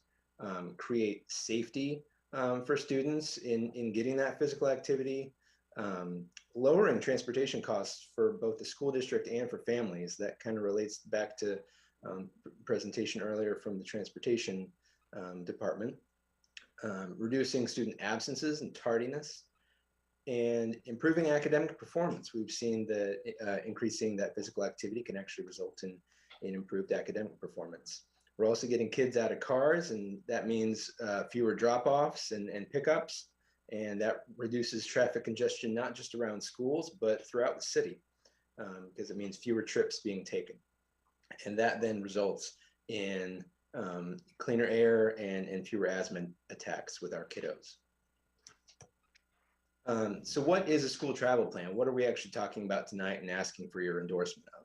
create safety for students in getting that physical activity, lowering transportation costs for both the school district and for families. That kind of relates back to presentation earlier from the transportation department, reducing student absences and tardiness, and improving academic performance. We've seen that increasing that physical activity can actually result in improved academic performance. We're also getting kids out of cars, and that means fewer drop-offs and pickups, and that reduces traffic congestion, not just around schools, but throughout the city, because it means fewer trips being taken. And that then results in cleaner air and fewer asthma attacks with our kiddos. So what is a school travel plan? What are we actually talking about tonight and asking for your endorsement of?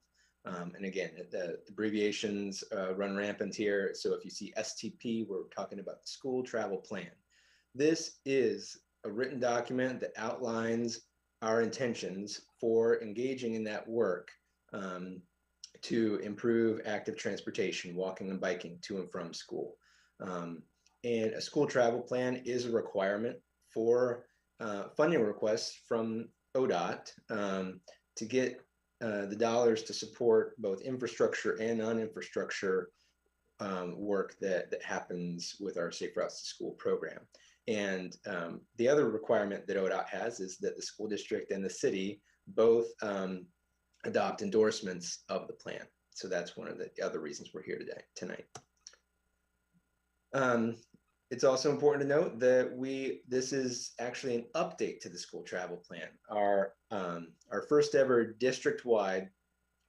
And again, the abbreviations run rampant here. So if you see STP, we're talking about the school travel plan. This is a written document that outlines our intentions for engaging in that work to improve active transportation, walking and biking to and from school. And a school travel plan is a requirement for funding requests from ODOT to get the dollars to support both infrastructure and non-infrastructure work that happens with our Safe Routes to School program. And the other requirement that ODOT has is that the school district and the city both adopt endorsements of the plan. So that's one of the other reasons we're here tonight. It's also important to note that this is actually an update to the school travel plan. Our first ever district-wide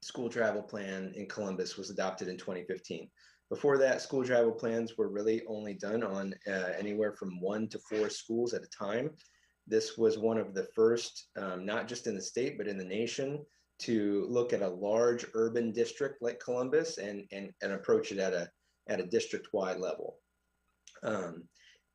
school travel plan in Columbus was adopted in 2015. Before that, school travel plans were really only done on anywhere from 1 to 4 schools at a time. This was one of the first, not just in the state, but in the nation, to look at a large urban district like Columbus and approach it at a district-wide level.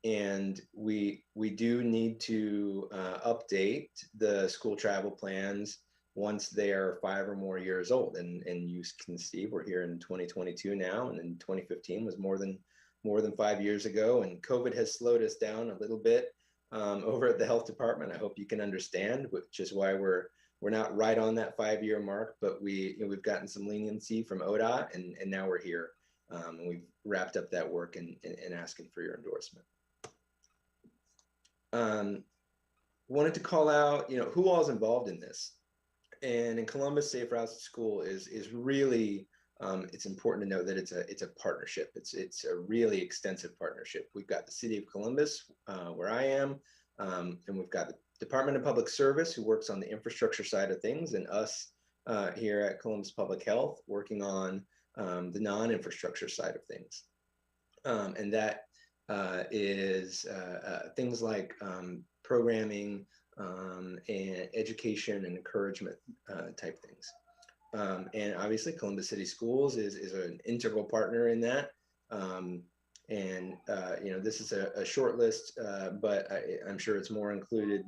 And we do need to update the school travel plans once they are 5 or more years old. And you can see we're here in 2022 now, and in 2015 was more than 5 years ago. And COVID has slowed us down a little bit over at the health department. I hope you can understand, which is why we're not right on that 5-year mark, but we've gotten some leniency from ODOT, and now we're here. And we've wrapped up that work and asking for your endorsement. Wanted to call out, who all is involved in this. And in Columbus, Safe Routes to School is really, it's important to know that it's a partnership. It's a really extensive partnership. We've got the City of Columbus, where I am, and we've got the Department of Public Service, who works on the infrastructure side of things, and us here at Columbus Public Health working on the non-infrastructure side of things. And that is things like programming, and education and encouragement type things. And obviously Columbus City Schools is an integral partner in that. This is a short list, but I'm sure it's more included.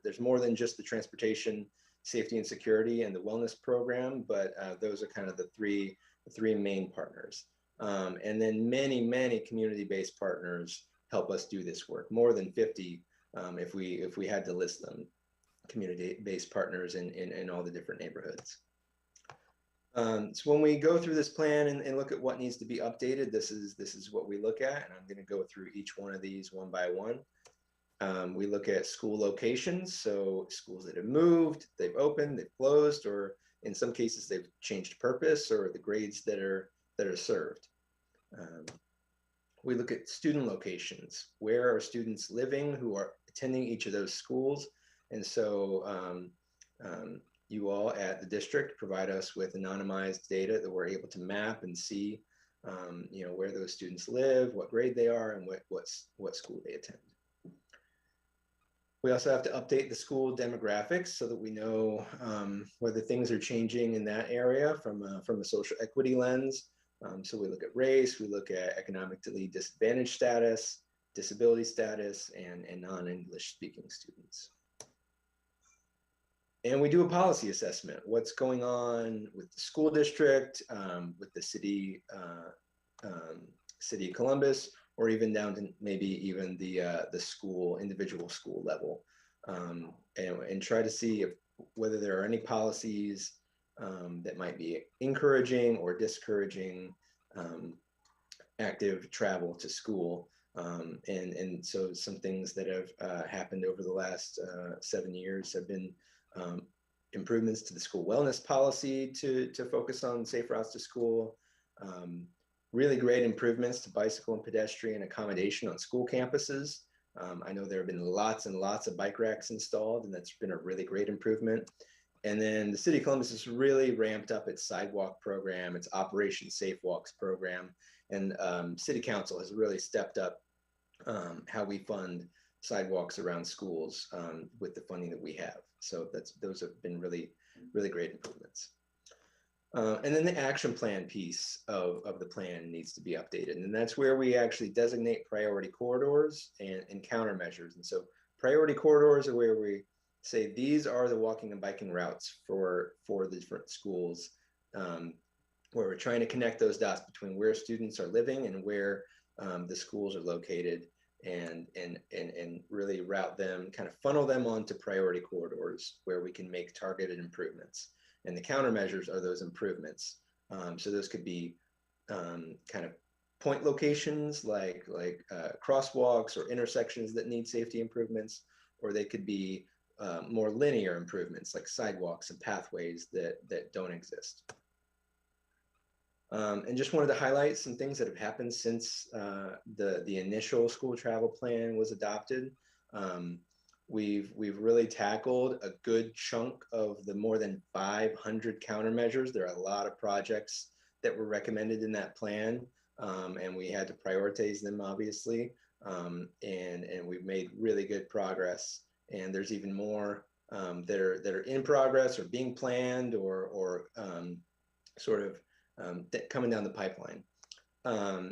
There's more than just the transportation, safety and security and the wellness program, but those are kind of the three main partners. And then many community-based partners help us do this work, more than 50 if we had to list them, community-based partners in all the different neighborhoods. So when we go through this plan and look at what needs to be updated, this is what we look at, and I'm going to go through each one of these one by one. We look at school locations, so schools that have moved, they've opened, they've closed, or in some cases they've changed purpose, or the grades that are served. We look at student locations. Where are students living who are attending each of those schools? And so you all at the district provide us with anonymized data that we're able to map and see where those students live, what grade they are, and what school they attend. We also have to update the school demographics so that we know whether things are changing in that area from a social equity lens. So we look at race, we look at economically disadvantaged status, disability status, and non-English speaking students. And we do a policy assessment. What's going on with the school district, with the city of Columbus, or even down to maybe even the school, individual school level, and try to see whether there are any policies that might be encouraging or discouraging active travel to school. And so some things that have happened over the last 7 years have been improvements to the school wellness policy to focus on safe routes to school, really great improvements to bicycle and pedestrian accommodation on school campuses. I know there have been lots and lots of bike racks installed, and that's been a really great improvement. And then the City of Columbus has really ramped up its sidewalk program, its Operation Safe Walks program, and City Council has really stepped up how we fund sidewalks around schools with the funding that we have. So those have been really, really great improvements. And then the action plan piece of the plan needs to be updated. And that's where we actually designate priority corridors and countermeasures. And so priority corridors are where we say these are the walking and biking routes for the different schools, where we're trying to connect those dots between where students are living and where the schools are located. and really route them, kind of funnel them onto priority corridors where we can make targeted improvements. And the countermeasures are those improvements. So those could be kind of point locations like crosswalks or intersections that need safety improvements, or they could be more linear improvements like sidewalks and pathways that don't exist. And just wanted to highlight some things that have happened since the initial school travel plan was adopted. We've really tackled a good chunk of the more than 500 countermeasures. There are a lot of projects that were recommended in that plan, and we had to prioritize them, obviously. And we've made really good progress. And there's even more that are in progress or being planned or sort of coming down the pipeline.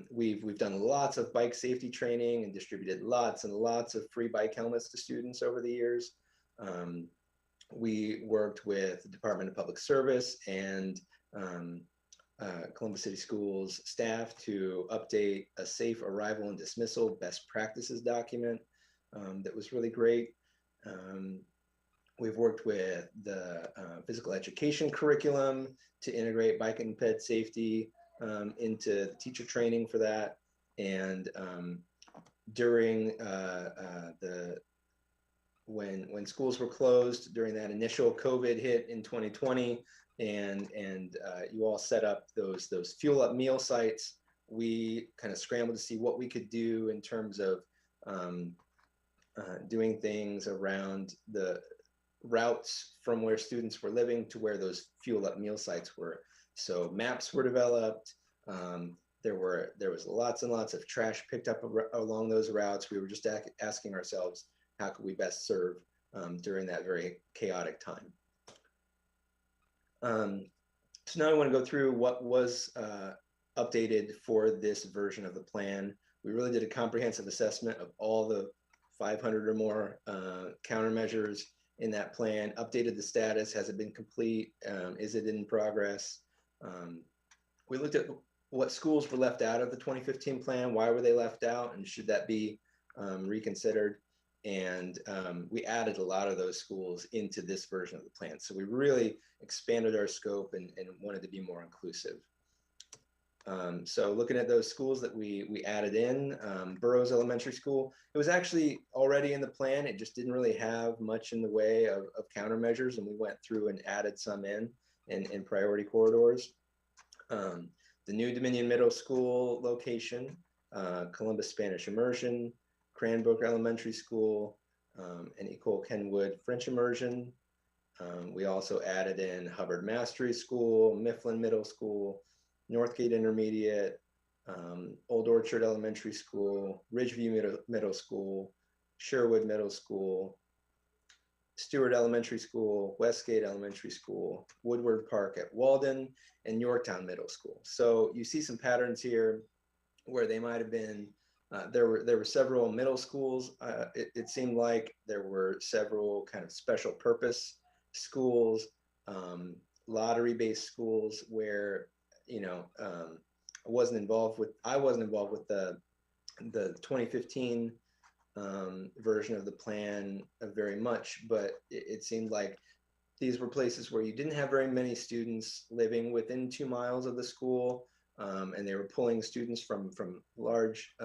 We've done lots of bike safety training and distributed lots and lots of free bike helmets to students over the years. We worked with the Department of Public Service and Columbus City Schools staff to update a safe arrival and dismissal best practices document that was really great. We've worked with the physical education curriculum to integrate bike and ped safety into the teacher training for that. And during when schools were closed during that initial COVID hit in 2020, and you all set up those fuel up meal sites, we kind of scrambled to see what we could do in terms of doing things around the routes from where students were living to where those fuel up meal sites were. So maps were developed. There was lots and lots of trash picked up along those routes. We were just asking ourselves, how could we best serve during that very chaotic time? So now I want to go through what was updated for this version of the plan. We really did a comprehensive assessment of all the 500 or more countermeasures in that plan, updated the status. Has it been complete? Is it in progress? We looked at what schools were left out of the 2015 plan, why were they left out, and should that be reconsidered? And we added a lot of those schools into this version of the plan. So we really expanded our scope and wanted to be more inclusive. So looking at those schools that we added in, Burroughs Elementary School, it was actually already in the plan. It just didn't really have much in the way of countermeasures, and we went through and added some in priority corridors. The new Dominion Middle School location, Columbus Spanish Immersion, Cranbrook Elementary School, and Ecole Kenwood French Immersion. We also added in Hubbard Mastery School, Mifflin Middle School, Northgate Intermediate, Old Orchard Elementary School, Ridgeview Middle School, Sherwood Middle School, Stewart Elementary School, Westgate Elementary School, Woodward Park at Walden, and Yorktown Middle School. So you see some patterns here where they might have been, there were several middle schools. It seemed like there were several kind of special purpose schools, lottery-based schools where, you know, I wasn't involved with the 2015 version of the plan very much, but it seemed like these were places where you didn't have very many students living within 2 miles of the school, and they were pulling students from large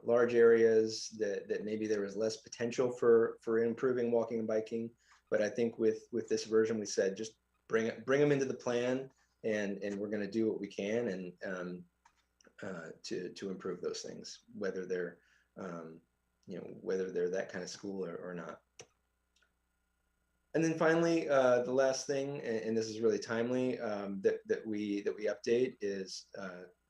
areas that maybe there was less potential for improving walking and biking. But I think with this version, we said just bring them into the plan, and we're going to do what we can and to improve those things, whether they're whether they're that kind of school or not. And then finally, the last thing, and this is really timely, that we update is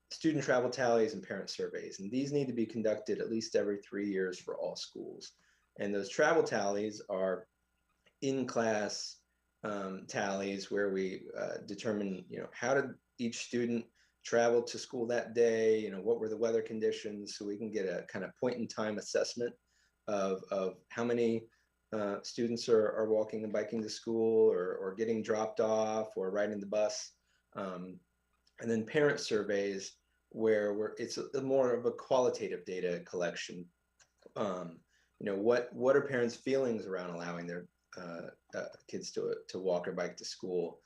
student travel tallies and parent surveys. And these need to be conducted at least every 3 years for all schools. And those travel tallies are in-class tallies where we determine, how did each student travel to school that day, what were the weather conditions, so we can get a kind of point in time assessment of how many students are walking and biking to school or getting dropped off or riding the bus. And then parent surveys where it's more of a qualitative data collection. What are parents' feelings around allowing their kids to walk or bike to school?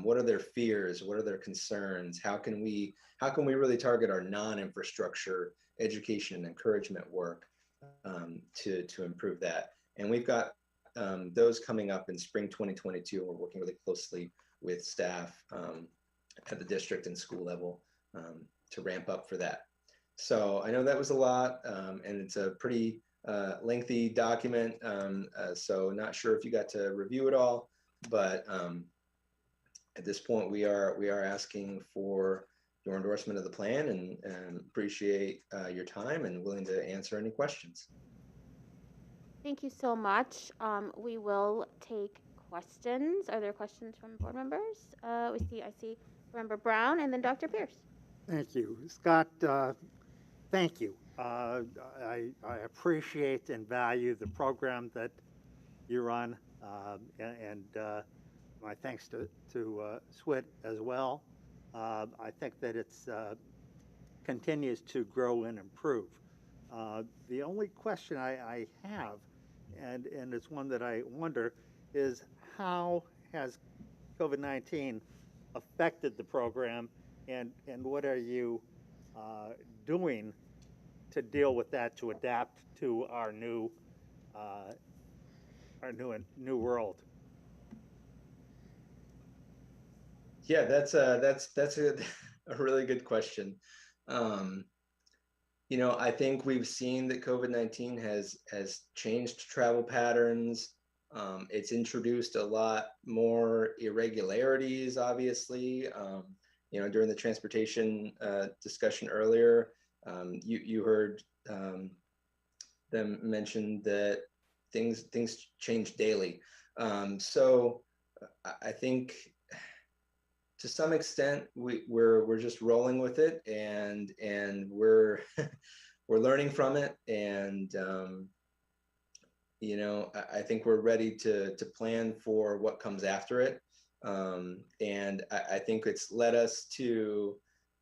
What are their fears? What are their concerns? How can we really target our non-infrastructure education and encouragement work to improve that? And we've got those coming up in spring 2022. We're working really closely with staff at the district and school level to ramp up for that. So I know that was a lot, and it's a pretty lengthy document, so not sure if you got to review it all, but at this point we are asking for your endorsement of the plan, and appreciate your time and willing to answer any questions. Thank you so much. We will take questions. Are there questions from board members? I see Member Brown and then Dr. Pierce. Thank you. Scott, thank you. I appreciate and value the program that you run, and my thanks to SWIT as well. I think that it's continues to grow and improve. The only question I have, and it's one that I wonder, is how has COVID-19 affected the program, and what are you doing to deal with that, to adapt to our new world? Yeah, that's a really good question. I think we've seen that COVID-19 has changed travel patterns. It's introduced a lot more irregularities, obviously. During the transportation discussion earlier, you heard them mention that things change daily. So I think to some extent we're just rolling with it, and we're we're learning from it, and I think we're ready to plan for what comes after it. And I think it's led us to,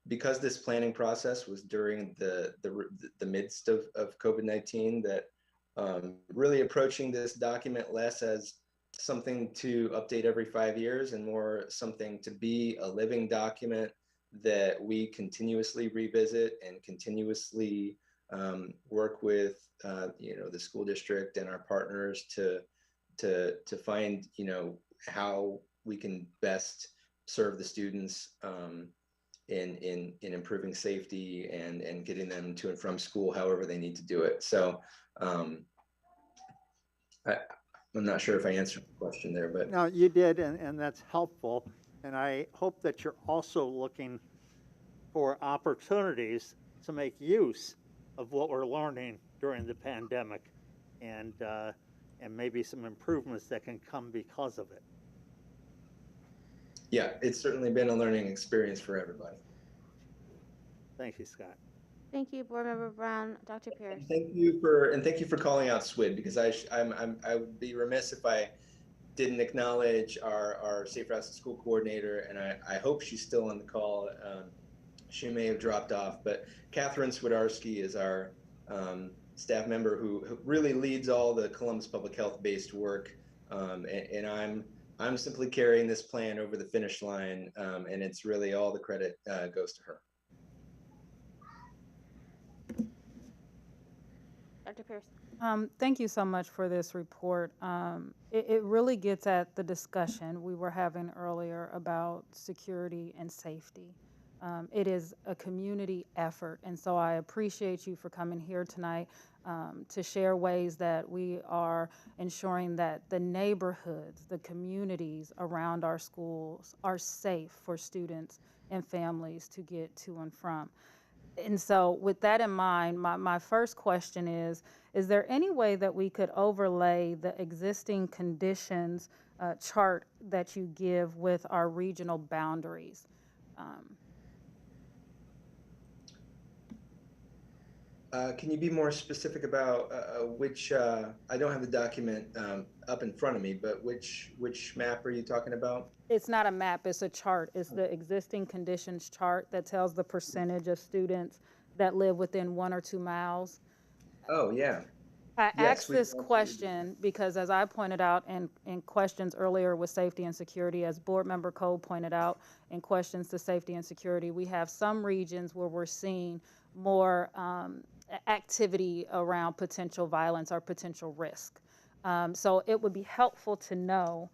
because this planning process was during the midst of COVID-19, that really approaching this document less as something to update every 5 years and more something to be a living document that we continuously revisit and continuously work with the school district and our partners to find how we can best serve the students in improving safety and getting them to and from school however they need to do it. So I'm not sure if I answered the question there, but. No, you did, and that's helpful. And I hope that you're also looking for opportunities to make use of what we're learning during the pandemic, and maybe some improvements that can come because of it. Yeah, it's certainly been a learning experience for everybody. Thank you, Scott. Thank you, Board Member Brown. Dr. Pierce. Thank you for calling out SWID, because I would be remiss if I didn't acknowledge our Safe Routes to School coordinator, and I hope she's still on the call. She may have dropped off, but Catherine Swidarski is our staff member who really leads all the Columbus Public Health based work, and I'm simply carrying this plan over the finish line, and it's really all the credit goes to her. Dr. Pierce. Thank you so much for this report. It really gets at the discussion we were having earlier about security and safety. It is a community effort, and so I appreciate you for coming here tonight to share ways that we are ensuring that the neighborhoods, the communities around our schools are safe for students and families to get to and from. And so with that in mind, my first question is there any way that we could overlay the existing conditions chart that you give with our regional boundaries? Can you be more specific about which, I don't have the document up in front of me, but which map are you talking about? It's not a map, it's a chart. It's the existing conditions chart that tells the percentage of students that live within 1 or 2 miles. Oh, yeah. I Yes, asked we this can question because, as I pointed out in questions earlier with safety and security, as Board Member Cole pointed out in questions to safety and security, we have some regions where we're seeing more activity around potential violence or potential risk. So it would be helpful to know,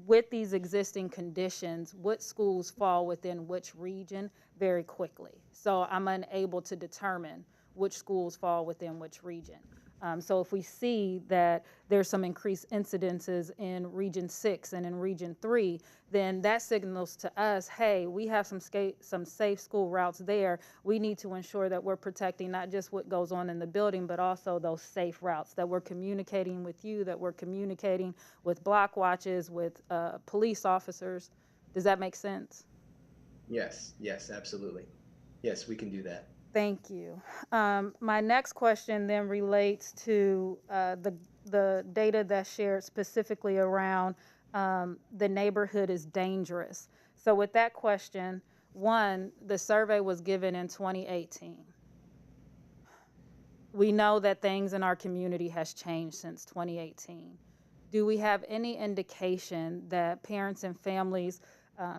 with these existing conditions, what schools fall within which region very quickly. So I'm unable to determine which schools fall within which region. So if we see that there's some increased incidences in Region 6 and in Region 3, then that signals to us, hey, we have some safe school routes there. We need to ensure that we're protecting not just what goes on in the building, but also those safe routes, that we're communicating with you, that we're communicating with block watches, with police officers. Does that make sense? Yes, yes, absolutely. Yes, we can do that. Thank you. My next question then relates to the data that's shared specifically around the neighborhood is dangerous. So with that question, one, the survey was given in 2018. We know that things in our community has changed since 2018. Do we have any indication that parents and families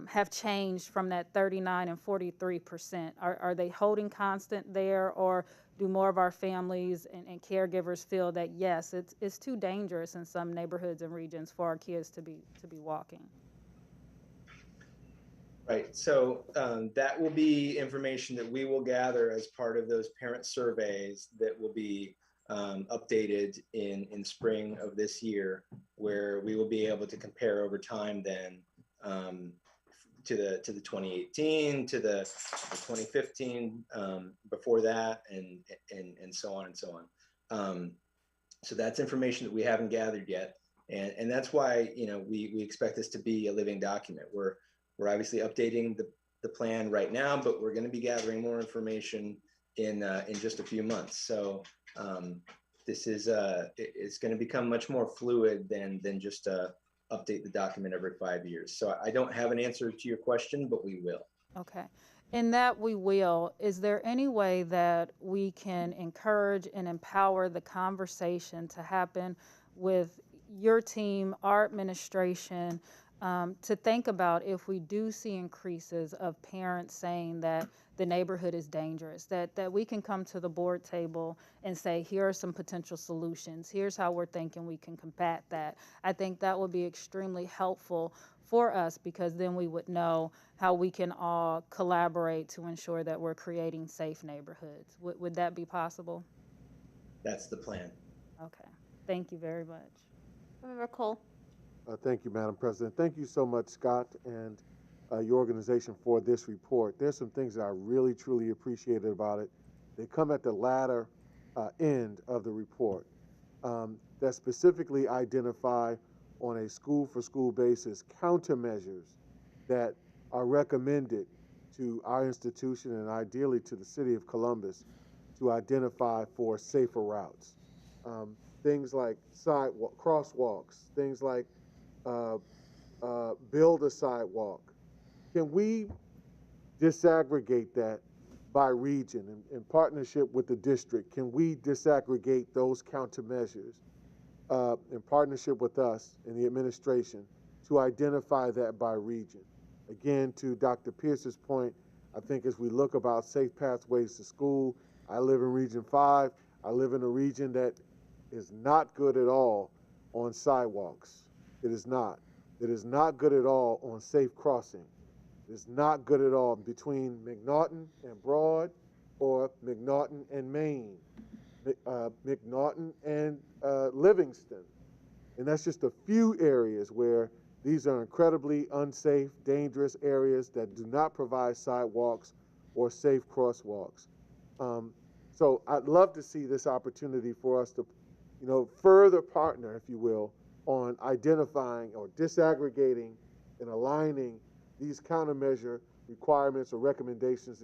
have changed from that 39 and 43%? Are they holding constant there, or do more of our families and caregivers feel that, yes, it's too dangerous in some neighborhoods and regions for our kids to be walking? Right, so that will be information that we will gather as part of those parent surveys that will be updated in spring of this year, where we will be able to compare over time then to the 2018, to the 2015, before that, and so on and so on. So that's information that we haven't gathered yet, and that's why, you know, we expect this to be a living document. We're obviously updating the plan right now, but we're going to be gathering more information in just a few months. So this is it's going to become much more fluid than just update the document every 5 years. So I don't have an answer to your question, but we will. Okay. In that we will, is there any way that we can encourage and empower the conversation to happen with your team, our administration, to think about, if we do see increases of parents saying that the neighborhood is dangerous, that we can come to the board table and say, here are some potential solutions. Here's how we're thinking we can combat that. I think that would be extremely helpful for us, because then we would know how we can all collaborate to ensure that we're creating safe neighborhoods. Would that be possible? That's the plan. Okay. Thank you very much. Member Cole. Thank you, Madam President. Thank you so much, Scott, and your organization for this report. There's some things that I really, truly appreciated about it. They come at the latter end of the report that specifically identify, on a school-for-school basis, countermeasures that are recommended to our institution and ideally to the city of Columbus to identify for safer routes. Things like crosswalks, things like build a sidewalk. Can we disaggregate that by region in partnership with the district? Can we disaggregate those countermeasures in partnership with us and the administration to identify that by region? Again, to Dr. Pierce's point, I think as we look about safe pathways to school, I live in Region 5. I live in a region that is not good at all on sidewalks. It is not. It is not good at all on safe crossing. It is not good at all between McNaughton and Broad, or McNaughton and Maine, McNaughton and Livingston. And that's just a few areas where these are incredibly unsafe, dangerous areas that do not provide sidewalks or safe crosswalks. So I'd love to see this opportunity for us to, further partner, if you will, on identifying or disaggregating and aligning these countermeasure requirements or recommendations,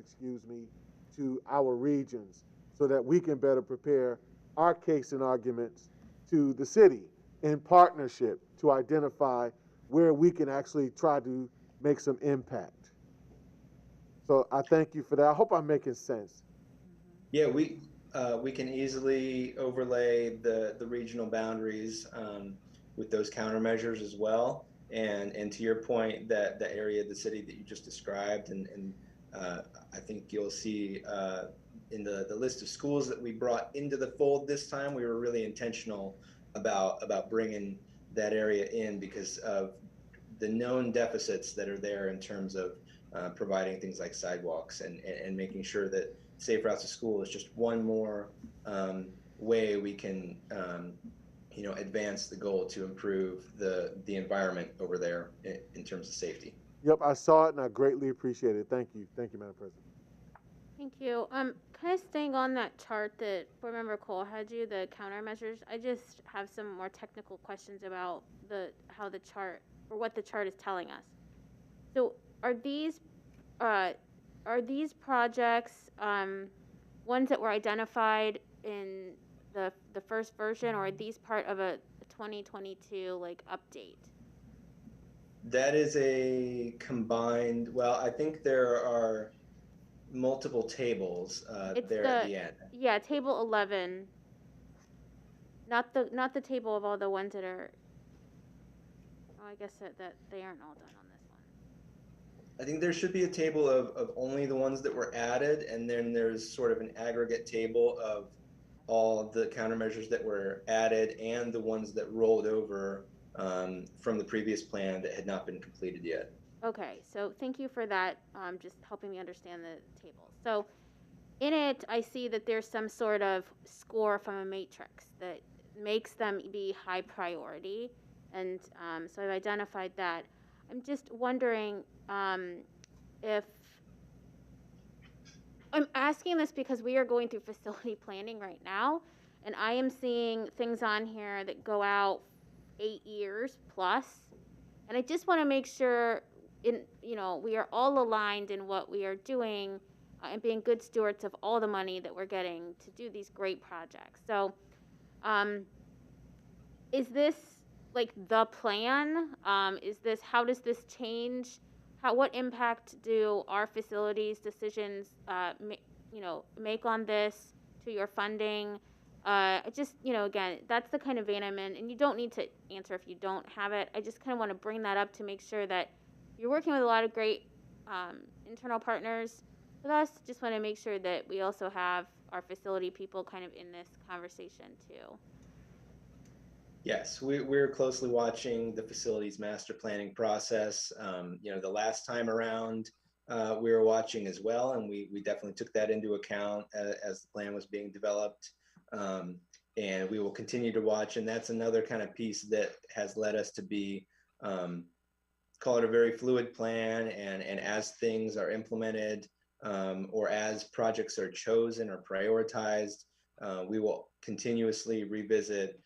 to our regions so that we can better prepare our case and arguments to the city in partnership to identify where we can actually try to make some impact. So I thank you for that. I hope I'm making sense. Yeah, we can easily overlay the regional boundaries with those countermeasures as well. And to your point, that the area of the city that you just described, and I think you'll see in the list of schools that we brought into the fold this time, we were really intentional about bringing that area in because of the known deficits that are there in terms of providing things like sidewalks and making sure that safe routes to school is just one more way we can advance the goal to improve the environment over there in terms of safety. Yep, I saw it and I greatly appreciate it. Thank you, Madam President. Thank you. Kind of staying on that chart that Board Member Cole had you, the countermeasures. I just have some more technical questions about how the chart or what the chart is telling us. So are these projects ones that were identified in the first version, or are these part of a 2022 update? That is a combined, well, I think there are multiple tables there at the end. Yeah, table 11. Not the table of all the ones that are, oh, I guess that they aren't all done on this one. I think there should be a table of only the ones that were added, and then there's sort of an aggregate table of all of the countermeasures that were added and the ones that rolled over from the previous plan that had not been completed yet. Okay, so thank you for that, just helping me understand the table. So in it, I see that there's some sort of score from a matrix that makes them be high priority, and so I've identified that. I'm just wondering if I'm asking this because we are going through facility planning right now, and I am seeing things on here that go out 8 years plus, and I just want to make sure we are all aligned in what we are doing and being good stewards of all the money that we're getting to do these great projects. So, is this the plan? How does this change? What impact do our facilities decisions, make on this to your funding? Again, that's the kind of vein I'm in, and you don't need to answer if you don't have it. I just kind of want to bring that up to make sure that you're working with a lot of great internal partners with us. Just want to make sure that we also have our facility people kind of in this conversation too. Yes, we're closely watching the facilities master planning process. The last time around, we were watching as well, and we definitely took that into account as the plan was being developed. And we will continue to watch, and that's another kind of piece that has led us to be, call it a very fluid plan, and as things are implemented, or as projects are chosen or prioritized, we will continuously revisit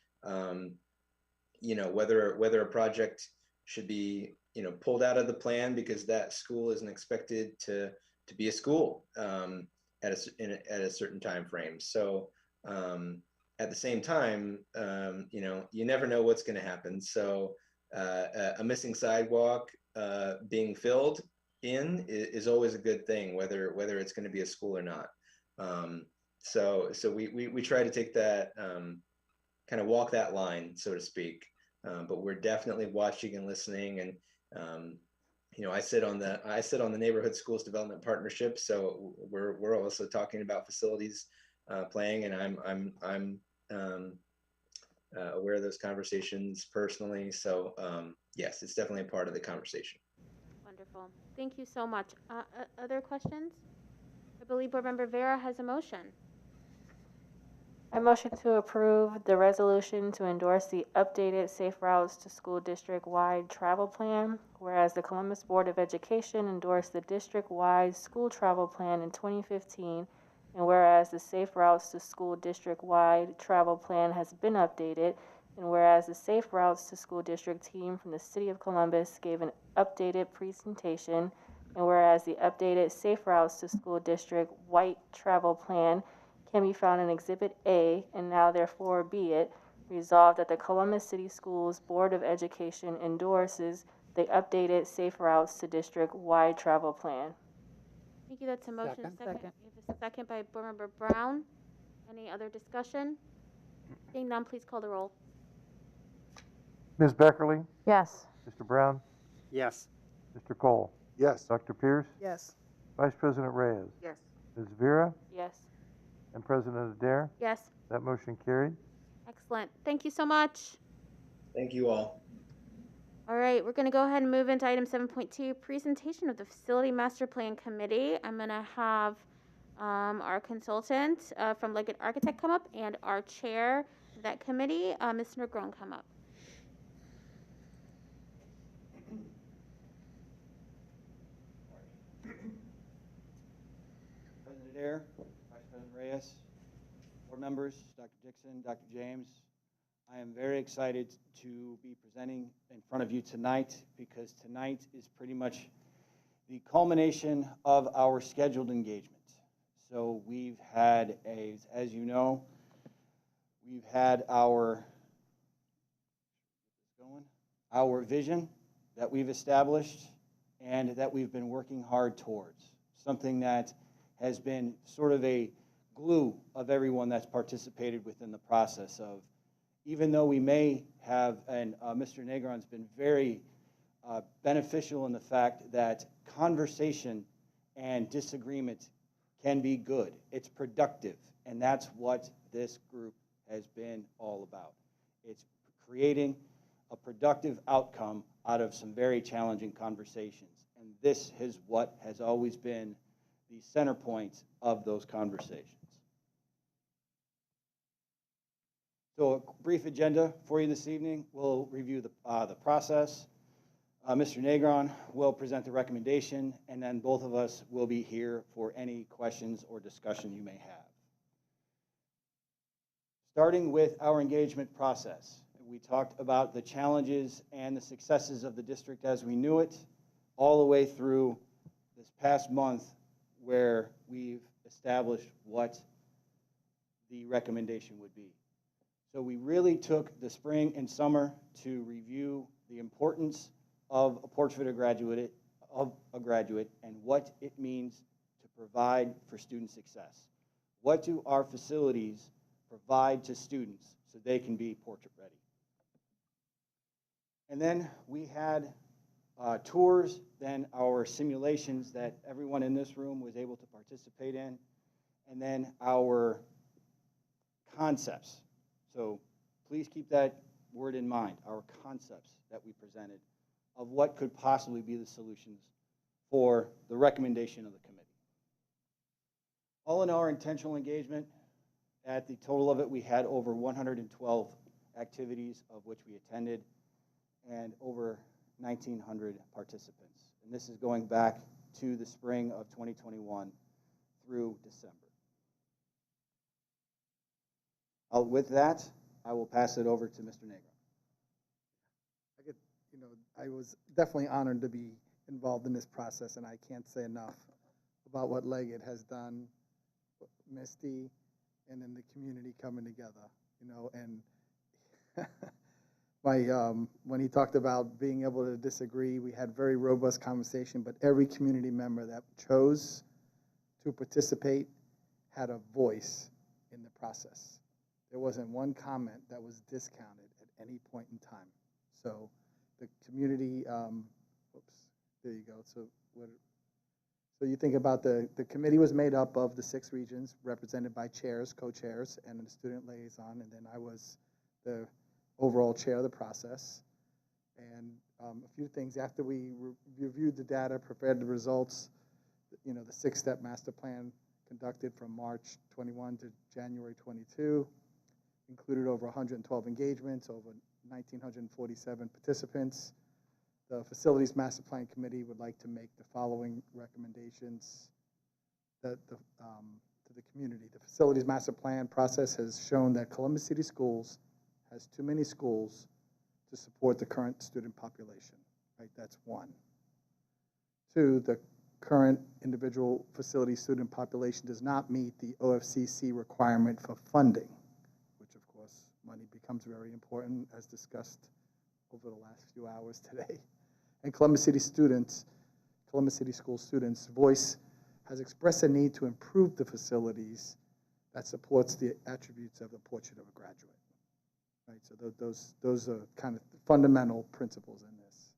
whether a project should be pulled out of the plan because that school isn't expected to be a school at a certain time frame. So at the same time, you never know what's going to happen. So a missing sidewalk being filled in is always a good thing, whether it's going to be a school or not. So we try to take that kind of walk that line, so to speak. But we're definitely watching and listening, and I sit on the Neighborhood Schools Development Partnership, so we're also talking about facilities planning, and I'm aware of those conversations personally. So yes, it's definitely a part of the conversation. Wonderful. Thank you so much. Other questions? I believe Board Member Vera has a motion. I motion to approve the resolution to endorse the updated Safe Routes to School district-wide travel plan, whereas the Columbus Board of Education endorsed the district-wide school travel plan in 2015, and whereas the Safe Routes to School district-wide travel plan has been updated, and whereas the Safe Routes to School district team from the City of Columbus gave an updated presentation, and whereas the updated Safe Routes to School district white travel plan can be found in Exhibit A, and now therefore be it resolved that the Columbus City Schools Board of Education endorses the updated Safe Routes to District-wide travel plan. Thank you, that's a motion. Second. We have a second by Board Member Brown. Any other discussion? Seeing none, please call the roll. Ms. Beckerly? Yes. Mr. Brown? Yes. Mr. Cole? Yes. Dr. Pierce? Yes. Vice President Reyes? Yes. Ms. Vera? Yes. And President Adair? Yes, That motion carried. excellent. Thank you so much. Thank you all. All right, we're going to go ahead and move into item 7.2, presentation of the Facility Master Plan Committee. I'm going to have our consultant from Leggett Architect come up and our chair of that committee, Ms. Negron, come up. President Adair, Vice President Reyes, board members, Dr. Dixon, Dr. James, I am very excited to be presenting in front of you tonight because tonight is pretty much the culmination of our scheduled engagement. So we've had, as you know, we've had our vision that we've established and that we've been working hard towards, something that has been sort of a glue of everyone that's participated within the process of, even though we may have, and Mr. Negron's been very beneficial in the fact that conversation and disagreement can be good. It's productive, and that's what this group has been all about. It's creating a productive outcome out of some very challenging conversations, and this is what has always been the center point of those conversations. So a brief agenda for you this evening. We'll review the process. Mr. Negron will present the recommendation, and then both of us will be here for any questions or discussion you may have. Starting with our engagement process, we talked about the challenges and the successes of the district as we knew it, all the way through this past month where we've established what the recommendation would be. So we really took the spring and summer to review the importance of a portrait graduate and what it means to provide for student success. What do our facilities provide to students so they can be portrait ready? And then we had tours, then our simulations that everyone in this room was able to participate in, and then our concepts. So please keep that word in mind, our concepts that we presented of what could possibly be the solutions for the recommendation of the committee. All in our intentional engagement, at the total of it, we had over 112 activities of which we attended and over 1,900 participants. And this is going back to the spring of 2021 through December. With that, I will pass it over to Mr. Negron. I was definitely honored to be involved in this process, and I can't say enough about what Leggett has done, Misty, and then the community coming together, and when he talked about being able to disagree, we had very robust conversation, but every community member that chose to participate had a voice in the process. There wasn't one comment that was discounted at any point in time. So the community, there you go. So you think about the committee was made up of the 6 regions represented by chairs, co-chairs, and the student liaison, and then I was the overall chair of the process. And a few things, after we reviewed the data, prepared the results, the 6-step master plan conducted from March 21 to January 22, included over 112 engagements, over 1,947 participants. The Facilities Master Plan Committee would like to make the following recommendations to the community. The Facilities Master Plan process has shown that Columbus City Schools has too many schools to support the current student population, right? That's 1. 2, the current individual facility student population does not meet the OFCC requirement for funding, which of course money becomes very important as discussed over the last few hours today. And Columbus City School students' voice has expressed a need to improve the facilities that supports the attributes of the portrait of a graduate. Right, so those are kind of fundamental principles in this.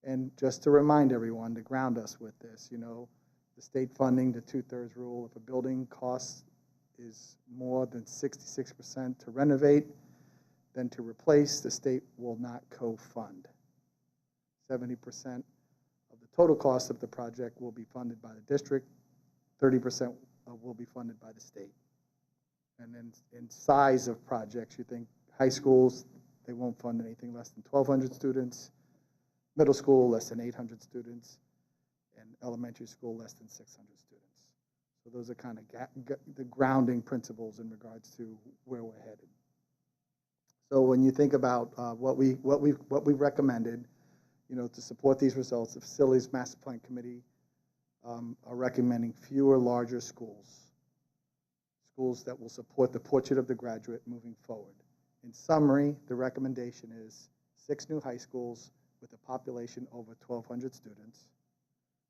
And just to remind everyone, to ground us with this, you know, the state funding, the 2/3 rule, if a building cost is more than 66% to renovate, then to replace, the state will not co-fund. 70% of the total cost of the project will be funded by the district, 30% will be funded by the state. And then in size of projects, you think high schools, they won't fund anything less than 1,200 students, middle school less than 800 students, and elementary school less than 600 students. So those are kind of the grounding principles in regards to where we're headed. So when you think about what we recommended, you know, to support these results, the Facilities Master Plan Committee are recommending fewer, larger schools, schools that will support the portrait of the graduate moving forward. In summary, the recommendation is 6 new high schools with a population over 1,200 students,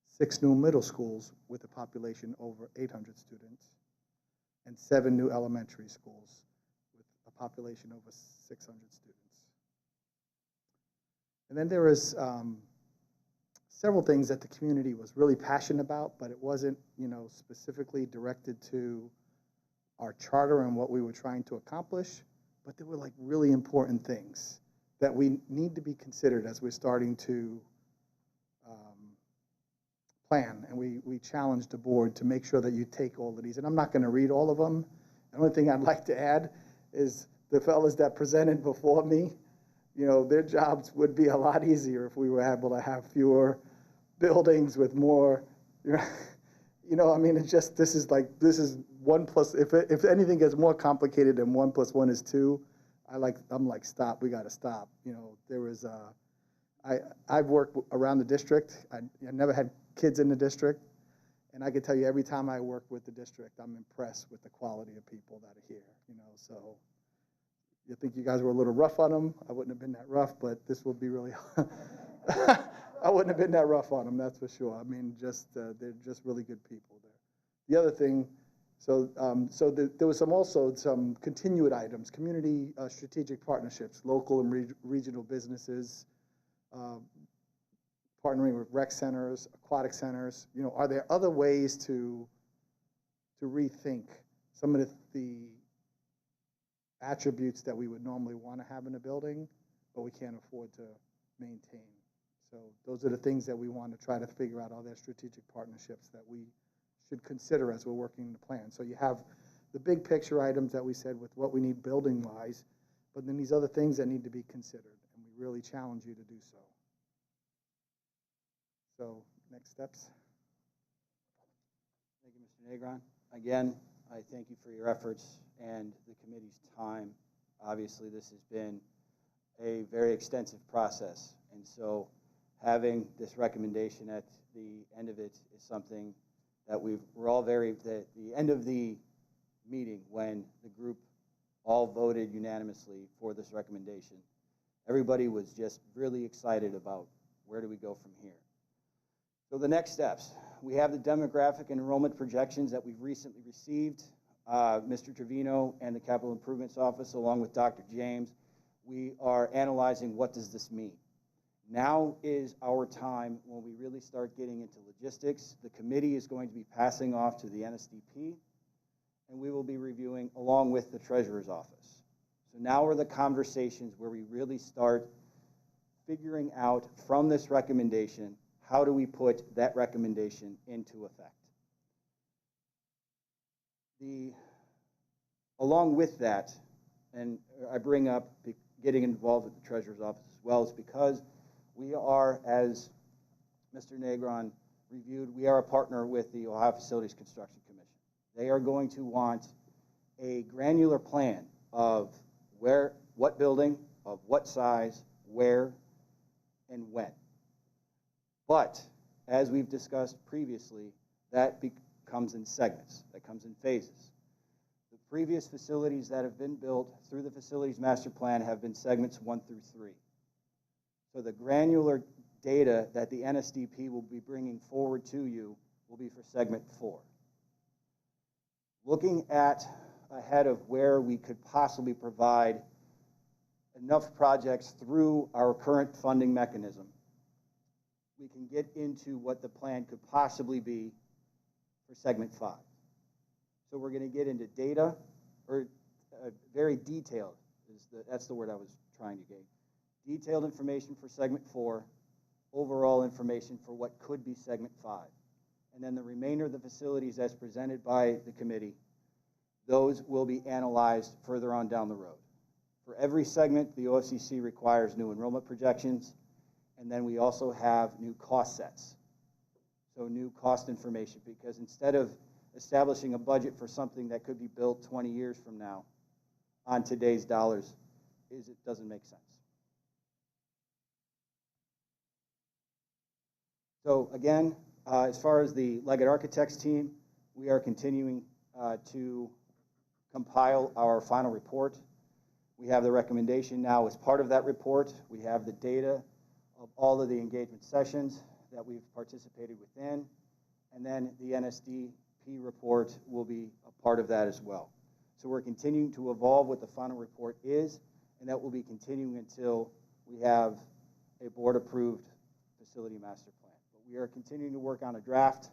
6 new middle schools with a population over 800 students, and 7 new elementary schools with a population over 600 students. And then there is several things that the community was really passionate about, but it wasn't, you know, specifically directed to our charter and what we were trying to accomplish, but they were like really important things that we need to be considered as we're starting to plan. And we challenged the board to make sure that you take all of these. And I'm not going to read all of them. The only thing I'd like to add is the fellas that presented before me, you know, their jobs would be a lot easier if we were able to have fewer buildings with more, you know, I mean, it's just, this is 1 plus, if anything gets more complicated than 1 + 1 is 2, I'm like, stop, we got to stop. You know, there was, I've worked around the district. I never had kids in the district. And I can tell you every time I work with the district, I'm impressed with the quality of people that are here, you know, so. You think you guys were a little rough on them? I wouldn't have been that rough, but this will be really, I wouldn't have been that rough on them, that's for sure. I mean, just they're just really good people there. The other thing, there was also some continued items, community strategic partnerships, local and regional businesses, partnering with rec centers, aquatic centers. You know, are there other ways to rethink some of the attributes that we would normally want to have in a building, but we can't afford to maintain? So those are the things that we want to try to figure out, are there strategic partnerships that we should consider as we're working the plan. So you have the big picture items that we said with what we need building-wise, but then these other things that need to be considered, and we really challenge you to do so. So next steps. Thank you, Mr. Negron. Again, I thank you for your efforts and the committee's time. Obviously, this has been a very extensive process, and so having this recommendation at the end of it is something that we're all the end of the meeting, when the group all voted unanimously for this recommendation, everybody was just really excited about where do we go from here. So the next steps, we have the demographic and enrollment projections that we've recently received. Mr. Trevino and the Capital Improvements Office, along with Dr. James, we are analyzing what does this mean. Now is our time when we really start getting into logistics. The committee is going to be passing off to the NSDP, and we will be reviewing along with the Treasurer's Office. So now are the conversations where we really start figuring out from this recommendation, how do we put that recommendation into effect? Along with that, and I bring up getting involved with the Treasurer's Office as well, is because we are, as Mr. Negron reviewed, we are a partner with the Ohio Facilities Construction Commission. They are going to want a granular plan of what building, of what size, where, and when. But as we've discussed previously, that comes in segments, that comes in phases. The previous facilities that have been built through the Facilities Master Plan have been segments 1 through 3. So the granular data that the NSDP will be bringing forward to you will be for segment 4. Looking at ahead of where we could possibly provide enough projects through our current funding mechanism, we can get into what the plan could possibly be for segment 5. So we're going to get into data, or very detailed, that's the word I was trying to get. Detailed information for segment 4, overall information for what could be segment 5. And then the remainder of the facilities as presented by the committee, those will be analyzed further on down the road. For every segment, the OFCC requires new enrollment projections, and then we also have new cost sets. So new cost information, because instead of establishing a budget for something that could be built 20 years from now on today's dollars, it doesn't make sense. So again, as far as the Leggett Architects team, we are continuing to compile our final report. We have the recommendation now as part of that report. We have the data of all of the engagement sessions that we've participated within, and then the NSDP report will be a part of that as well. So we're continuing to evolve what the final report is, and that will be continuing until we have a board-approved facility master plan. But we are continuing to work on a draft,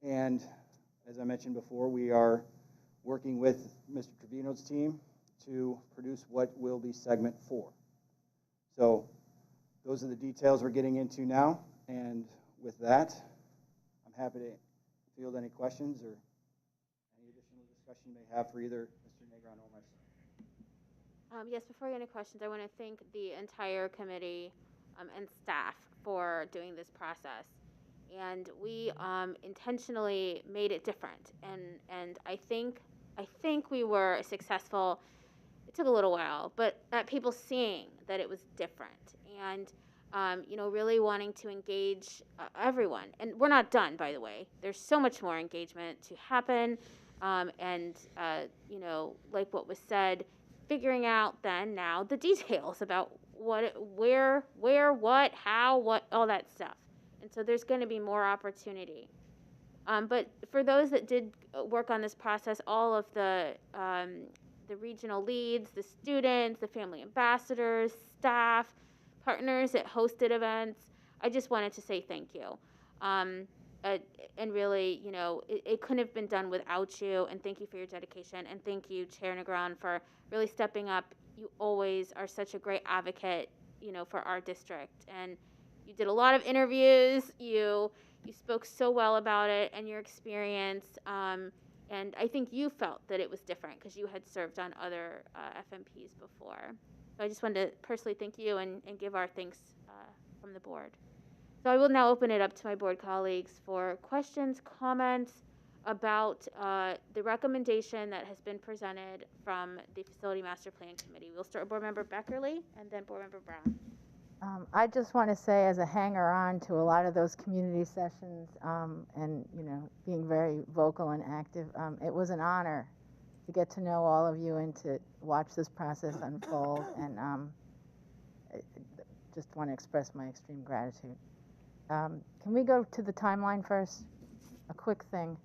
and as I mentioned before, we are working with Mr. Trevino's team to produce what will be segment 4. So those are the details we're getting into now, and with that, I'm happy to field any questions or any additional discussion you may have for either Mr. Negron or myself. Yes, before I get any questions, I want to thank the entire committee and staff for doing this process. And we intentionally made it different, and I think we were successful. It took a little while, but at people seeing that it was different, and really wanting to engage everyone. And we're not done, by the way. There's so much more engagement to happen, and like what was said, figuring out then now the details about what, where, what, how, what, all that stuff. And so there's going to be more opportunity. But for those that did work on this process, all of the regional leads, the students, the family ambassadors, staff, partners that hosted events, I just wanted to say thank you. And really, it couldn't have been done without you, and thank you for your dedication, and thank you, Chair Negron, for really stepping up. You always are such a great advocate, for our district, and you did a lot of interviews. You spoke so well about it and your experience, and I think you felt that it was different because you had served on other FMPs before. So I just wanted to personally thank you and give our thanks from the board. So I will now open it up to my board colleagues for questions, comments about the recommendation that has been presented from the Facility Master Plan Committee. We'll start with Board Member Beckerly and then Board Member Brown. I just want to say, as a hanger-on to a lot of those community sessions, and being very vocal and active, it was an honor to get to know all of you and to watch this process unfold. And I just want to express my extreme gratitude. Can we go to the timeline first? A quick thing.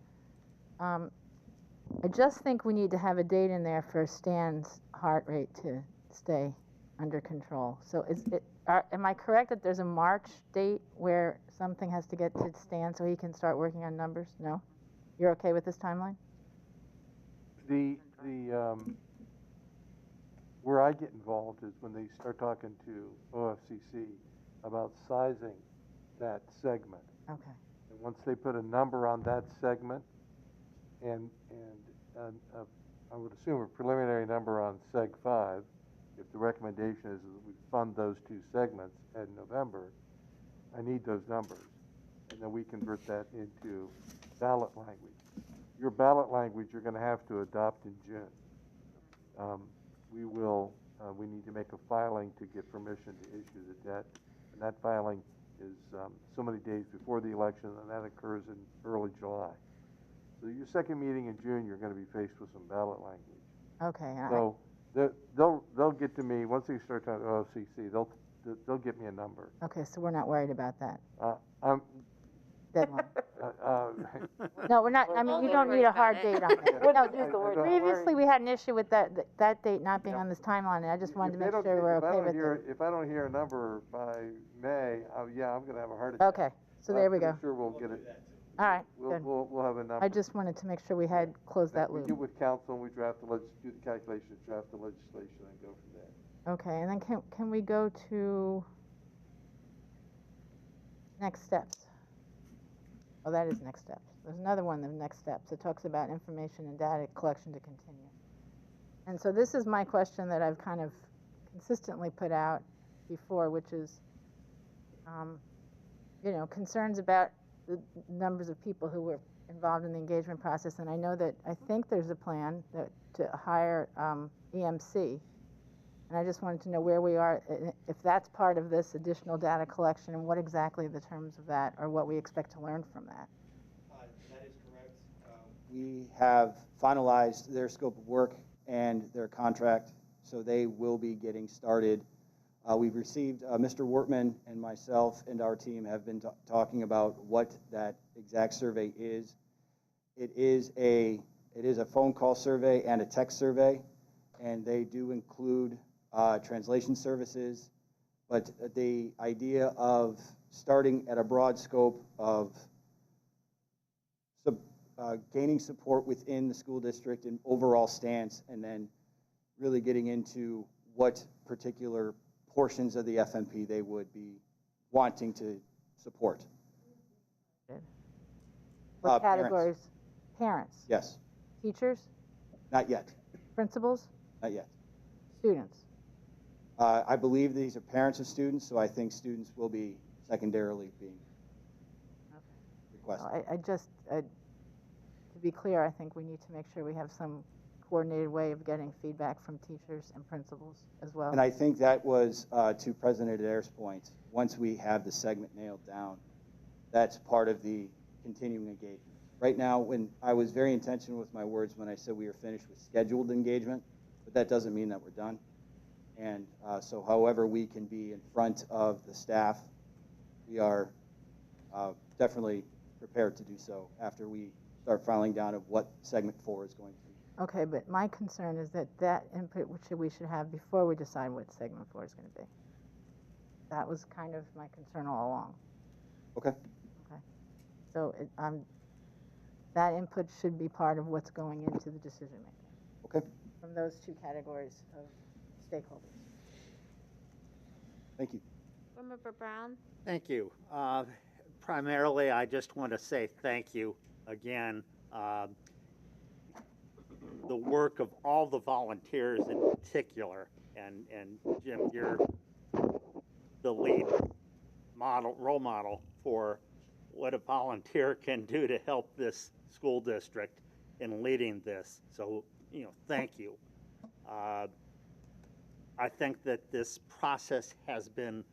I just think we need to have a date in there for Stan's heart rate to stay under control. So am I correct that there's a March date where something has to get to Stan so he can start working on numbers? No? You're okay with this timeline? Where I get involved is when they start talking to OFCC about sizing that segment. Okay. And once they put a number on that segment, and I would assume a preliminary number on Seg 5, if the recommendation is that we fund those two segments in November, I need those numbers. And then we convert that into ballot language. Your ballot language you're going to have to adopt in June. We need to make a filing to get permission to issue the debt. And that filing is so many days before the election, and that occurs in early July. So your second meeting in June, you're going to be faced with some ballot language. Okay. So they'll get to me once they start talking OFCC. They'll get me a number. Okay, so we're not worried about that I'm deadline. No, we're not. I mean, you don't need a hard date on it. No, use the word previously we had an issue with that date not being on this timeline, and I just wanted to make sure we're okay with it. If I don't hear a number by May, yeah, I'm going to have a heart attack. Okay, so there we go. I'm sure we'll get it. All right, We'll, good. we'll have a number. I just wanted to make sure we had closed that We loop. get with council, and we draft the do the calculations, draft the legislation, and go from there. Okay, and then can we go to next steps? Oh, that is next steps. There's another one, the next steps. It talks about information and data collection to continue. And so this is my question that I've kind of consistently put out before, which is, concerns about the numbers of people who were involved in the engagement process. And I know that I think there's a plan to hire EMC. And I just wanted to know where we are, if that's part of this additional data collection, and what exactly the terms of that, or what we expect to learn from that. That is correct. We have finalized their scope of work and their contract, so they will be getting started. We've received, Mr. Wortman and myself and our team have been talking about what that exact survey is. It is a phone call survey and a text survey, and they do include translation services, but the idea of starting at a broad scope of gaining support within the school district and overall stance, and then really getting into what particular portions of the FMP they would be wanting to support. What categories? Parents? Yes. Teachers? Not yet. Principals? Not yet. Students? I believe these are parents of students, so I think students will be secondarily being requested. To be clear, I think we need to make sure we have some coordinated way of getting feedback from teachers and principals as well. And I think that was, to President Adair's point, once we have the segment nailed down, that's part of the continuing engagement. Right now, when I was very intentional with my words when I said we are finished with scheduled engagement, but that doesn't mean that we're done. And so however we can be in front of the staff, we are definitely prepared to do so after we start filing down of what segment 4 is going to be. Okay, but my concern is that input we should have before we decide what segment 4 is going to be. That was kind of my concern all along. Okay. Okay. So that input should be part of what's going into the decision making. Okay. From those two categories of stakeholders. Thank you. Member Brown? Thank you. Primarily, I just want to say thank you again. The work of all the volunteers in particular, and Jim, you're the lead role model for what a volunteer can do to help this school district in leading this. So, thank you. I think that this process has been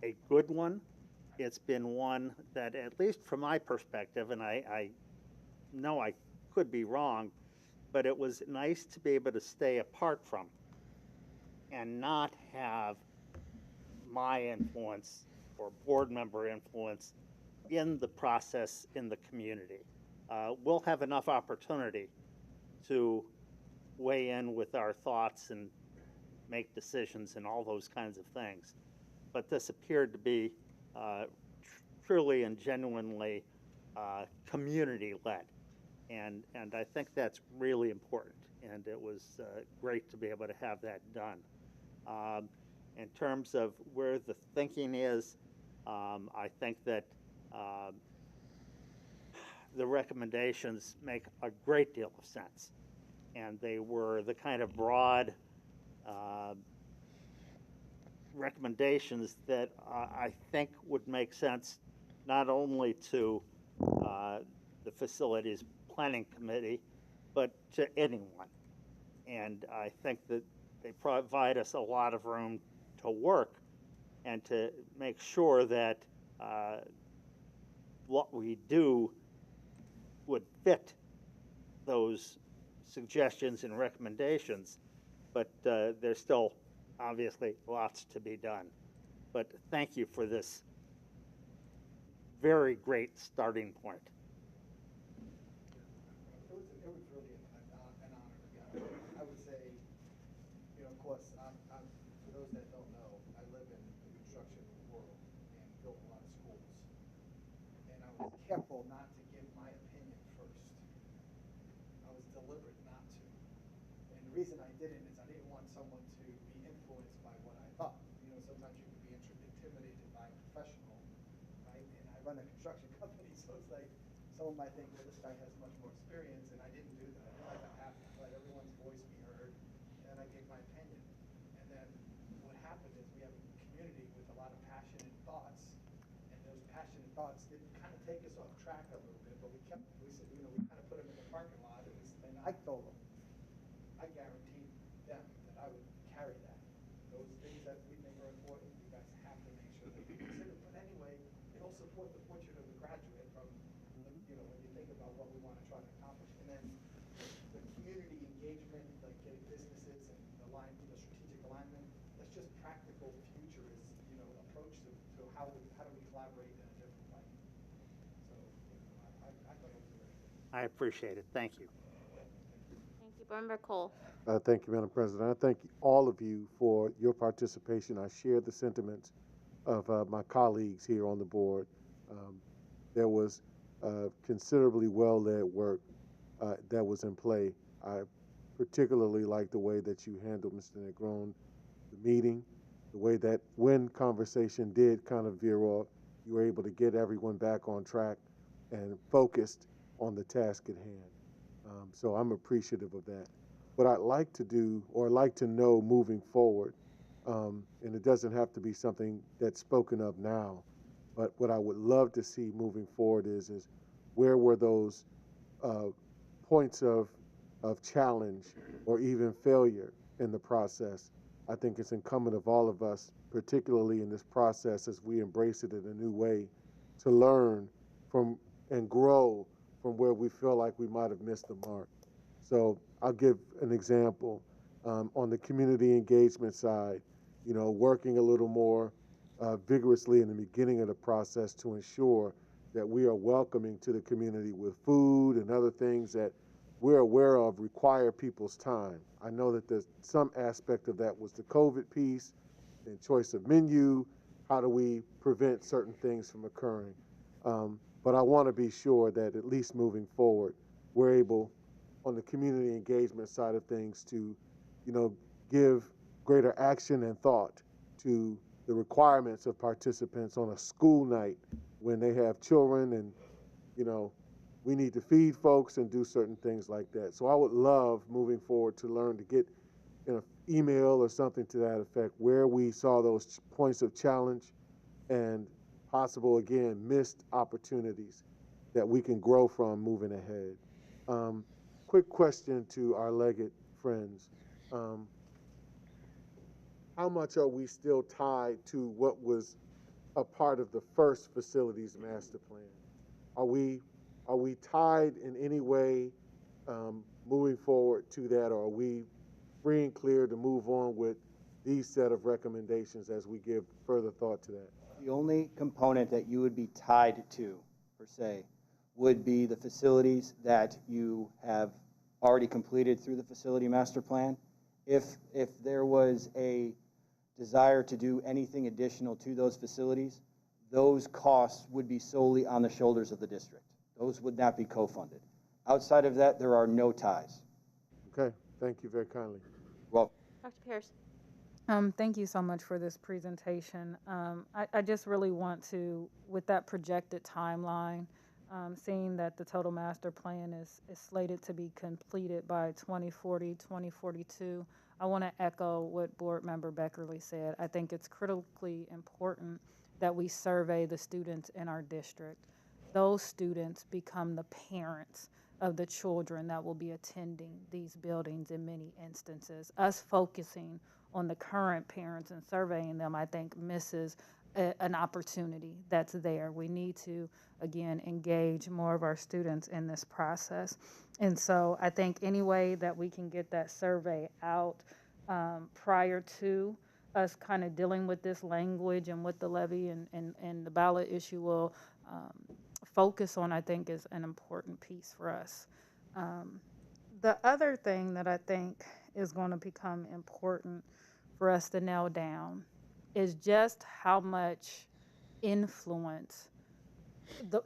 a good one. It's been one that, at least from my perspective, and I know I could be wrong, but it was nice to be able to stay apart from and not have my influence or board member influence in the process in the community. We'll have enough opportunity to weigh in with our thoughts and make decisions and all those kinds of things. But this appeared to be truly and genuinely community-led. And I think that's really important. And it was great to be able to have that done. In terms of where the thinking is, I think that the recommendations make a great deal of sense. And they were the kind of broad recommendations that I think would make sense not only to the Facilities Planning Committee, but to anyone. And I think that they provide us a lot of room to work and to make sure that what we do would fit those suggestions and recommendations, but there's still obviously lots to be done. But thank you for this very great starting point. It was really an honor. I would say, of course, for those that don't know, I live in the construction world and built a lot of schools. And I was careful not to give my opinion first. I was deliberate not to. And the reason I didn't is I didn't want someone to be influenced by what I thought. Sometimes you can be intimidated by a professional, right? And I run a construction company, so it's like someone might think, well, this guy has much more experience, and I didn't do that. I didn't let that happen. I let everyone's voice be heard, and I gave my opinion. And then what happened is we have a community with a lot of passionate thoughts, and those passionate thoughts did kind of take us off track a little bit, but we said, we kind of put them in the parking lot, and I told them, I guaranteed them that I would carry that. Those things that we think are important, you guys have to make sure that you consider. But anyway, it'll support the portrait of the graduate from, when you think about what we want to try to accomplish. And then the community engagement, like getting businesses and the strategic alignment, that's just practical futurist, approach to how do we collaborate in a different way. So, I thought it was very good. I appreciate it. Thank you. Thank you, Board Member Cole. Thank you, Madam President. I thank all of you for your participation. I share the sentiments of my colleagues here on the board. There was considerably well-led work that was in play. I particularly like the way that you handled, Mr. Negron, the meeting, the way that when conversation did kind of veer off, you were able to get everyone back on track and focused on the task at hand. So I'm appreciative of that. What I'd like to do or like to know moving forward, and it doesn't have to be something that's spoken of now, but what I would love to see moving forward is where were those points of challenge or even failure in the process. I think it's incumbent of all of us, particularly in this process as we embrace it in a new way, to learn from and grow from where we feel like we might have missed the mark. So I'll give an example. On the community engagement side, working a little more vigorously in the beginning of the process to ensure that we are welcoming to the community with food and other things that we're aware of require people's time. I know that there's some aspect of that was the COVID piece and choice of menu. How do we prevent certain things from occurring? But I want to be sure that at least moving forward, we're able, on the community engagement side of things, to, give greater action and thought to the requirements of participants on a school night when they have children and, we need to feed folks and do certain things like that. So I would love moving forward to learn to get an email or something to that effect where we saw those points of challenge and possible, again, missed opportunities that we can grow from moving ahead. Quick question to our Leggett friends. How much are we still tied to what was a part of the first facilities master plan? Are we tied in any way moving forward to that, or are we free and clear to move on with these set of recommendations as we give further thought to that? The only component that you would be tied to, per se, would be the facilities that you have already completed through the facility master plan. If there was a desire to do anything additional to those facilities, those costs would be solely on the shoulders of the district. Those would not be co-funded. Outside of that, there are no ties. Okay, thank you very kindly. Well, Dr. Pierce. Thank you so much for this presentation. I just really want to, with that projected timeline, seeing that the total master plan is slated to be completed by 2040, 2042, I want to echo what Board Member Beckerly said. I think it's critically important that we survey the students in our district. Those students become the parents of the children that will be attending these buildings in many instances. Us focusing on the current parents and surveying them, I think, misses an opportunity that's there. We need to, again, engage more of our students in this process. And so I think any way that we can get that survey out prior to us kind of dealing with this language and what the levy and the ballot issue will focus on, I think is an important piece for us. The other thing that I think is going to become important for us to nail down is just how much influence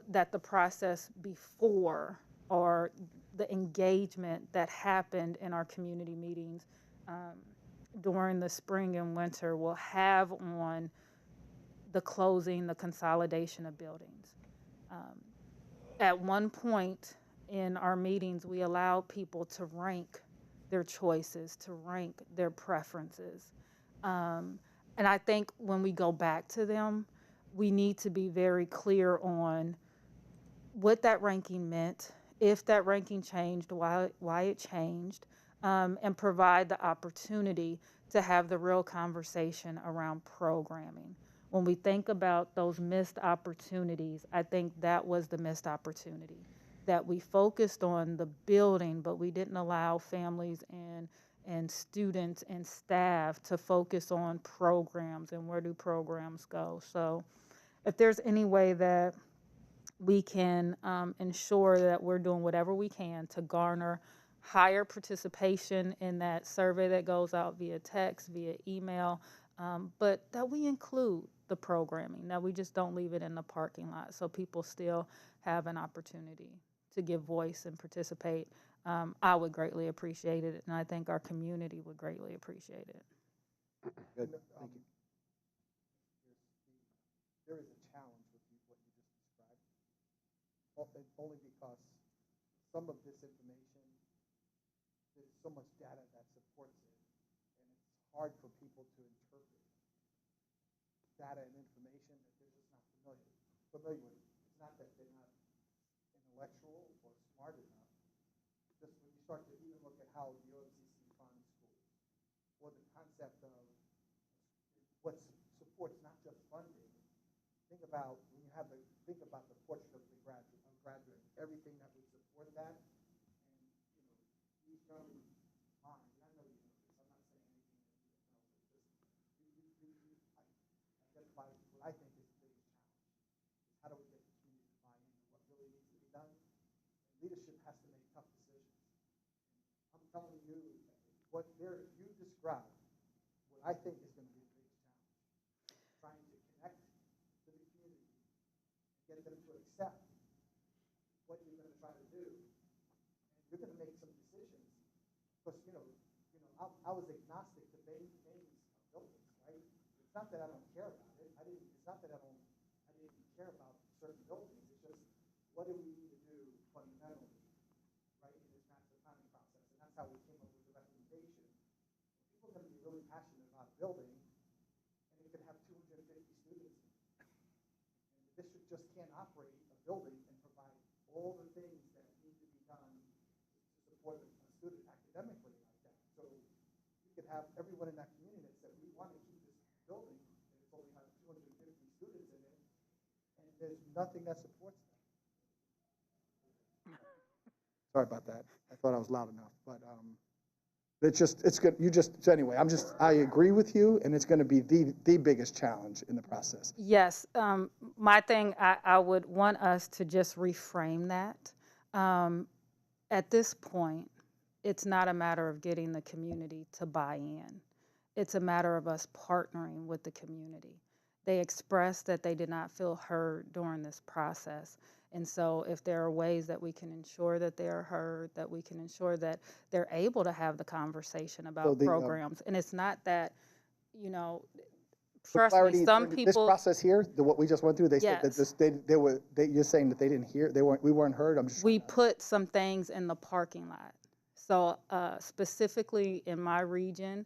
that the process before or the engagement that happened in our community meetings during the spring and winter will have on the closing, the consolidation of buildings. At one point in our meetings, we allowed people to rank their choices, to rank their preferences. And I think when we go back to them, we need to be very clear on what that ranking meant, if that ranking changed, why it changed, and provide the opportunity to have the real conversation around programming. When we think about those missed opportunities, I think that was the missed opportunity, that we focused on the building, but we didn't allow families and students and staff to focus on programs and where do programs go. So if there's any way that we can ensure that we're doing whatever we can to garner higher participation in that survey that goes out via text, via email, but that we include the programming, that we just don't leave it in the parking lot so people still have an opportunity to give voice and participate. I would greatly appreciate it, and I think our community would greatly appreciate it. Good, thank you. There is a challenge with what you just described, only because some of this information, there's so much data that supports it, and it's hard for people to interpret data and information that they're just not familiar with. It's not that they're not intellectual or smart enough. Just when you start to even look at how the OMCC funds schools, or the concept of what supports not just funding. Think about when you have think about the portrait of the graduate, everything that would support that. And these young minds, and I know you know this, I'm not saying anything that you don't know, but just identify what I think is the biggest challenge. Is how do we get the community to buy into what really needs to be done? And leadership has to make tough decisions. I'm telling you, what you described, what I think is going to be the biggest challenge, trying to connect to the community, get them to accept what you're going to try to do, and you're going to make some decisions. Because I was agnostic to names of buildings, right? It's not that I don't care about it. It's not that I didn't care about certain buildings. It's just what do we need to do fundamentally, right, in this master planning process, and that's how we came up with the recommendation. People are going to be really passionate about a building, and it could have 250 students in it. And the district just can't operate a building and provide all the things that need to be done to support a student academically like that. So you could have everyone in that community that said, we want to keep this building, and it's only has 250 students in it, and there's nothing that supports that. Sorry about that. I thought I was loud enough, but it's good. So anyway, I agree with you, and it's going to be the biggest challenge in the process. Yes, my thing, I would want us to just reframe that. At this point, it's not a matter of getting the community to buy in. It's a matter of us partnering with the community. They expressed that they did not feel heard during this process. And so if there are ways that we can ensure that they are heard, that we can ensure that they're able to have the conversation about programs. And it's not that, trust me, some people. This process here, what we just went through, they said Yes. that you're saying that they didn't hear, we weren't heard. We put some things in the parking lot. So specifically in my region,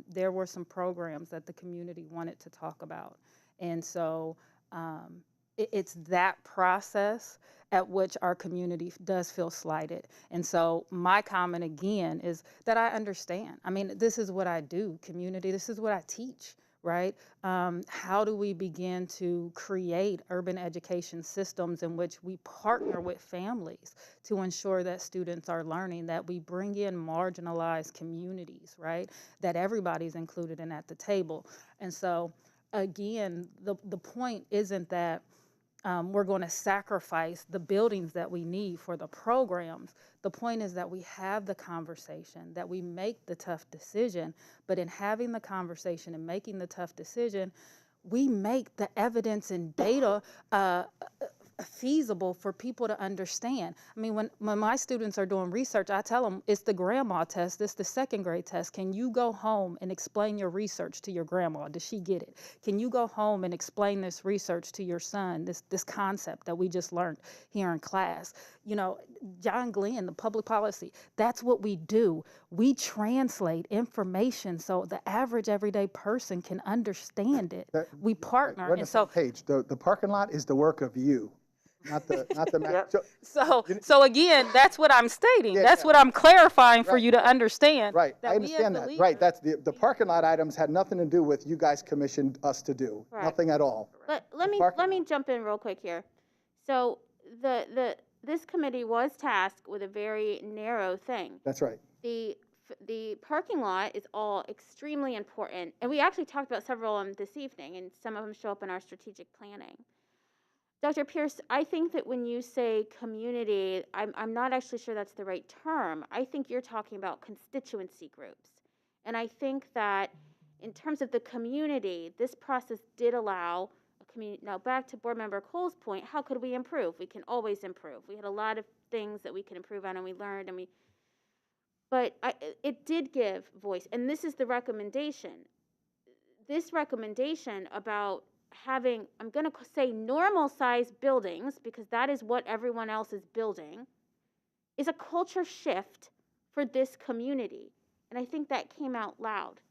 there were some programs that the community wanted to talk about. And so it's that process at which our community does feel slighted. And so my comment again is that I understand. I mean, this is what I do, community. This is what I teach, right? How do we begin to create urban education systems in which we partner with families to ensure that students are learning, that we bring in marginalized communities, right? That everybody's included in at the table. And so, again, the point isn't that we're going to sacrifice the buildings that we need for the programs. The point is that we have the conversation, that we make the tough decision, but in having the conversation and making the tough decision, we make the evidence and data feasible for people to understand. I mean, when my students are doing research, I tell them it's the grandma test, it's the second grade test. Can you go home and explain your research to your grandma? Does she get it? Can you go home and explain this research to your son, this concept that we just learned here in class? You know, John Glenn, the public policy, that's what we do. We translate information so the average everyday person can understand it. We partner. We're on the And same so page. The parking lot is the work of you, not the So again, that's what I'm stating. That's what I'm clarifying for you to understand. Right, that I understand we as that. the Right, that's the parking lot items had nothing to do with you guys commissioned us to do. Correct. Nothing at all. Let me jump in real quick here. So this committee was tasked with a very narrow thing. That's right. The parking lot is all extremely important, and we actually talked about several of them this evening, and some of them show up in our strategic planning. Dr. Pierce, I think that when you say community, I'm not actually sure that's the right term. I think you're talking about constituency groups. And I think that in terms of the community, this process did allow a community. Now, back to Board Member Cole's point, how could we improve? We can always improve. We had a lot of things that we can improve on, and we learned, but it did give voice. And this is the recommendation. This recommendation about having, I'm going to say normal sized buildings, because that is what everyone else is building, is a culture shift for this community. And I think that came out loud.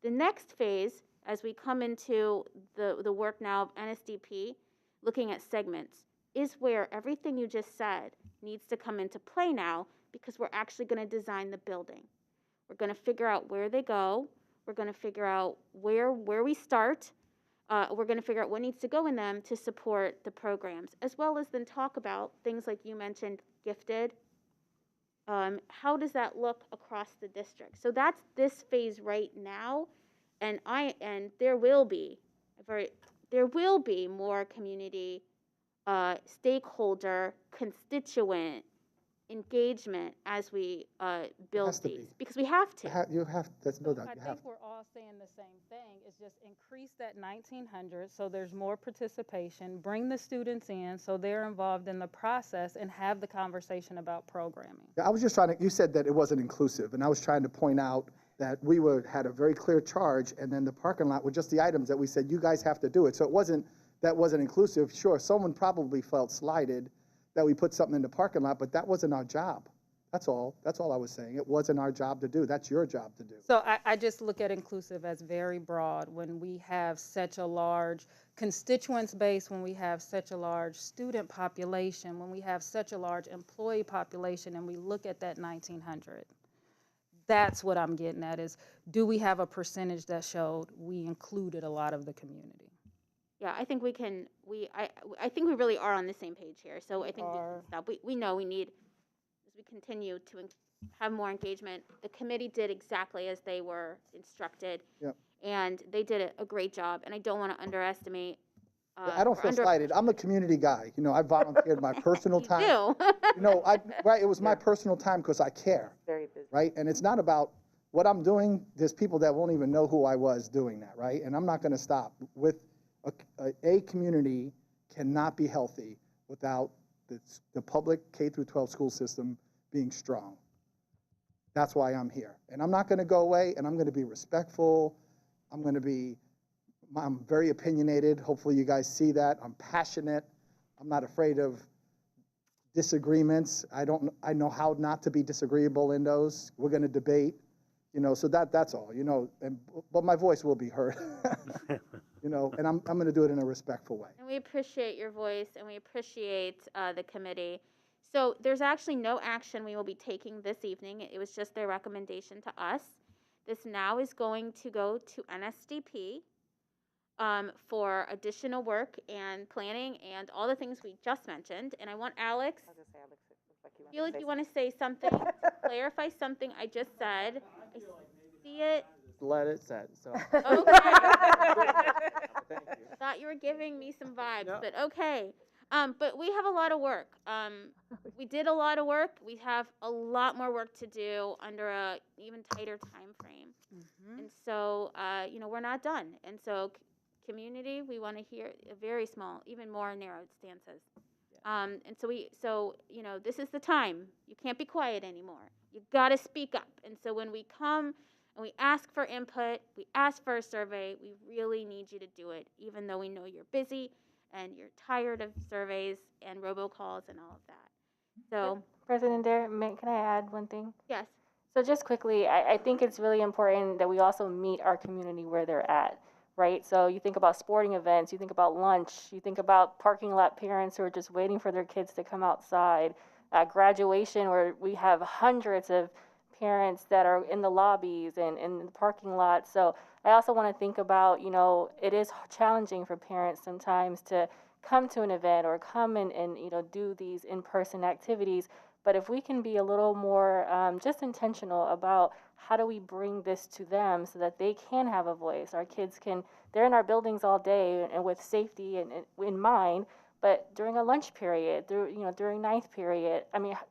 The next phase, as we come into the work now of NSDP, looking at segments, is where everything you just said needs to come into play now, because we're actually going to design the building. We're going to figure out where they go. We're going to figure out where we start. We're going to figure out what needs to go in them to support the programs, as well as then talk about things like you mentioned, gifted. How does that look across the district? So that's this phase right now, and there will be more community, stakeholder, constituent engagement as we build these, because we have to. You have. That's no doubt. I You think have. we're all saying the same thing. It's just increase that 1900 so there's more participation. Bring the students in so they're involved in the process and have the conversation about programming. Yeah, I was just trying to. You said that it wasn't inclusive, and I was trying to point out that we had a very clear charge, and then the parking lot were just the items that we said you guys have to do it. So that wasn't inclusive. Sure, someone probably felt slighted that we put something in the parking lot, but that wasn't our job. That's all I was saying. It wasn't our job to do. That's your job to do. So I just look at inclusive as very broad when we have such a large constituents base, when we have such a large student population, when we have such a large employee population, and we look at that 1900. That's what I'm getting at is, do we have a percentage that showed we included a lot of the community? Yeah, I think we can. I think we really are on the same page here. So I think we know we need, as we continue to have more engagement. The committee did exactly as they were instructed, and they did a great job. And I don't want to underestimate. I don't feel slighted. I'm a community guy. You know, I volunteered my personal time. You do. You know, right? It was my personal time because I care. Very busy. Right? And it's not about what I'm doing. There's people that won't even know who I was doing that, right? And I'm not going to stop. With a community cannot be healthy without the public K through 12 school system being strong. That's why I'm here. And I'm not going to go away, and I'm going to be respectful. I'm very opinionated. Hopefully you guys see that. I'm passionate. I'm not afraid of disagreements. I know how not to be disagreeable in those. We're going to debate, you know, so that's all, you know, but my voice will be heard. You know, and I'm going to do it in a respectful way. And we appreciate your voice, and we appreciate the committee. So there's actually no action we will be taking this evening. It was just their recommendation to us. This now is going to go to NSDP. for additional work and planning and all the things we just mentioned. And I want Alex, I feel like you want to say something, to clarify something I just said. I see it. Let it set. So. Okay. Thought you were giving me some vibes, but okay. But we have a lot of work. We did a lot of work. We have a lot more work to do under a even tighter time frame. And so, we're not done. And so, community, we want to hear a very small, even more narrowed stances. And so this is the time. You can't be quiet anymore. You got to speak up. And so when we come and we ask for input, we ask for a survey, we really need you to do it, even though we know you're busy and you're tired of surveys and robocalls and all of that. So, President Dare, can I add one thing? yes. So just quickly, I think it's really important that we also meet our community where they're at, right? So you think about sporting events, you think about lunch, you think about parking lot parents who are just waiting for their kids to come outside, graduation where we have hundreds of parents that are in the lobbies and in the parking lot. So I also want to think about, it is challenging for parents sometimes to come to an event or come and do these in-person activities. But if we can be a little more just intentional about how do we bring this to them so that they can have a voice. Our kids they're in our buildings all day and with safety in mind, but during a lunch period, during ninth period,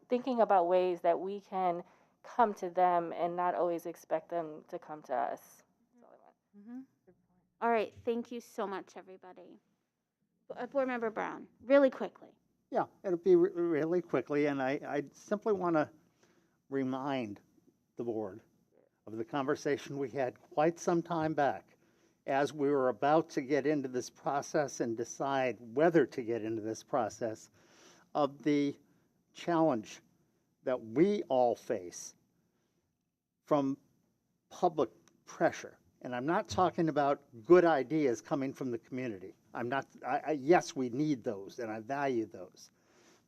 thinking about ways that we can come to them and not always expect them to come to us. All right. Thank you so much, everybody. Board Member Brown, really quickly. Yeah, it'll be really quickly, and I simply want to remind the board of the conversation we had quite some time back as we were about to get into this process and decide whether to get into this process, of the challenge that we all face from public pressure. And I'm not talking about good ideas coming from the community. Yes, we need those, and I value those.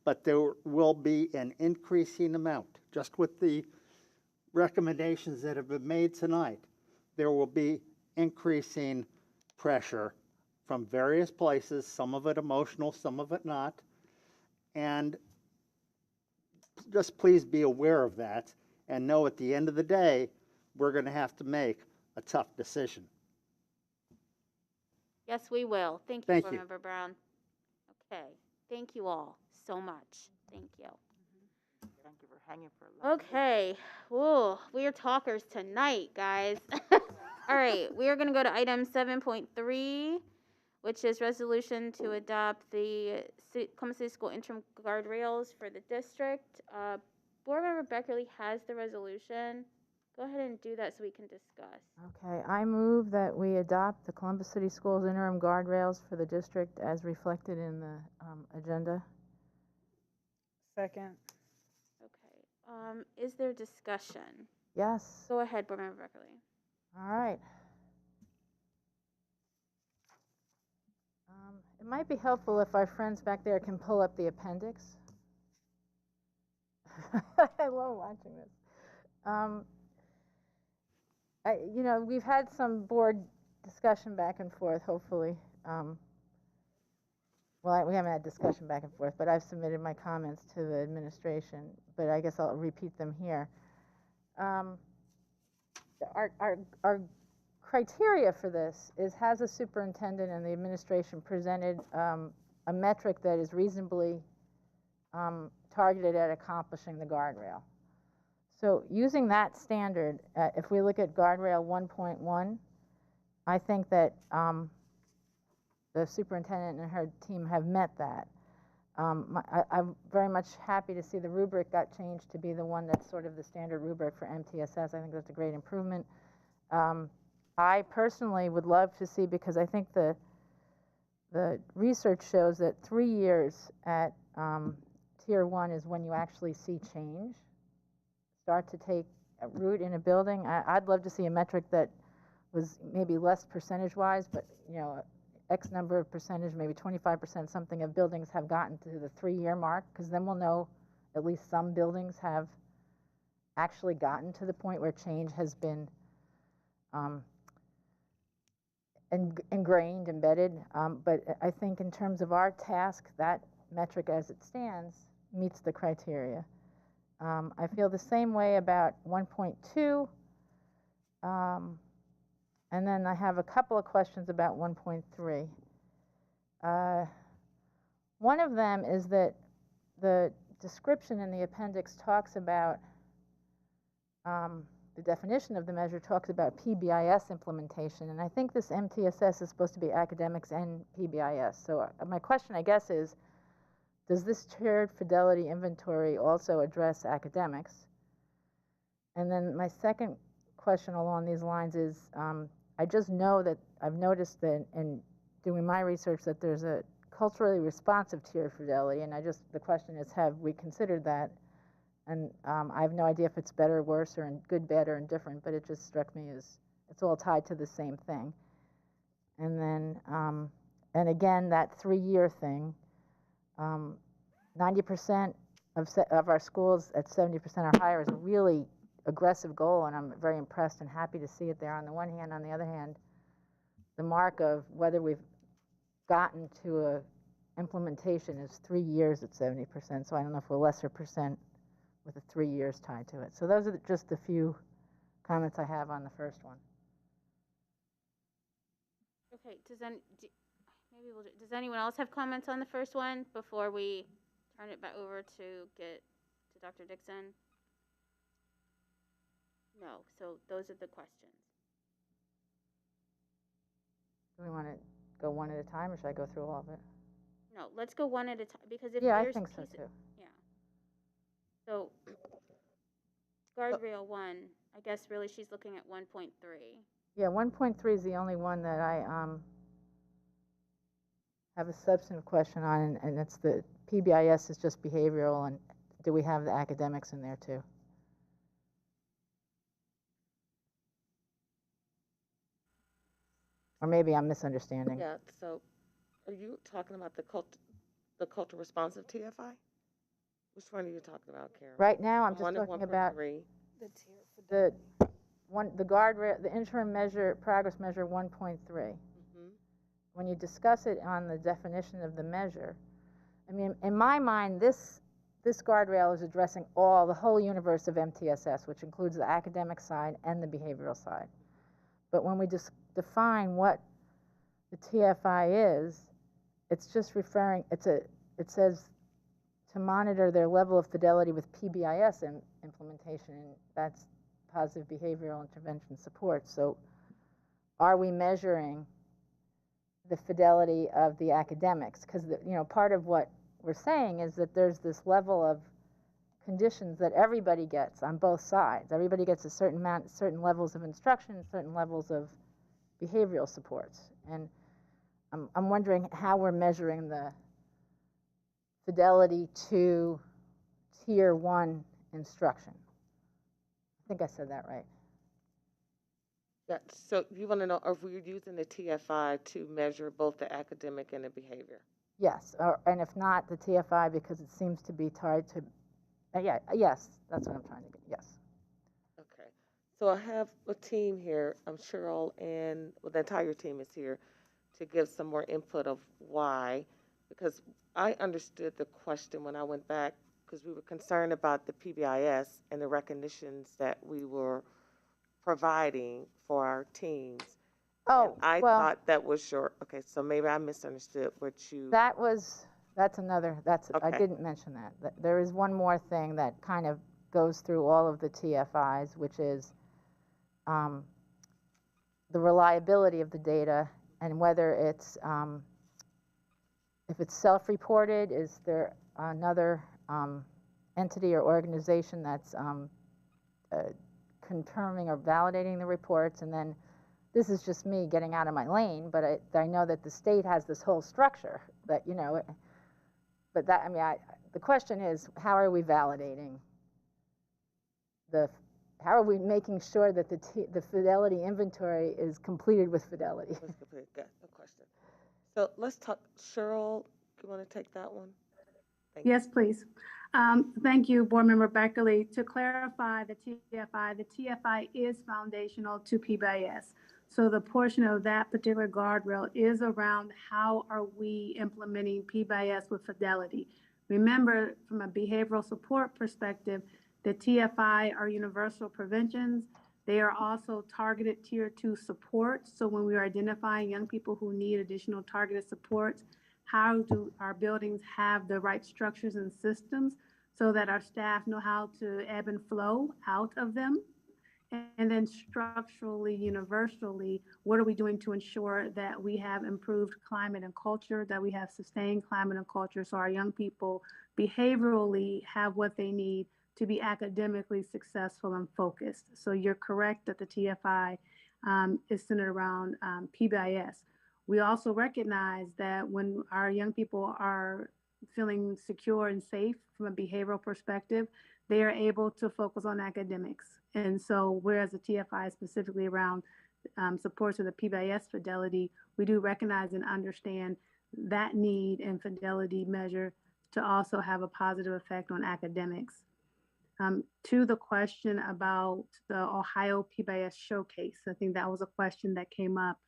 But there will be an increasing amount, just with the recommendations that have been made tonight, there will be increasing pressure from various places, some of it emotional, some of it not. And just please be aware of that and know at the end of the day, we're going to have to make a tough decision. Yes, we will. Thank you, Board Member Brown. Okay. Thank you all so much. Thank you. Thank you for hanging for a long Okay. Whoa, we are talkers tonight, guys. All right, we are going to go to item 7.3, which is resolution to adopt the Columbus City School interim guardrails for the district. Board Member Beckerly has the resolution. Go ahead and do that so we can discuss. Okay, I move that we adopt the Columbus City Schools interim guardrails for the district as reflected in the agenda. Second. Okay. Is there discussion? Yes. Go ahead, Board Member Beckerly. All right. It might be helpful if our friends back there can pull up the appendix. I love watching this. We've had some board discussion back and forth, hopefully. Well, we haven't had discussion back and forth, but I've submitted my comments to the administration, but I guess I'll repeat them here. Our criteria for this is, has the superintendent and the administration presented a metric that is reasonably targeted at accomplishing the guardrail. So using that standard, if we look at guardrail 1.1, I think that the superintendent and her team have met that. I'm very much happy to see the rubric got changed to be the one that's sort of the standard rubric for MTSS. I think that's a great improvement. I personally would love to see, because I think the research shows that 3 years at Tier 1 is when you actually see change start to take root in a building. I'd love to see a metric that was maybe less percentage-wise, but X number of percentage, maybe 25% something of buildings have gotten to the 3-year mark, because then we'll know at least some buildings have actually gotten to the point where change has been ingrained, embedded. But I think in terms of our task, that metric as it stands meets the criteria. I feel the same way about 1.2. And then I have a couple of questions about 1.3. One of them is that the description in the appendix talks about, the definition of the measure talks about PBIS implementation, and I think this MTSS is supposed to be academics and PBIS. So my question, I guess, is, does this tiered fidelity inventory also address academics? And then my second question along these lines is, I just know that I've noticed that in doing my research that there's a culturally responsive tiered fidelity, and the question is, have we considered that? And I have no idea if it's better, worse, or good, bad, or indifferent, but it just struck me as it's all tied to the same thing. And then, and again, that 3-year thing, 90% of our schools at 70% or higher is a really aggressive goal, and I'm very impressed and happy to see it there on the one hand. On the other hand, the mark of whether we've gotten to a implementation is 3 years at 70%, so I don't know if a lesser percent with the 3 years tied to it. So those are just a few comments I have on the first one. Okay, does anyone else have comments on the first one before we turn it back over to Dr. Dixon? No, so those are the questions. Do we want to go one at a time, or should I go through all of it? No, let's go one at a time, because if yeah, there's I think so too. Yeah. So, guardrail 1, I guess really she's looking at 1.3. Yeah, 1.3 is the only one that I have a substantive question on, and it's the PBIS is just behavioral, and do we have the academics in there too? Or maybe I'm misunderstanding. Yeah, so are you talking about the culture responsive TFI? Which one are you talking about, Karen? Right now, I'm just One and talking about 1.3. the guardrail, the interim measure, progress measure 1.3. When you discuss it on the definition of the measure, I mean, in my mind, this guardrail is addressing the whole universe of MTSS, which includes the academic side and the behavioral side. But when we just define what the TFI is, it's just referring, it says to monitor their level of fidelity with PBIS implementation, and that's positive behavioral intervention support. So are we measuring the fidelity of the academics? Because part of what we're saying is that there's this level of conditions that everybody gets on both sides. Everybody gets a certain amount, certain levels of instruction, certain levels of behavioral supports. And I'm wondering how we're measuring the fidelity to Tier 1 instruction. I think I said that right. Yeah, so you want to know if we're using the TFI to measure both the academic and the behavior? Yes, and if not, the TFI, because it seems to be tied to, yes, that's what I'm trying to get, yes. Okay, so I have a team here, Cheryl, and the entire team is here to give some more input of why, because I understood the question when I went back, because we were concerned about the PBIS and the recognitions that we were providing for our teams. Oh, and I thought that was okay, so maybe I misunderstood what you. I didn't mention that. There is one more thing that kind of goes through all of the TFIs, which is the reliability of the data and whether it's, if it's self-reported, is there another entity or organization that's confirming or validating the reports? And then this is just me getting out of my lane, but I know that the state has this whole structure that, but that, I mean, the question is, how are we validating how are we making sure that the fidelity inventory is completed with fidelity? Good, no question. So let's talk, Cheryl, you want to take that one? Yes, please. Thank you, Board Member Beckley. To clarify the TFI is foundational to PBIS. So the portion of that particular guardrail is around how are we implementing PBIS with fidelity. Remember, from a behavioral support perspective, the TFI are universal preventions. They are also targeted tier 2 supports. So when we are identifying young people who need additional targeted supports, how do our buildings have the right structures and systems so that our staff know how to ebb and flow out of them? And then structurally, universally, what are we doing to ensure that we have improved climate and culture, that we have sustained climate and culture so our young people behaviorally have what they need to be academically successful and focused. So you're correct that the TFI is centered around PBIS. We also recognize that when our young people are feeling secure and safe from a behavioral perspective, they are able to focus on academics. And so whereas the TFI is specifically around supports of the PBIS fidelity, we do recognize and understand that need and fidelity measure to also have a positive effect on academics. To the question about the Ohio PBIS showcase, I think that was a question that came up.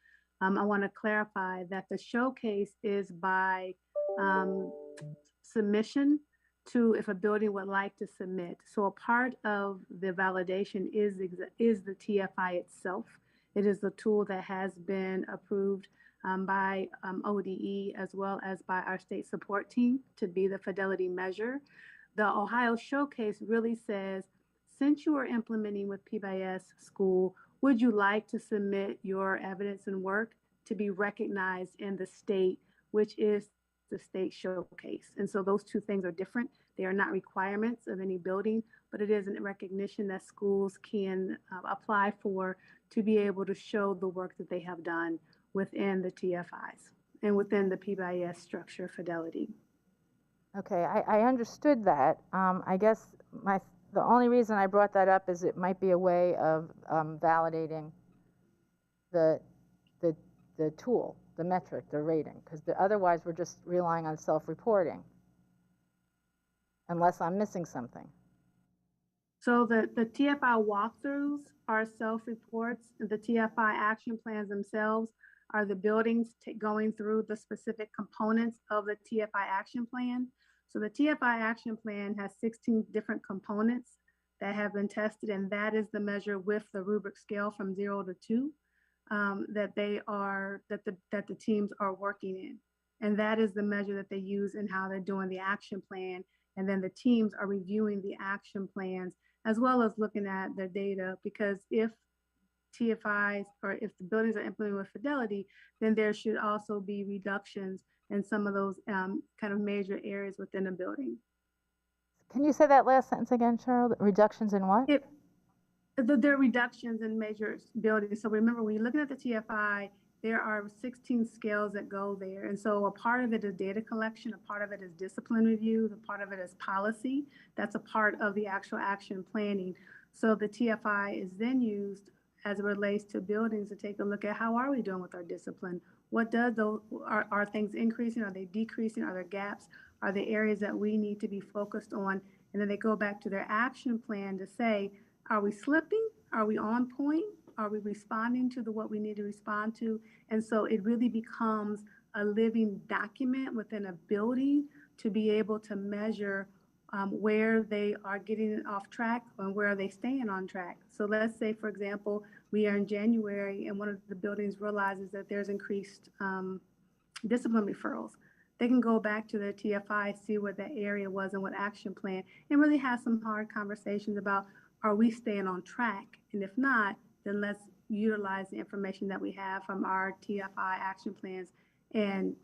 I want to clarify that the showcase is by submission to if a building would like to submit. So a part of the validation is the TFI itself. It is the tool that has been approved by ODE as well as by our state support team to be the fidelity measure. The Ohio Showcase really says, since you are implementing with PBIS school, would you like to submit your evidence and work to be recognized in the state, which is the state showcase? And so those two things are different. They are not requirements of any building, but it is a recognition that schools can apply for to be able to show the work that they have done within the TFIs and within the PBIS structure fidelity. Okay, I understood that. I guess the only reason I brought that up is it might be a way of validating the tool, the metric, the rating, because otherwise we're just relying on self-reporting, unless I'm missing something. So the TFI walkthroughs are self-reports. The TFI action plans themselves are the buildings going through the specific components of the TFI action plan. So the TFI action plan has 16 different components that have been tested, and that is the measure with the rubric scale from 0 to 2 that the teams are working in. And that is the measure that they use in how they're doing the action plan. And then the teams are reviewing the action plans as well as looking at their data, because if TFIs or if the buildings are implemented with fidelity, then there should also be reductions in some of those kind of major areas within a building. Can you say that last sentence again, Cheryl? Reductions in what? There are reductions in major buildings. So remember, when you're looking at the TFI, there are 16 scales that go there. And so a part of it is data collection, a part of it is discipline review, a part of it is policy. That's a part of the actual action planning. So the TFI is then used as it relates to buildings to take a look at how are we doing with our discipline? What does those, are things increasing? Are they decreasing? Are there gaps? Are there areas that we need to be focused on? And then they go back to their action plan to say, are we slipping? Are we on point? Are we responding to what we need to respond to? And so it really becomes a living document within a building to be able to measure where they are getting off track and where are they staying on track. So let's say, for example, we are in January and one of the buildings realizes that there's increased discipline referrals. They can go back to their TFI, see what that area was and what action plan, and really have some hard conversations about, are we staying on track? And if not, then let's utilize the information that we have from our TFI action plans and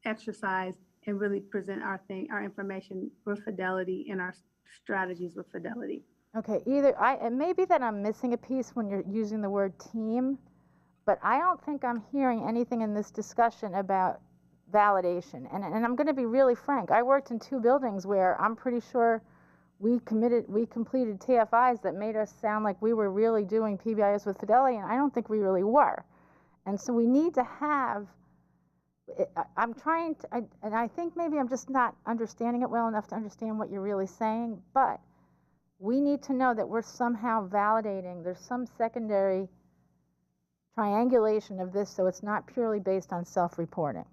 exercise and really present our information with fidelity and our strategies with fidelity. Okay, it may be that I'm missing a piece when you're using the word team, but I don't think I'm hearing anything in this discussion about validation. And I'm going to be really frank. I worked in 2 buildings where I'm pretty sure we completed TFIs that made us sound like we were really doing PBIS with fidelity, and I don't think we really were. And so we need to have, I'm trying to, and I think maybe I'm just not understanding it well enough to understand what you're really saying, but we need to know that we're somehow validating, there's some secondary triangulation of this so it's not purely based on self-reporting.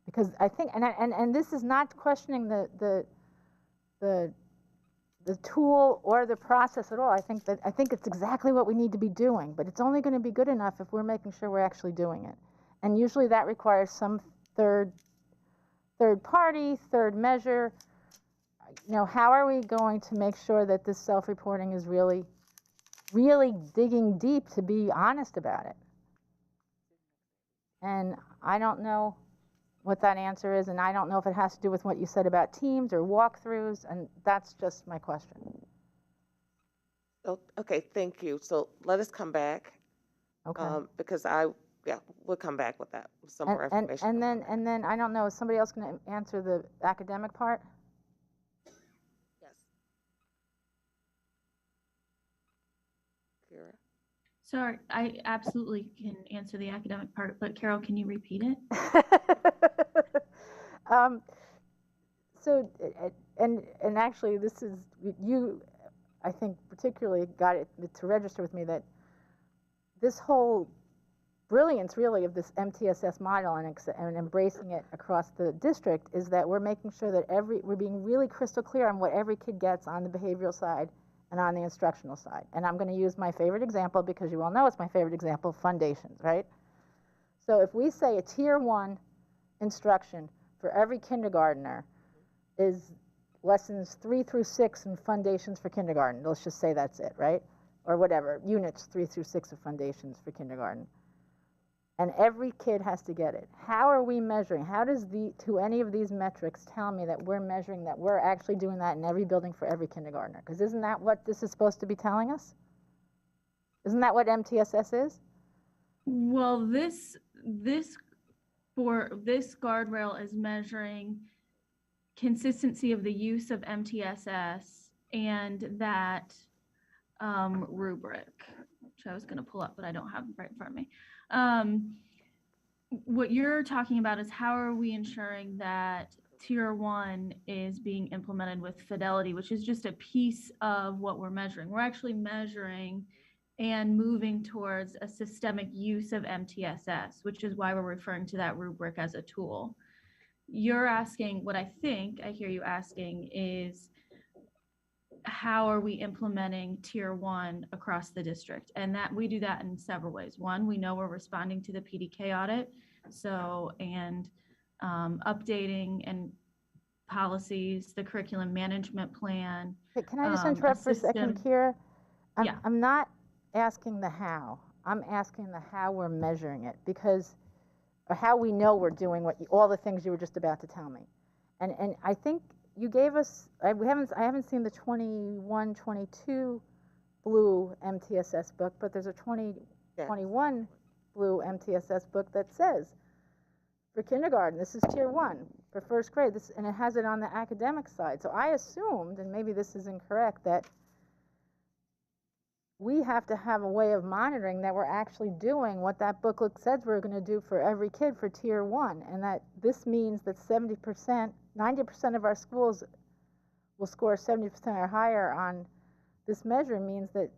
Because I think, and this is not questioning the tool or the process at all. I think it's exactly what we need to be doing, but it's only going to be good enough if we're making sure we're actually doing it. And usually that requires some third party, third measure. You know, how are we going to make sure that this self-reporting is really digging deep to be honest about it? And I don't know what that answer is, and I don't know if it has to do with what you said about teams or walkthroughs, and that's just my question. Oh, okay, thank you. So let us come back. Okay. Because we'll come back with that, with some more information. And then I don't know, is somebody else going to answer the academic part? Yes. Kira? Sorry, I absolutely can answer the academic part, but Carol, can you repeat it? So, and actually, this is, you, I think, particularly got it to register with me that this whole brilliance, really, of this MTSS model and embracing it across the district is that we're making sure that we're being really crystal clear on what every kid gets on the behavioral side and on the instructional side. And I'm going to use my favorite example, because you all know it's my favorite example, foundations, right? So if we say a tier 1 instruction for every kindergartner is lessons 3 through 6 in foundations for kindergarten, let's just say that's it, right? Or whatever, units 3 through 6 of foundations for kindergarten. And every kid has to get it. How are we measuring? How does any of these metrics tell me that we're measuring that we're actually doing that in every building for every kindergartner? Because isn't that what this is supposed to be telling us? Isn't that what MTSS is? Well, this guardrail is measuring consistency of the use of MTSS and that rubric, which I was going to pull up, but I don't have it right in front of me. What you're talking about is how are we ensuring that tier 1 is being implemented with fidelity, which is just a piece of what we're measuring. We're actually measuring and moving towards a systemic use of MTSS, which is why we're referring to that rubric as a tool. You're asking, what I think I hear you asking is, how are we implementing tier 1 across the district? And that we do that in several ways. One, we know we're responding to the PDK audit, and updating and policies, the curriculum management plan. Hey, can I just interrupt for a second, Kira? I'm not asking the how. I'm asking the how we're measuring it, because, or how we know we're doing all the things you were just about to tell me. And I think you gave us, I haven't seen the 21-22 blue MTSS book, but there's a 2021 blue MTSS book that says, for kindergarten, this is tier 1. For first grade, and it has it on the academic side. So I assumed, and maybe this is incorrect, that we have to have a way of monitoring that we're actually doing what that booklet says we're going to do for every kid for tier 1, and that this means that 70%, 90% of our schools will score 70% or higher on this measure, means that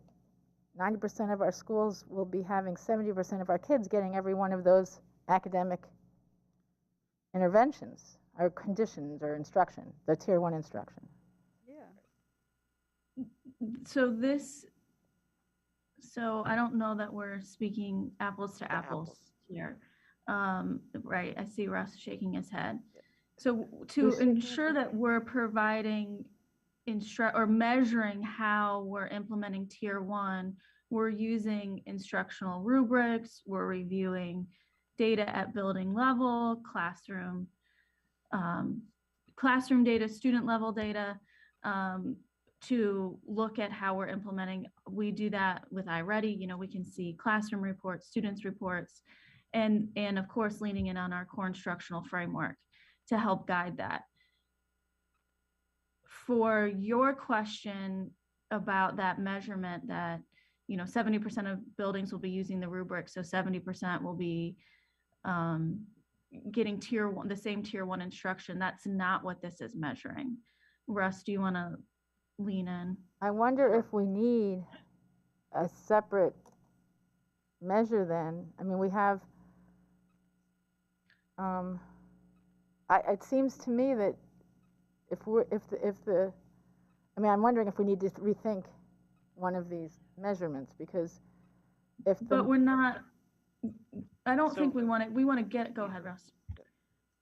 90% of our schools will be having 70% of our kids getting every one of those academic interventions or conditions or instruction, the tier 1 instruction. Yeah. So I don't know that we're speaking apples to apples here. Right, I see Russ shaking his head. So to ensure that we're providing or measuring how we're implementing tier 1, we're using instructional rubrics, we're reviewing data at building level, classroom data, student level data, to look at how we're implementing. We do that with iReady. We can see classroom reports, students reports, and of course leaning in on our core instructional framework to help guide that. For your question about that measurement, that 70% of buildings will be using the rubric, so 70% will be getting tier 1, the same tier 1 instruction. That's not what this is measuring. Russ, do you want to lean in? I wonder if we need a separate measure then? I mean, we have, it seems to me that I mean, I'm wondering if we need to rethink one of these measurements, because if the. But we're not, I don't think we want to get, go ahead, Russ.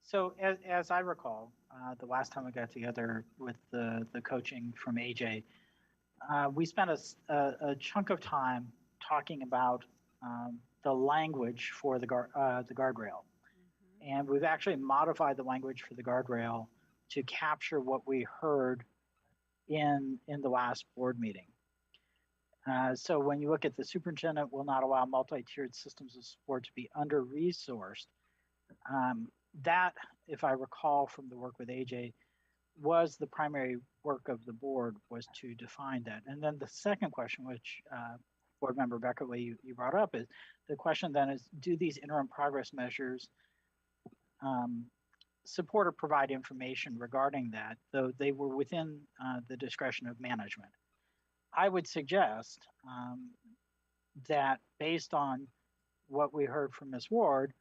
So as I recall, the last time we got together with the coaching from AJ, we spent a chunk of time talking about the language for the guardrail. And we've actually modified the language for the guardrail to capture what we heard in the last board meeting. So when you look at the superintendent will not allow multi-tiered systems of support to be under-resourced, that, if I recall from the work with AJ, was the primary work of the board, was to define that. And then the second question, which board member Beckerly, you brought up, is the question then is, do these interim progress measures support or provide information regarding that, though they were within the discretion of management? I would suggest that based on what we heard from Ms. Ward,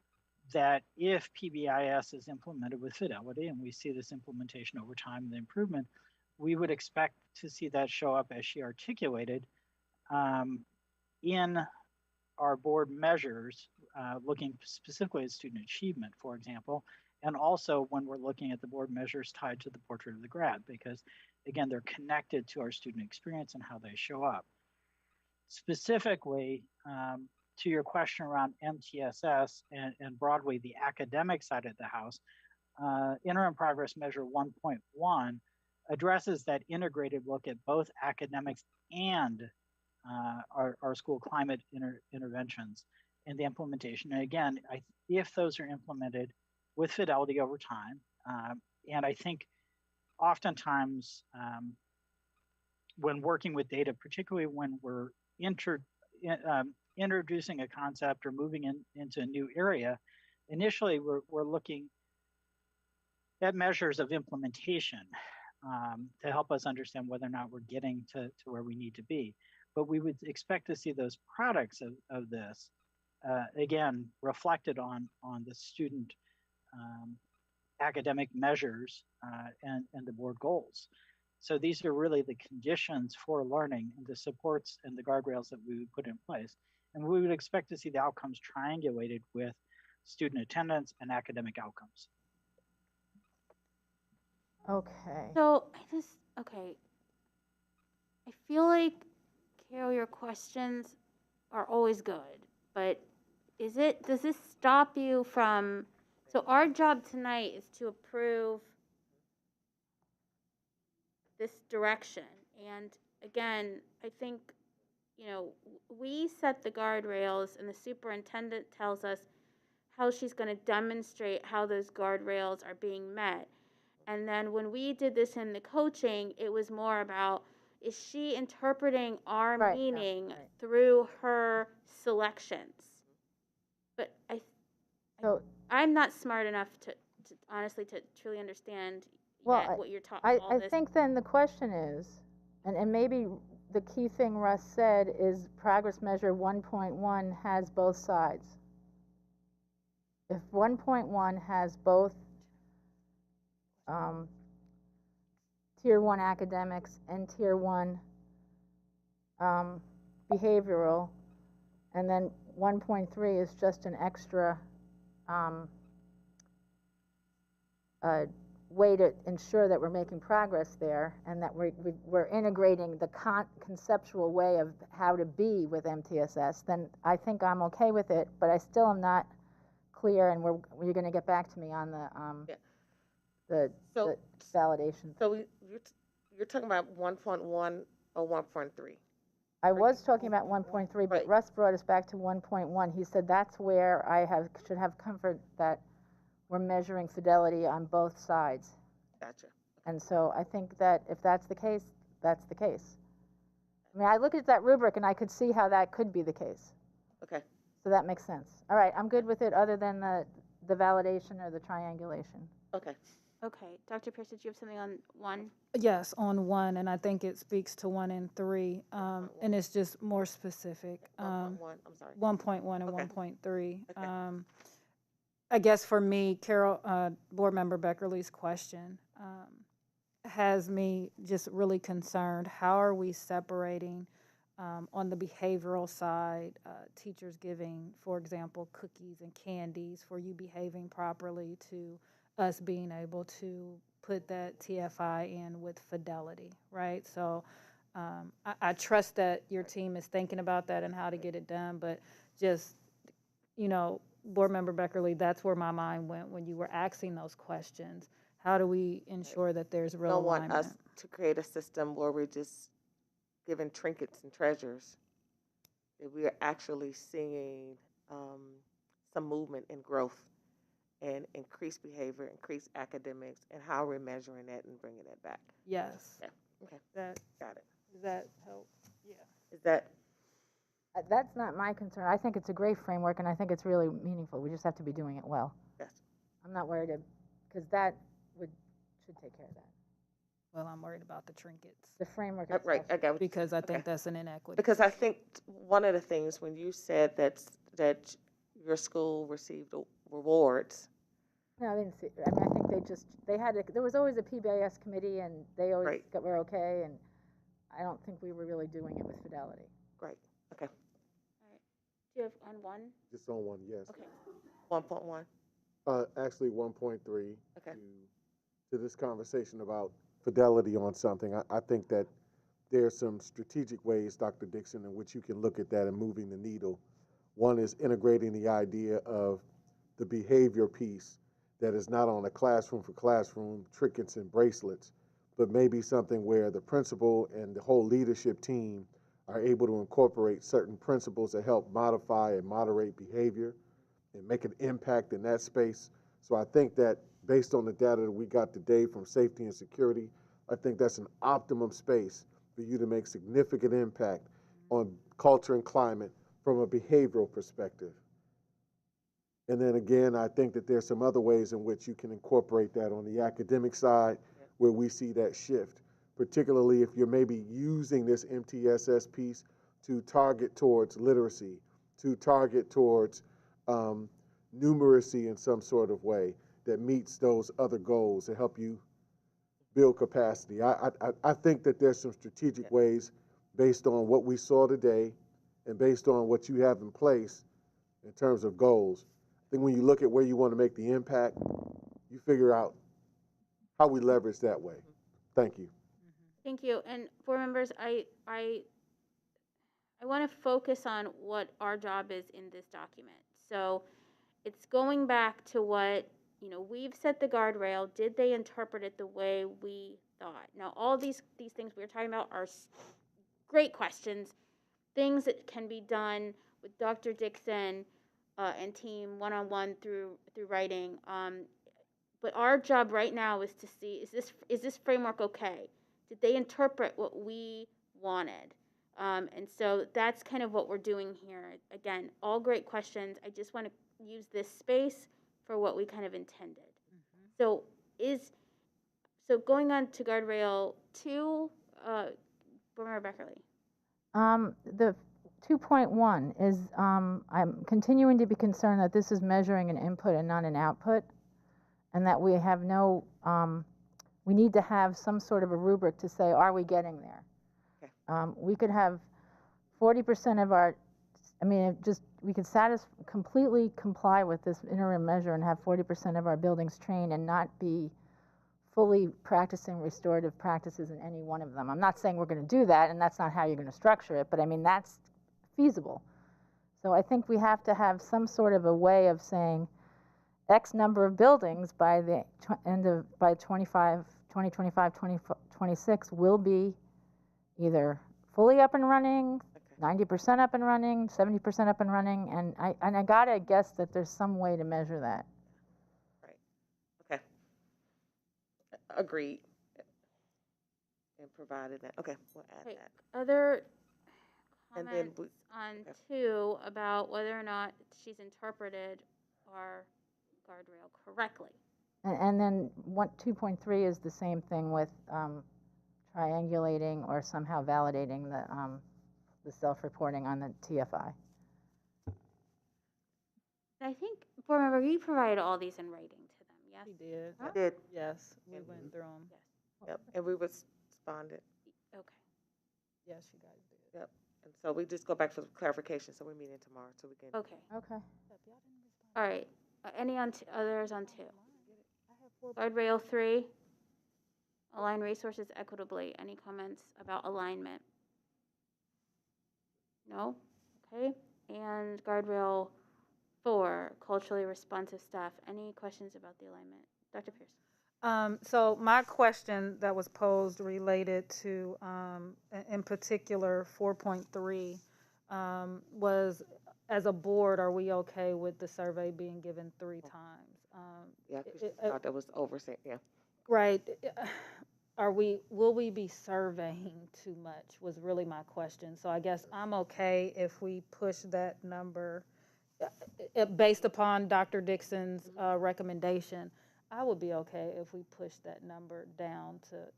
that if PBIS is implemented with fidelity, and we see this implementation over time and the improvement, we would expect to see that show up as she articulated in our board measures, looking specifically at student achievement, for example, and also when we're looking at the board measures tied to the portrait of the grad, because again, they're connected to our student experience and how they show up. Specifically, to your question around MTSS and broadly the academic side of the house, interim progress measure 1.1 addresses that integrated look at both academics and our school climate interventions and the implementation. And again, if those are implemented with fidelity over time, and I think oftentimes when working with data, particularly when we're introducing a concept or moving into a new area, initially we're looking at measures of implementation to help us understand whether or not we're getting to where we need to be. But we would expect to see those products of this, again, reflected on the student academic measures and the board goals. So these are really the conditions for learning and the supports and the guardrails that we would put in place. And we would expect to see the outcomes triangulated with student attendance and academic outcomes. Okay. So I feel like, Carol, your questions are always good, but does this stop you from, so our job tonight is to approve this direction. And again, I think, we set the guardrails and the superintendent tells us how she's going to demonstrate how those guardrails are being met. And then when we did this in the coaching, it was more about, is she interpreting our meaning through her selections? But I'm not smart enough to honestly to truly understand what you're talking about. I think then the question is, and maybe the key thing Russ said is progress measure 1.1 has both sides. If 1.1 has both Tier 1 academics and Tier 1 behavioral, and then 1.3 is just an extra way to ensure that we're making progress there and that we're integrating the conceptual way of how to be with MTSS, then I think I'm okay with it, but I still am not clear, and you're going to get back to me on the validation. So you're talking about 1.1 or 1.3? I was talking about 1.3, but Russ brought us back to 1.1. He said that's where should have comfort that we're measuring fidelity on both sides. Gotcha. And so I think that if that's the case, that's the case. I mean, I looked at that rubric and I could see how that could be the case. Okay. So that makes sense. All right, I'm good with it, other than the validation or the triangulation. Okay. Okay, Dr. Pierce, did you have something on 1? Yes, on 1, and I think it speaks to 1 and 3, and it's just more specific. 1.1, I'm sorry. 1.1 and Okay. 1.3. Okay. I guess for me, Carol, Board Member Beckerly's question has me just really concerned. How are we separating on the behavioral side, teachers giving, for example, cookies and candies for you behaving properly, to us being able to put that TFI in with fidelity, right? So I trust that your team is thinking about that and how to get it done, but just, Board Member Beckerly, that's where my mind went when you were asking those questions. How do we ensure that there's real Don't want alignment? us to create a system where we're just giving trinkets and treasures. That we are actually seeing some movement and growth and increased behavior, increased academics, and how we're measuring that and bringing it back. Yes. Yeah. Okay. Got it. Does that help? Yeah. Is that? That's not my concern. I think it's a great framework, and I think it's really meaningful. We just have to be doing it well. Yes. I'm not worried, because that should take care of that. Well, I'm worried about the trinkets. The framework Right. I got it. Because I think that's an inequity. Because I think one of the things when you said that your school received rewards. No, I didn't see. I mean, I think there was always a PBIS committee, and they always were okay, and I don't think we were really doing it with fidelity. Great. Okay. All right. Do you have on 1? Just on 1, yes. Okay. 1.1. Actually, 1.3. Okay. To this conversation about fidelity on something, I think that there's some strategic ways, Dr. Dixon, in which you can look at that and moving the needle. One is integrating the idea of the behavior piece that is not on a classroom for classroom trinkets and bracelets, but maybe something where the principal and the whole leadership team are able to incorporate certain principles that help modify and moderate behavior and make an impact in that space. So I think that based on the data that we got today from safety and security, I think that's an optimum space for you to make significant impact on culture and climate from a behavioral perspective. And then again, I think that there's some other ways in which you can incorporate that on the academic side where we see that shift, particularly if you're maybe using this MTSS piece to target towards literacy, to target towards numeracy in some sort of way that meets those other goals to help you build capacity. I think that there's some strategic ways based on what we saw today and based on what you have in place in terms of goals. I think when you look at where you want to make the impact, you figure out how we leverage that way. Thank you. Thank you. And board members, I want to focus on what our job is in this document. So it's going back to what, we've set the guardrail. Did they interpret it the way we thought? Now, all these things we're talking about are great questions, things that can be done with Dr. Dixon and team one-on-one through writing. But our job right now is to see, is this framework okay? Did they interpret what we wanted? And so that's kind of what we're doing here. Again, all great questions. I just want to use this space for what we kind of intended. So going on to guardrail 2, Board Member Beckerly. The 2.1 is, I'm continuing to be concerned that this is measuring an input and not an output, and that we have we need to have some sort of a rubric to say, are we getting there? Okay. We could have 40% of our, we could completely comply with this interim measure and have 40% of our buildings trained and not be fully practicing restorative practices in any one of them. I'm not saying we're going to do that, and that's not how you're going to structure it, but that's feasible. So I think we have to have some sort of a way of saying X number of buildings by the end of, by 2025, 2026 will be either fully up and running, 90% up and running, 70% up and running, and I gotta guess that there's some way to measure that. Right. Okay. Agreed. And provided that. Okay, we'll add that. Other And comments then on 2 about whether or not she's interpreted our guardrail correctly. And then 2.3 is the same thing with triangulating or somehow validating the self-reporting on the TFI. And I think, board member, you provided all these in writing to them, yes? We did. Huh? Did, Yes, we went through them. yep, and we responded, Okay. Yes, you guys did. yep. And so we just go back for clarification, so we're meeting tomorrow, so we can. Okay. Okay. All right. Any on others on 2? Guardrail 3. Align resources equitably. Any comments about alignment? No? Okay. And guardrail 4, culturally responsive staff. Any questions about the alignment? Dr. Pierce. So my question that was posed related to, in particular, 4.3, was, as a board, are we okay with the survey being given 3 times? Yeah, because you thought that was oversight, yeah. Right. Will we be surveying too much was really my question. So I guess I'm okay if we push that number, based upon Dr. Dixon's recommendation. I would be okay if we push that number down to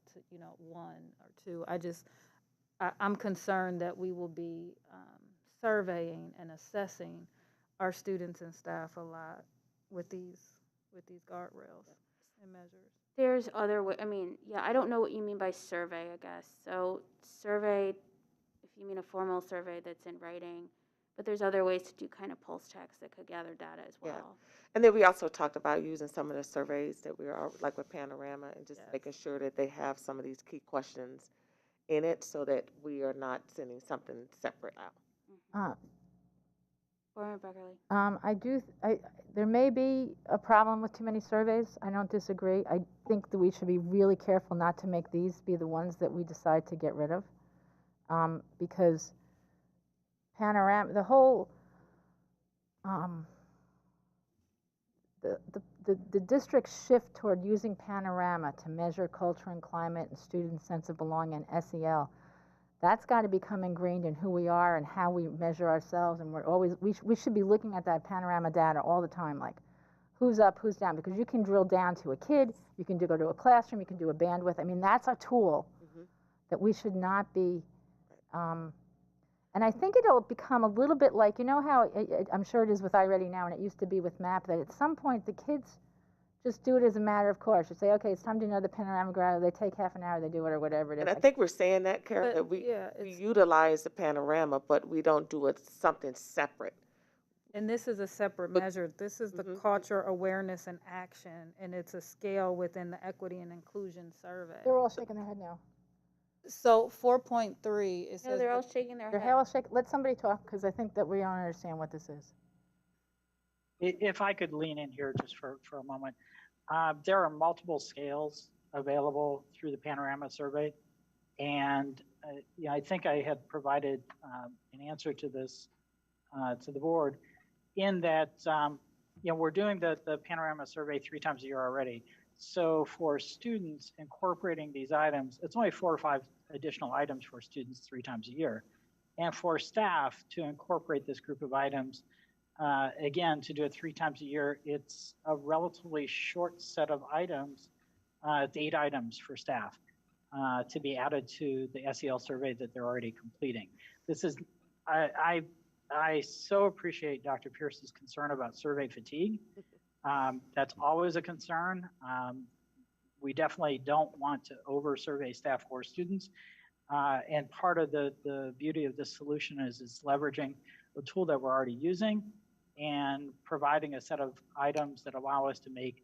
1 or 2. I'm concerned that we will be surveying and assessing our students and staff a lot with these guardrails and measures. There's other way. I mean, yeah, I don't know what you mean by survey, I guess. So survey, if you mean a formal survey that's in writing, but there's other ways to do kind of pulse checks that could gather data as well. Yeah. And then we also talked about using some of the surveys that we are, like with Panorama, and just making sure that they have some of these key questions in it so that we are not sending something separate out. There may be a problem with too many surveys. I don't disagree. I think that we should be really careful not to make these be the ones that we decide to get rid of, because Panorama, the whole, the district's shift toward using Panorama to measure culture and climate and student sense of belonging and SEL, that's got to become ingrained in who we are and how we measure ourselves. And we should be looking at that Panorama data all the time, like who's up, who's down, because you can drill down to a kid, you can go to a classroom, you can do a bandwidth. I mean, that's a tool that we should not be, and I think it'll become a little bit like, you know how, I'm sure it is with iReady now, and it used to be with MAP, that at some point the kids just do it as a matter of course. You say, okay, it's time to know the Panorama grad. They take half an hour, they do it, or whatever it is. And I think we're saying that, Karen, that we utilize the Panorama, but we don't do it something separate. And this is a separate measure. This is the culture awareness and action, and it's a scale within the equity and inclusion survey. They're all shaking their head now. So 4.3, it says. No, they're all shaking their head. They're all shaking. Let somebody talk, because I think that we don't understand what this is. If I could lean in here just for a moment. There are multiple scales available through the Panorama survey. And I think I had provided an answer to this to the board in that, we're doing the Panorama survey 3 times a year already. So for students incorporating these items, it's only 4 or 5 additional items for students 3 times a year. And for staff to incorporate this group of items, again, to do it 3 times a year, it's a relatively short set of items. It's 8 items for staff to be added to the SEL survey that they're already completing. This is, I so appreciate Dr. Pierce's concern about survey fatigue. That's always a concern. We definitely don't want to over-survey staff or students. And part of the beauty of this solution is leveraging a tool that we're already using and providing a set of items that allow us to make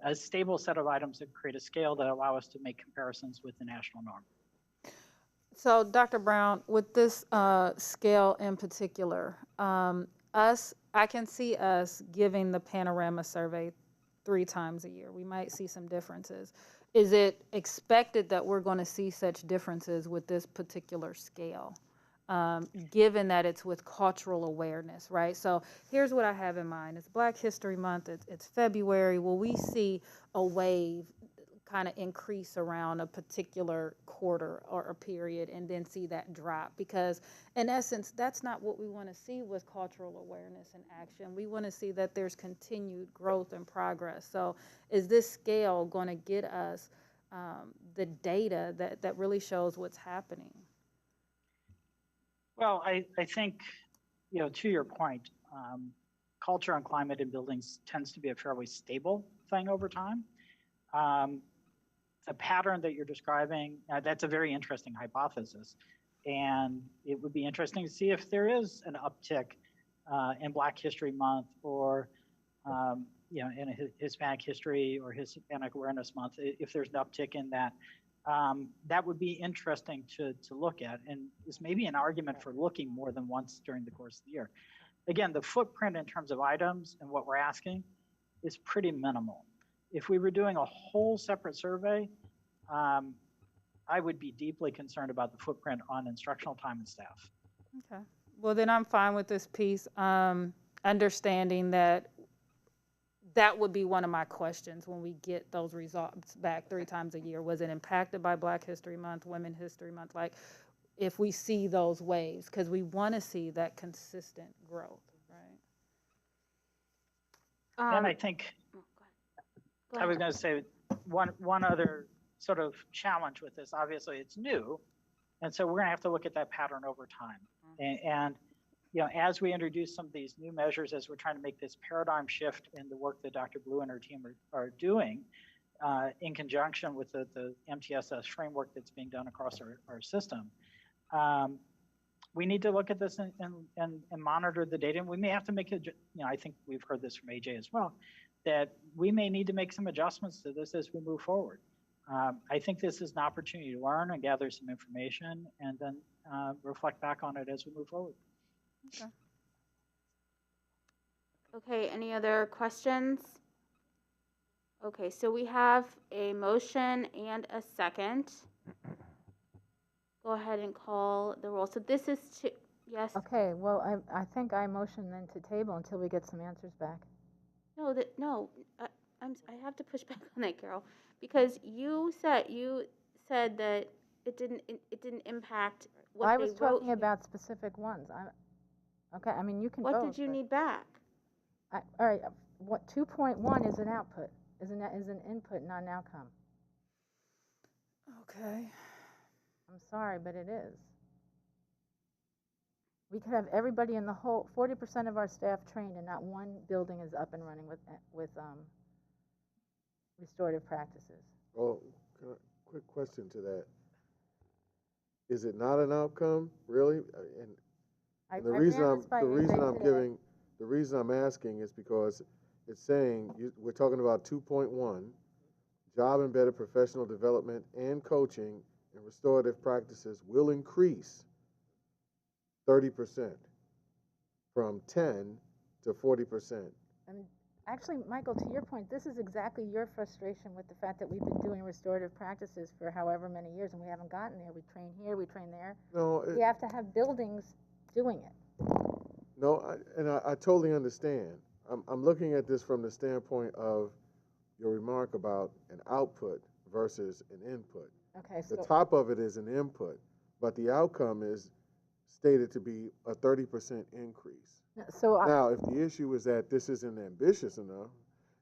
a stable set of items that create a scale that allow us to make comparisons with the national norm. So Dr. Brown, with this scale in particular, I can see us giving the Panorama survey 3 times a year. We might see some differences. Is it expected that we're going to see such differences with this particular scale, given that it's with cultural awareness, right? So here's what I have in mind. It's Black History Month. It's February. Will we see a wave kind of increase around a particular quarter or a period and then see that drop, because in essence that's not what we want to see with cultural awareness and action. We want to see that there's continued growth and progress. So is this scale going to get us the data that really shows what's happening? Well, I think, to your point, culture and climate in buildings tends to be a fairly stable thing over time. The pattern that you're describing, that's a very interesting hypothesis. And it would be interesting to see if there is an uptick in Black History Month, or in Hispanic History or Hispanic Awareness Month, if there's an uptick in that. That would be interesting to look at, and is maybe an argument for looking more than once during the course of the year. Again, the footprint in terms of items and what we're asking is pretty minimal. If we were doing a whole separate survey, I would be deeply concerned about the footprint on instructional time and staff. Okay. Well, then I'm fine with this piece, understanding that would be one of my questions when we get those results back 3 times a year. Was it impacted by Black History Month, Women's History Month? Like, if we see those waves, because we want to see that consistent growth, right? And I think, I was going to say, one other sort of challenge with this, obviously it's new, and so we're going to have to look at that pattern over time. And as we introduce some of these new measures, as we're trying to make this paradigm shift in the work that Dr. Blue and her team are doing, in conjunction with the MTSS framework that's being done across our system, we need to look at this and monitor the data. And we may have to make I think we've heard this from AJ as well, that we may need to make some adjustments to this as we move forward. I think this is an opportunity to learn and gather some information, and then reflect back on it as we move forward. Okay, any other questions? Okay, so we have a motion and a second. Go ahead and call the roll. So this is yes? Okay, well, I think I motion then to table until we get some answers back. No, I have to push back on that, Carol, because you said that it didn't impact what I they was wrote talking here. about specific ones. Okay, I mean, you can What vote, did you but- need back? all right, what 2.1 is an output, is an input, not an outcome. Okay. I'm sorry, but it is. We could have everybody in the whole, 40% of our staff trained, and not one building is up and running with restorative practices. Oh, quick question to that. Is it not an outcome, really? And the reason I'm asking is because it's saying, we're talking about 2.1, job embedded professional development and coaching and restorative practices will increase 30% from 10 to 40%. And actually, Michael, to your point, this is exactly your frustration with the fact that we've been doing restorative practices for however many years and we haven't gotten there. We train here, we train there. No, we have to have buildings doing it. No, I totally understand. I'm looking at this from the standpoint of your remark about an output versus an input. Okay, the top of it is an input, but the outcome is stated to be a 30% increase. Now, if the issue is that this isn't ambitious enough,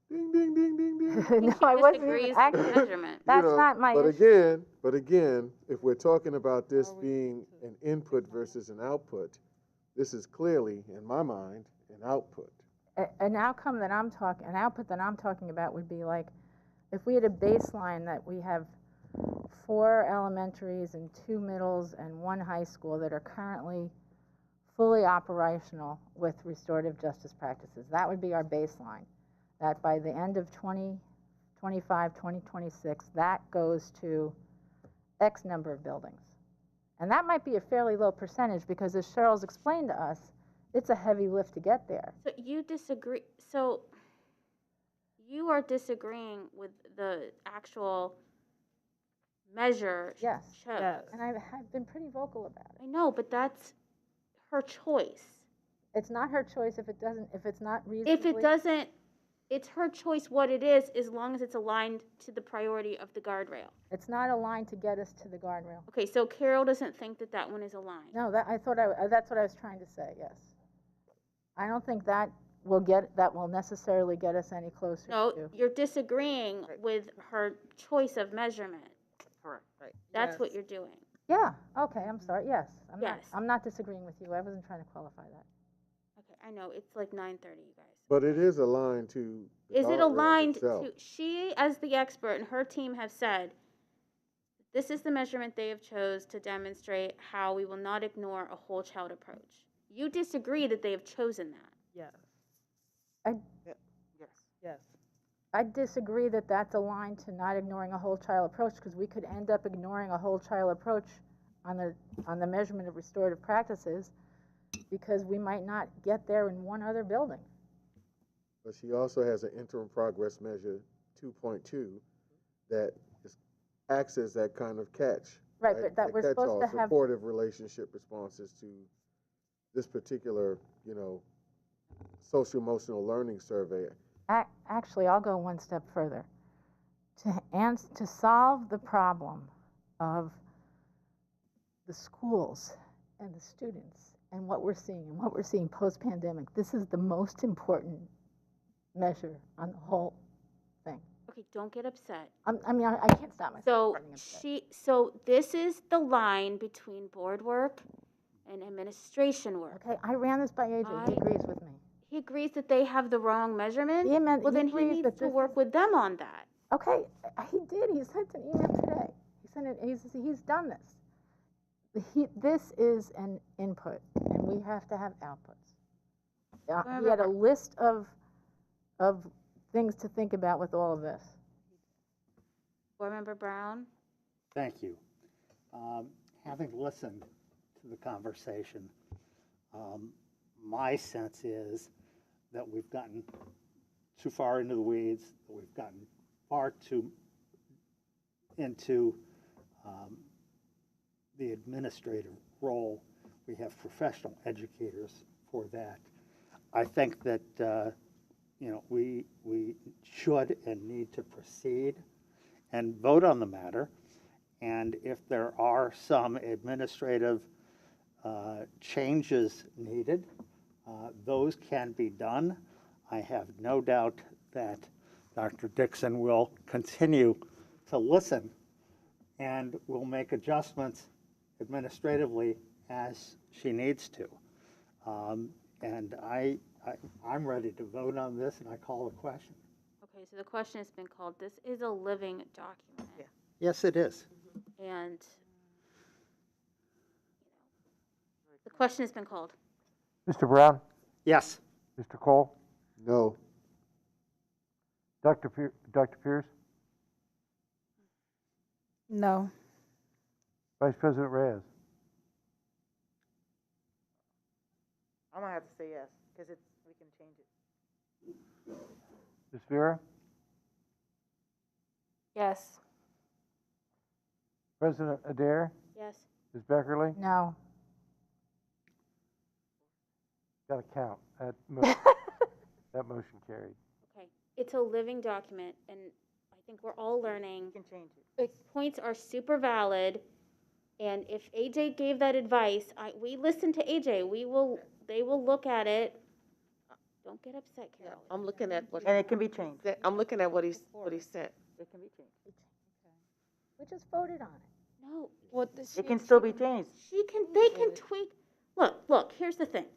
ding, ding, ding, ding, ding. No, I wasn't even measurement. That's not my issue. But again, if we're talking about this being an input versus an output, this is clearly, in my mind, an output. An outcome that I'm talking, an output that I'm talking about would be like, if we had a baseline that we have 4 elementaries and 2 middles and 1 high school that are currently fully operational with restorative justice practices. That would be our baseline. That by the end of 2025, 2026, that goes to X number of buildings. And that might be a fairly low percentage because, as Cheryl's explained to us, it's a heavy lift to get there. So you disagree. So you are disagreeing with the actual measure. Yes. Shows. And I've been pretty vocal about it. I know, but that's her choice. It's not her choice if it's not reasonably. If it doesn't it's her choice what it is, as long as it's aligned to the priority of the guardrail. It's not aligned to get us to the guardrail. Okay, so Carol doesn't think that that one is aligned. No, that's what I was trying to say, yes. I don't think that will necessarily get us any closer No, to. you're disagreeing with her choice of measurement. Correct. Right. That's what you're doing. Yeah, okay, I'm sorry, yes. Yes. I'm not disagreeing with you. I wasn't trying to qualify that. Okay, I know, it's like 9:30, you guys. But it is aligned to the Is it guardrails aligned itself. to, she, as the expert, and her team have said, this is the measurement they have chose to demonstrate how we will not ignore a whole child approach. You disagree that they have chosen that. Yes. Yes. Yes. I disagree that that's aligned to not ignoring a whole child approach, because we could end up ignoring a whole child approach on the measurement of restorative practices, because we might not get there in one other building. But she also has an interim progress measure 2.2 that acts as that kind of catch. Right, but that we're supposed to have supportive relationship responses to this particular, social emotional learning survey. Actually, I'll go one step further. To solve the problem of the schools and the students and what we're seeing post-pandemic, this is the most important measure on the whole thing. Okay, don't get upset. I can't stop myself. So from getting upset. so this is the line between board work and administration work. Okay, I ran this by AJ. He agrees with me. He agrees that they have the wrong measurement. Well, then he agrees needs that to this work with them on that. Okay, he did. He sent an email today. He's done this. This is an input, and we have to have outputs. He had a list of things to think about with all of this. Board Member Brown? Thank you. Having listened to the conversation, my sense is that we've gotten too far into the weeds, that we've gotten far too into the administrative role. We have professional educators for that. I think that we should and need to proceed and vote on the matter. And if there are some administrative changes needed, those can be done. I have no doubt that Dr. Dixon will continue to listen and will make adjustments administratively as she needs to. And I'm ready to vote on this, and I call the question. Okay, so the question has been called. This is a living document. Yeah. Yes, it is. And the question has been called. Mr. Brown? Yes. Mr. Cole? No. Dr. Pierce? No. Vice President Reyes? I'm gonna have to say yes, because we can change it. Ms. Vera? Yes. President Adair? Yes. Ms. Beckerly? No. Got to count. That motion carried. Okay, it's a living document, and I think we're all learning. We can change it. The points are super valid, and if AJ gave that advice, we listened to AJ. They will look at it. Don't get upset, Carol. I'm looking at what. And it can be changed. I'm looking at what he said. It can be changed. We just voted on it. No. What It can still be changed. They can tweak. Look, here's the thing.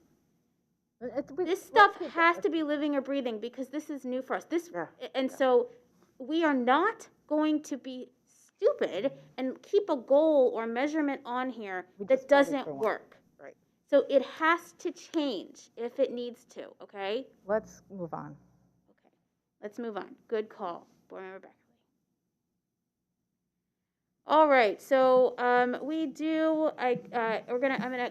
This stuff has to be living or breathing because this is new for us. So we are not going to be stupid and keep a goal or measurement on here that doesn't work. Right. So it has to change if it needs to, okay? Let's move on. Okay. Let's move on. Good call, Board Member Beckerly. All right, so I'm gonna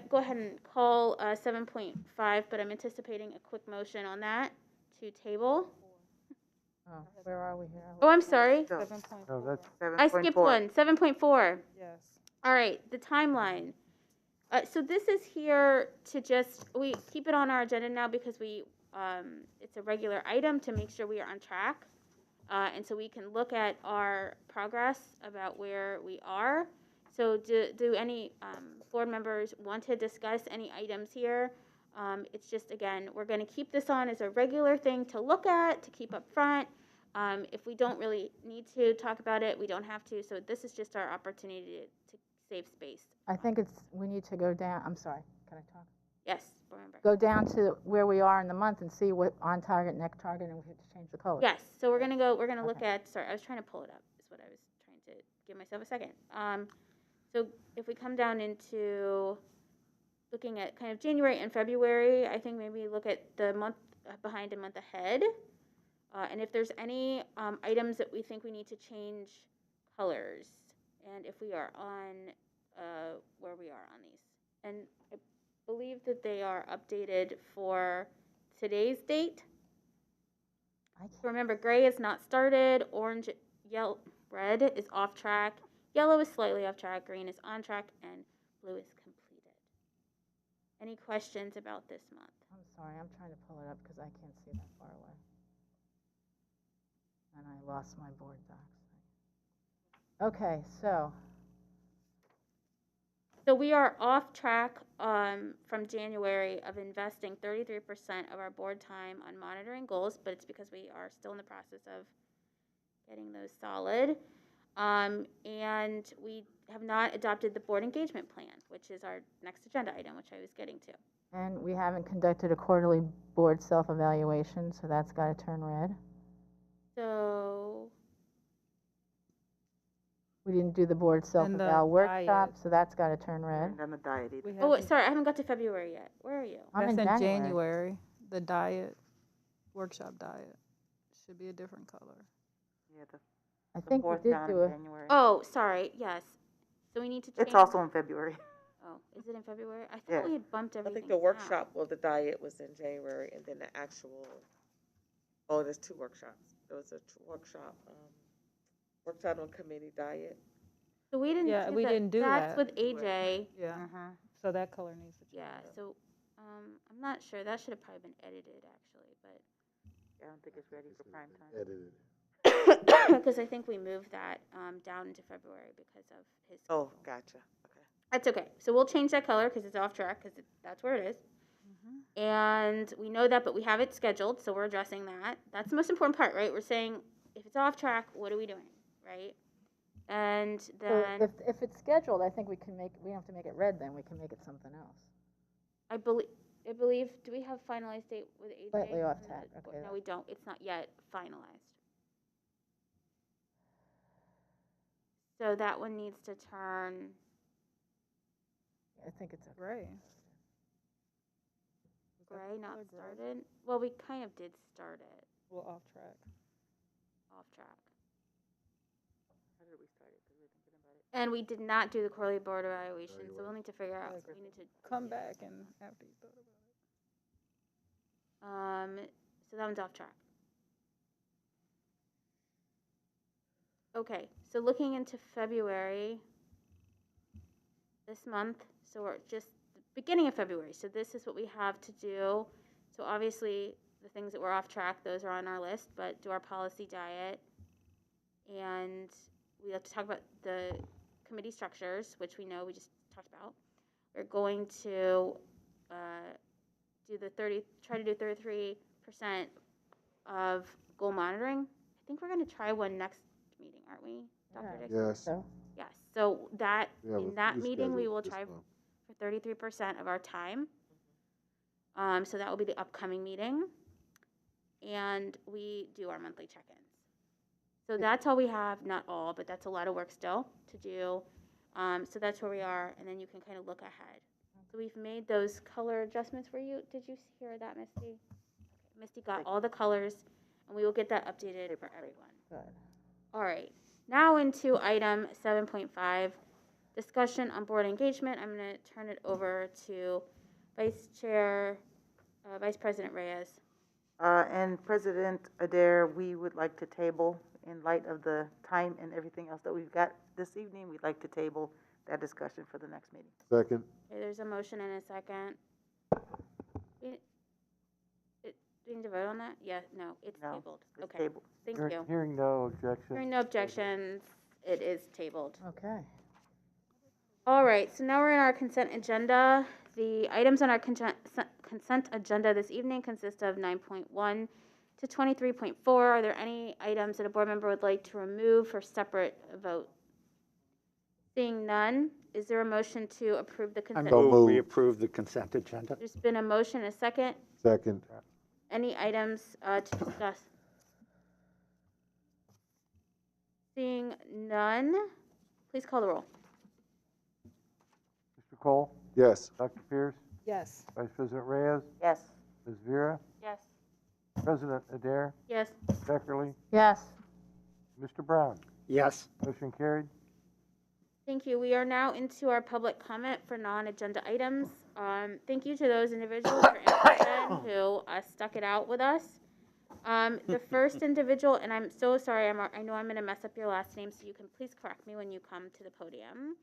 go ahead and call 7.5, but I'm anticipating a quick motion on that to table. Oh, where are we here? Oh, I'm sorry. No, that's I skipped one. 7.4. Yes. All right, the timeline. So this is here to we keep it on our agenda now because we it's a regular item to make sure we are on track. And so we can look at our progress about where we are. So do any board members want to discuss any items here? It's just, again, we're going to keep this on as a regular thing to look at, to keep up front. If we don't really need to talk about it, we don't have to. So this is just our opportunity to save space. I think we need to go down, I'm sorry, can I talk? Yes, board member. Go down to where we are in the month and see what on target, next target, and we have to change the color. Yes, so we're going to look at, sorry, I was trying to pull it up, is what I was trying to give myself a second. So if we come down into looking at kind of January and February, I think maybe look at the month behind and month ahead. And if there's any items that we think we need to change colors, and if we are on where we are on these. And I believe that they are updated for today's date. Remember, gray is not started, orange, yellow, red is off track, yellow is slightly off track, green is on track, and blue is completed. Any questions about this month? I'm sorry, I'm trying to pull it up because I can't see that far away. And I lost my board docs. Okay, so we are off track from January of investing 33% of our board time on monitoring goals, but it's because we are still in the process of getting those solid. And we have not adopted the board engagement plan, which is our next agenda item, which I was getting to. and we haven't conducted a quarterly board self-evaluation, so that's got to turn red. So We didn't do the board self-eval workshop, so that's got to turn red. And the diet either. oh, wait, sorry, I haven't got to February yet. Where are you? I'm That's in in January. January. The diet, workshop diet, should be a different color. Yeah, I think we fourth did down in do a. January. Oh, sorry, yes. So we need to change. It's also in February. Oh, is it in February? I thought Yeah. we had bumped I everything think the down. workshop of the diet was in January, and then the actual, there's 2 workshops. There was a workshop on committee diet. So we didn't Yeah, do we that. didn't do That's that. with AJ. Yeah. So that color needs to change. Yeah, so I'm not sure. That should have probably been edited, actually, but I don't think it's ready for prime time. Edited. because I think we moved that down into February because of his. Oh, gotcha. Okay. That's okay. So we'll change that color because it's off track because that's where it is. And we know that, but we have it scheduled, so we're addressing that. That's the most important part, right? We're saying if it's off track, what are we doing, right? And then So if it's scheduled, I think we don't have to make it red then, we can make it something else. I believe, do we have finalized date with AJ? Slightly off track, okay. No, we don't. It's not yet finalized. So that one needs to turn. I think it's Gray. Gray, not started. Well, we kind of did start it. Well, off track. Off track. How did we start it? 'Cause we were thinking about it. And we did not do the quarterly board evaluation, so we'll need to figure out. We need to. Come back and after you thought about it. So that one's off track. Okay, so looking into February, this month, so we're just the beginning of February, so this is what we have to do. So obviously, the things that were off track, those are on our list, but do our policy diet, and we have to talk about the committee structures, which we know we just talked about. We're going to try to do 33% of goal monitoring. I think we're going to try one next meeting, aren't we, Dr. Dixon? Yes. Yes. So that Yeah, in that meeting, we scheduled will this try month. for 33% of our time. So that will be the upcoming meeting, and we do our monthly check-ins. So that's all we have, not all, but that's a lot of work still to do. So that's where we are, and then you can kind of look ahead. So we've made those color adjustments for you. Did you hear that, Misty? Okay. Misty got all the colors, and we will get that updated for everyone. Good. All right. Now into item 7.5, discussion on board engagement. I'm going to turn it over to Vice President Reyes. And President Adair, we would like to table, in light of the time and everything else that we've got this evening, we'd like to table that discussion for the next meeting. Second. Okay, there's a motion and a second. Do we we need to vote on that? Yeah, no, it's No, tabled. it's Okay, tabled. thank you. Hearing no objections. Hearing no objections, it is tabled. Okay. All right, so now we're in our consent agenda. The items on our consent agenda this evening consist of 9.1 to 23.4. Are there any items that a board member would like to remove for separate vote? Seeing none, is there a motion to approve the I consent? move we approve the consent agenda. There's been a motion, a second. Second. Any items to discuss? Seeing none, please call the roll. Mr. Cole? Yes. Dr. Pierce? Yes. Vice President Reyes? Yes. Ms. Vera? Yes. President Adair? Yes. Beckerly? Yes. Mr. Brown? Yes. Motion carried. Thank you. We are now into our public comment for non-agenda items. Thank you to those individuals or in person who stuck it out with us. The first individual, and I'm so sorry, I know I'm going to mess up your last name, so you can please correct me when you come to the podium.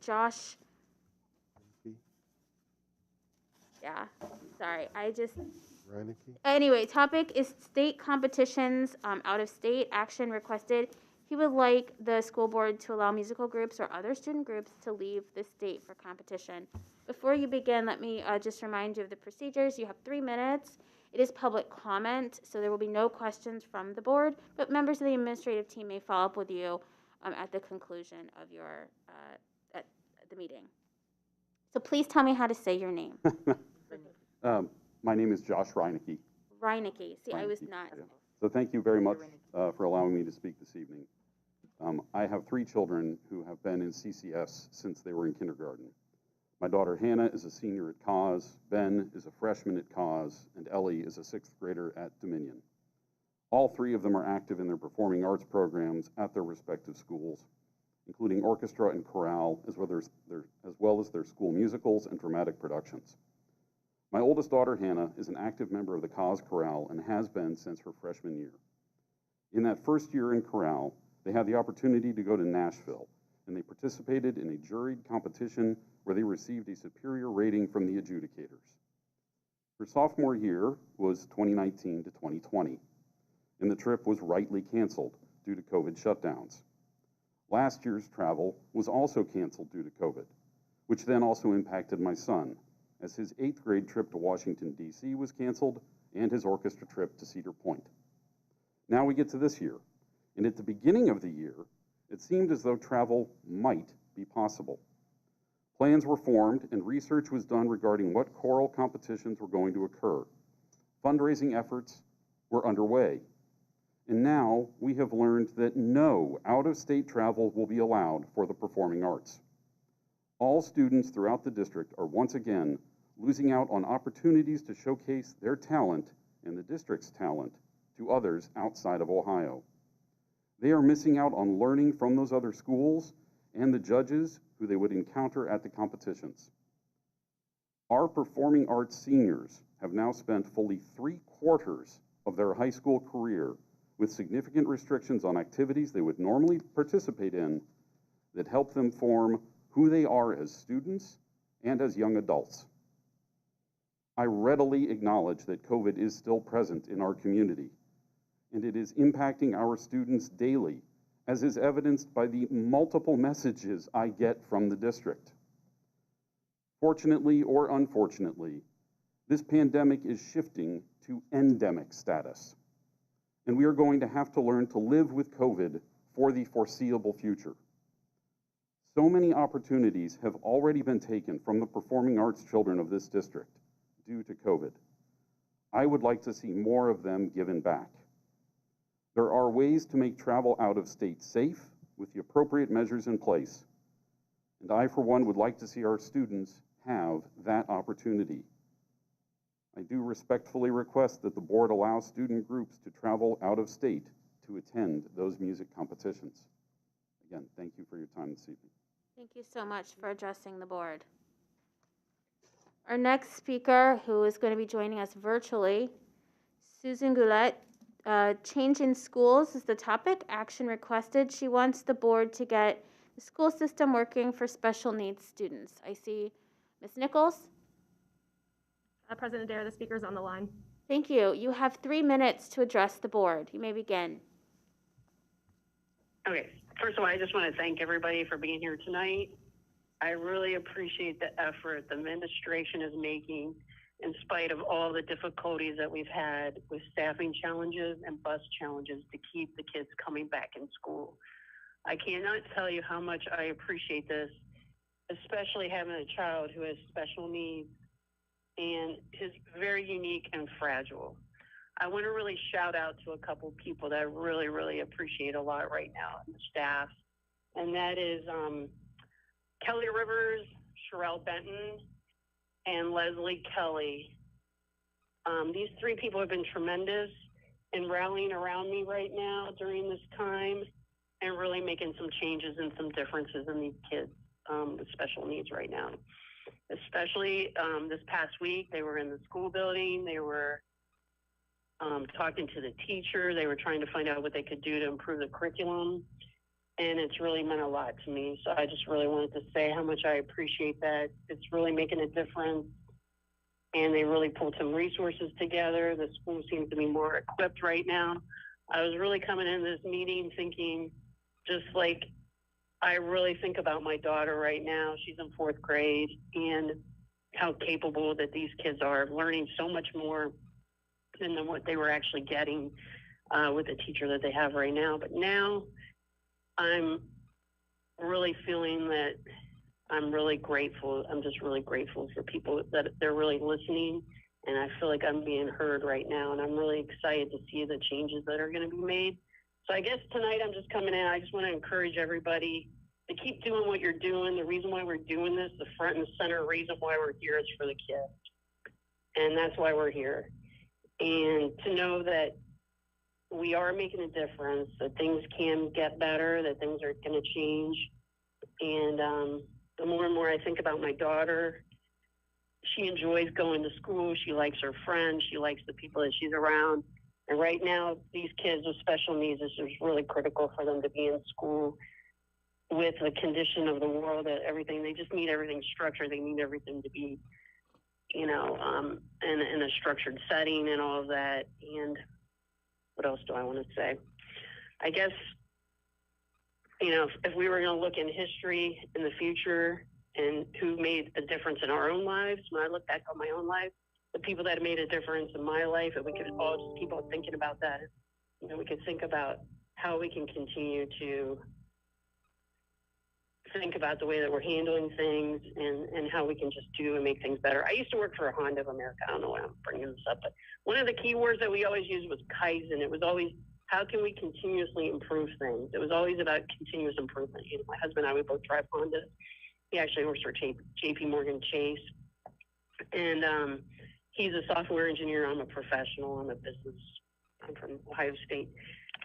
Josh. Yeah, sorry. Reineke? Anyway, topic is state competitions, out of state action requested. He would like the school board to allow musical groups or other student groups to leave the state for competition. Before you begin, let me just remind you of the procedures. You have 3 minutes. It is public comment, so there will be no questions from the board, but members of the administrative team may follow up with you at the conclusion of your at the meeting. So please tell me how to say your name. My name is Josh Reineke. Reineke. See, I was Reineke, not. yeah. So thank you very much for allowing me to speak this evening. I have 3 children who have been in CCS since they were in kindergarten. My daughter Hannah is a senior at Cause, Ben is a freshman at Cause, and Ellie is a 6th grader at Dominion. All 3 of them are active in their performing arts programs at their respective schools, including orchestra and chorale, as well as their school musicals and dramatic productions. My oldest daughter, Hannah, is an active member of the Cause Chorale and has been since her freshman year. In that first year in chorale, they had the opportunity to go to Nashville, and they participated in a juried competition where they received a superior rating from the adjudicators. Her sophomore year was 2019 to 2020, and the trip was rightly canceled due to COVID shutdowns. Last year's travel was also canceled due to COVID, which then also impacted my son, as his 8th grade trip to Washington, D.C. was canceled and his orchestra trip to Cedar Point. Now we get to this year, and at the beginning of the year, it seemed as though travel might be possible. Plans were formed and research was done regarding what choral competitions were going to occur. Fundraising efforts were underway. And now we have learned that no out-of-state travel will be allowed for the performing arts. All students throughout the district are once again losing out on opportunities to showcase their talent and the district's talent to others outside of Ohio. They are missing out on learning from those other schools and the judges who they would encounter at the competitions. Our performing arts seniors have now spent fully 3/4 of their high school career with significant restrictions on activities they would normally participate in that help them form who they are as students and as young adults. I readily acknowledge that COVID is still present in our community, and it is impacting our students daily, as is evidenced by the multiple messages I get from the district. Fortunately or unfortunately, this pandemic is shifting to endemic status, and we are going to have to learn to live with COVID for the foreseeable future. So many opportunities have already been taken from the performing arts children of this district due to COVID. I would like to see more of them given back. There are ways to make travel out of state safe with the appropriate measures in place, and I, for one, would like to see our students have that opportunity. I do respectfully request that the board allow student groups to travel out of state to attend those music competitions. Again, thank you for your time this evening. Thank you so much for addressing the board. Our next speaker, who is going to be joining us virtually, Susan Goulet. Change in schools is the topic. Action requested. She wants the board to get the school system working for special needs students. I see Ms. Nichols. President Adair, the speaker's on the line. Thank you. You have 3 minutes to address the board. You may begin. Okay, first of all, I just want to thank everybody for being here tonight. I really appreciate the effort the administration is making in spite of all the difficulties that we've had with staffing challenges and bus challenges to keep the kids coming back in school. I cannot tell you how much I appreciate this, especially having a child who has special needs and is very unique and fragile. I want to really shout out to a couple people that I really, really appreciate a lot right now in the staff, and that is Kelly Rivers, Sherelle Benton, and Leslie Kelly. These 3 people have been tremendous in rallying around me right now during this time and really making some changes and some differences in these kids with special needs right now. Especially this past week, they were in the school building, they were talking to the teacher, they were trying to find out what they could do to improve the curriculum, and it's really meant a lot to me. So I just really wanted to say how much I appreciate that. It's really making a difference, and they really pulled some resources together. The school seems to be more equipped right now. I was really coming into this meeting thinking, just like, I really think about my daughter right now. She's in 4th grade, and how capable that these kids are, learning so much more than what they were actually getting with the teacher that they have right now. But now I'm really feeling that I'm really grateful. I'm just really grateful for people that they're really listening, and I feel like I'm being heard right now, and I'm really excited to see the changes that are going to be made. So I guess tonight I'm just coming in. I just want to encourage everybody to keep doing what you're doing. The reason why we're doing this, the front and center reason why we're here is for the kids. And that's why we're here. And to know that we are making a difference, that things can get better, that things are going to change. And the more and more I think about my daughter, she enjoys going to school. She likes her friends. She likes the people that she's around. And right now, these kids with special needs, it's just really critical for them to be in school with the condition of the world, that everything, they just need everything structured. They need everything to be, you know, in a structured setting and all of that. And what else do I want to say? I guess, you know, if we were going to look in history in the future and who made a difference in our own lives, when I look back on my own life, the people that have made a difference in my life, and we could all just keep on thinking about that. You know, we could think about how we can continue to think about the way that we're handling things and how we can just do and make things better. I used to work for Honda of America. I don't know why I'm bringing this up, but one of the key words that we always used was Kaizen. It was always, how can we continuously improve things? It was always about continuous improvement. You know, my husband and I, we both drive Honda. He actually works for JP Morgan Chase. And he's a software engineer. I'm a professional. I'm from Ohio State.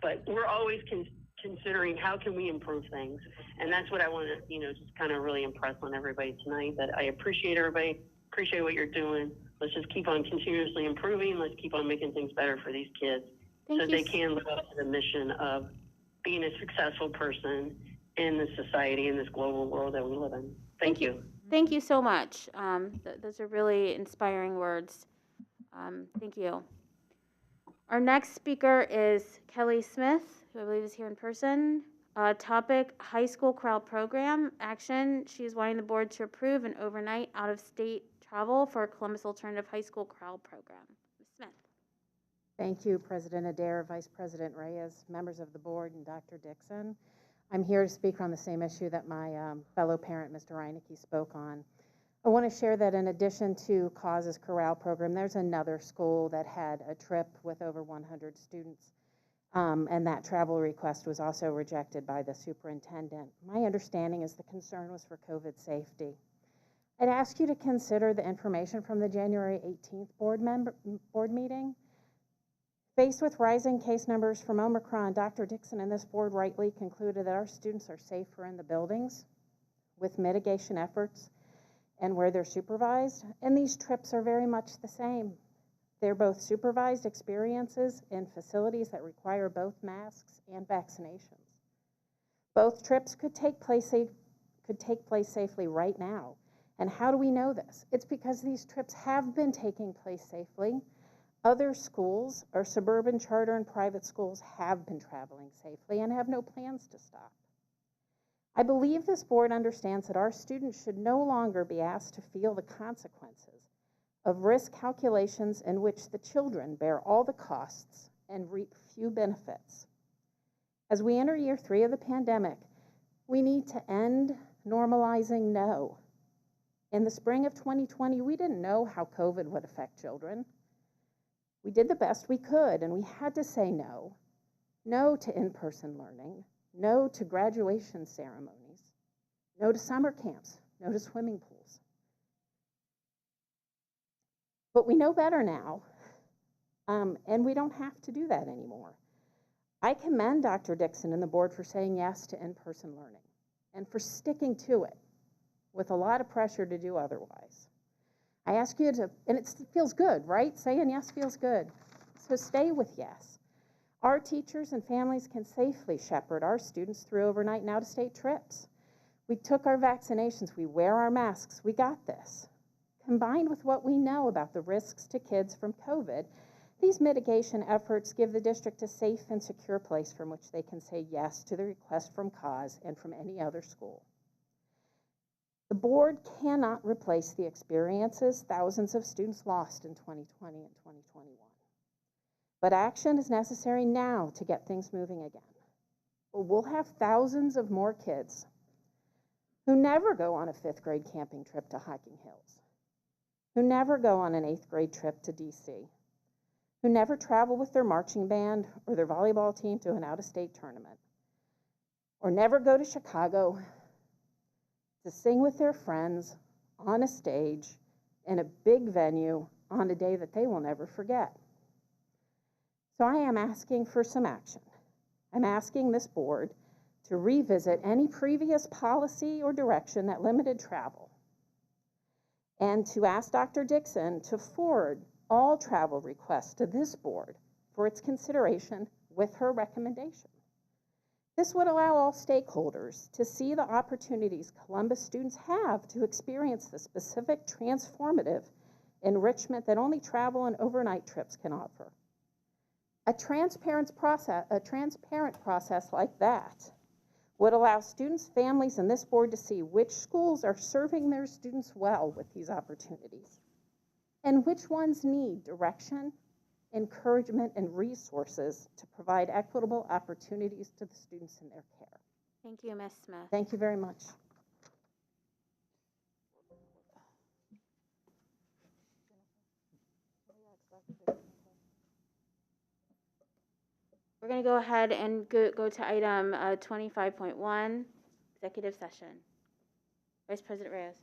But we're always considering how can we improve things. And that's what I want to, you know, just kind of really impress on everybody tonight, that I appreciate everybody, appreciate what you're doing. Let's just keep on continuously improving. Let's keep on making things better for these kids so they can live up to the mission of being a successful person in this society, in this global world that we live in. Thank you. Thank you so much. Those are really inspiring words. Thank you. Our next speaker is Kelly Smith, who I believe is here in person. Topic, high school corral program action. She is wanting the board to approve an overnight out-of-state travel for a Columbus Alternative High School corral program. Ms. Smith. Thank you, President Adair, Vice President Reyes, members of the board, and Dr. Dixon. I'm here to speak on the same issue that my fellow parent, Mr. Reinecke, spoke on. I want to share that in addition to CAUSE's Corral program, there's another school that had a trip with over 100 students, and that travel request was also rejected by the superintendent. My understanding is the concern was for COVID safety. I'd ask you to consider the information from the January 18th board meeting. Faced with rising case numbers from Omicron, Dr. Dixon and this board rightly concluded that our students are safer in the buildings with mitigation efforts and where they're supervised, and these trips are very much the same. They're both supervised experiences in facilities that require both masks and vaccinations. Both trips could take place safely right now. And how do we know this? It's because these trips have been taking place safely. Other schools, our suburban charter and private schools, have been traveling safely and have no plans to stop. I believe this board understands that our students should no longer be asked to feel the consequences of risk calculations in which the children bear all the costs and reap few benefits. As we enter year 3 of the pandemic, we need to end normalizing no. In the spring of 2020, we didn't know how COVID would affect children. We did the best we could, and we had to say no. No to in-person learning, no to graduation ceremonies, no to summer camps, no to swimming pools. But we know better now, and we don't have to do that anymore. I commend Dr. Dixon and the board for saying yes to in-person learning and for sticking to it with a lot of pressure to do otherwise. I ask you to, and it feels good, right? Saying yes feels good. So stay with yes. Our teachers and families can safely shepherd our students through overnight and out-of-state trips. We took our vaccinations, we wear our masks, we got this. Combined with what we know about the risks to kids from COVID, these mitigation efforts give the district a safe and secure place from which they can say yes to the request from CAUSE and from any other school. The board cannot replace the experiences thousands of students lost in 2020 and 2021. But action is necessary now to get things moving again. Or we'll have thousands of more kids who never go on a 5th grade camping trip to Hocking Hills, who never go on an 8th grade trip to DC, who never travel with their marching band or their volleyball team to an out-of-state tournament, or never go to Chicago to sing with their friends on a stage in a big venue on a day that they will never forget. So I am asking for some action. I'm asking this board to revisit any previous policy or direction that limited travel, and to ask Dr. Dixon to forward all travel requests to this board for its consideration with her recommendation. This would allow all stakeholders to see the opportunities Columbus students have to experience the specific transformative enrichment that only travel and overnight trips can offer. A transparent process like that would allow students, families, and this board to see which schools are serving their students well with these opportunities, and which ones need direction, encouragement, and resources to provide equitable opportunities to the students in their care. Thank you, Ms. Smith. Thank you very much. We're going to go ahead and go to item 25.1, executive session. Vice President Reyes.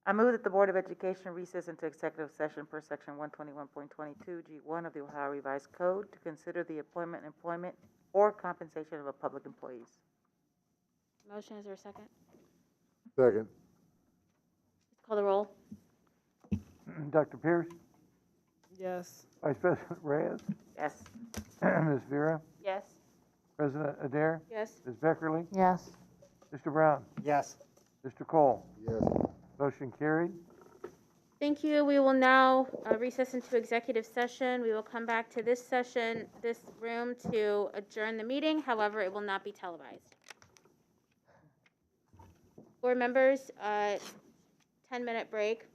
I move that the Board of Education recess into executive session per section 121.22 G1 of the Ohio Revised Code to consider the employment, or compensation of a public employees. Motion, is there a second? Second. Let's call the roll. Dr. Pierce? Yes. Vice President Reyes? Yes. Ms. Vera? Yes. President Adair? Yes. Ms. Beckerly? Yes. Mr. Brown? Yes. Mr. Cole? Yes. Motion carried. Thank you. We will now recess into executive session. We will come back to this session, this room, to adjourn the meeting. However, it will not be televised. Board members, 10-minute break.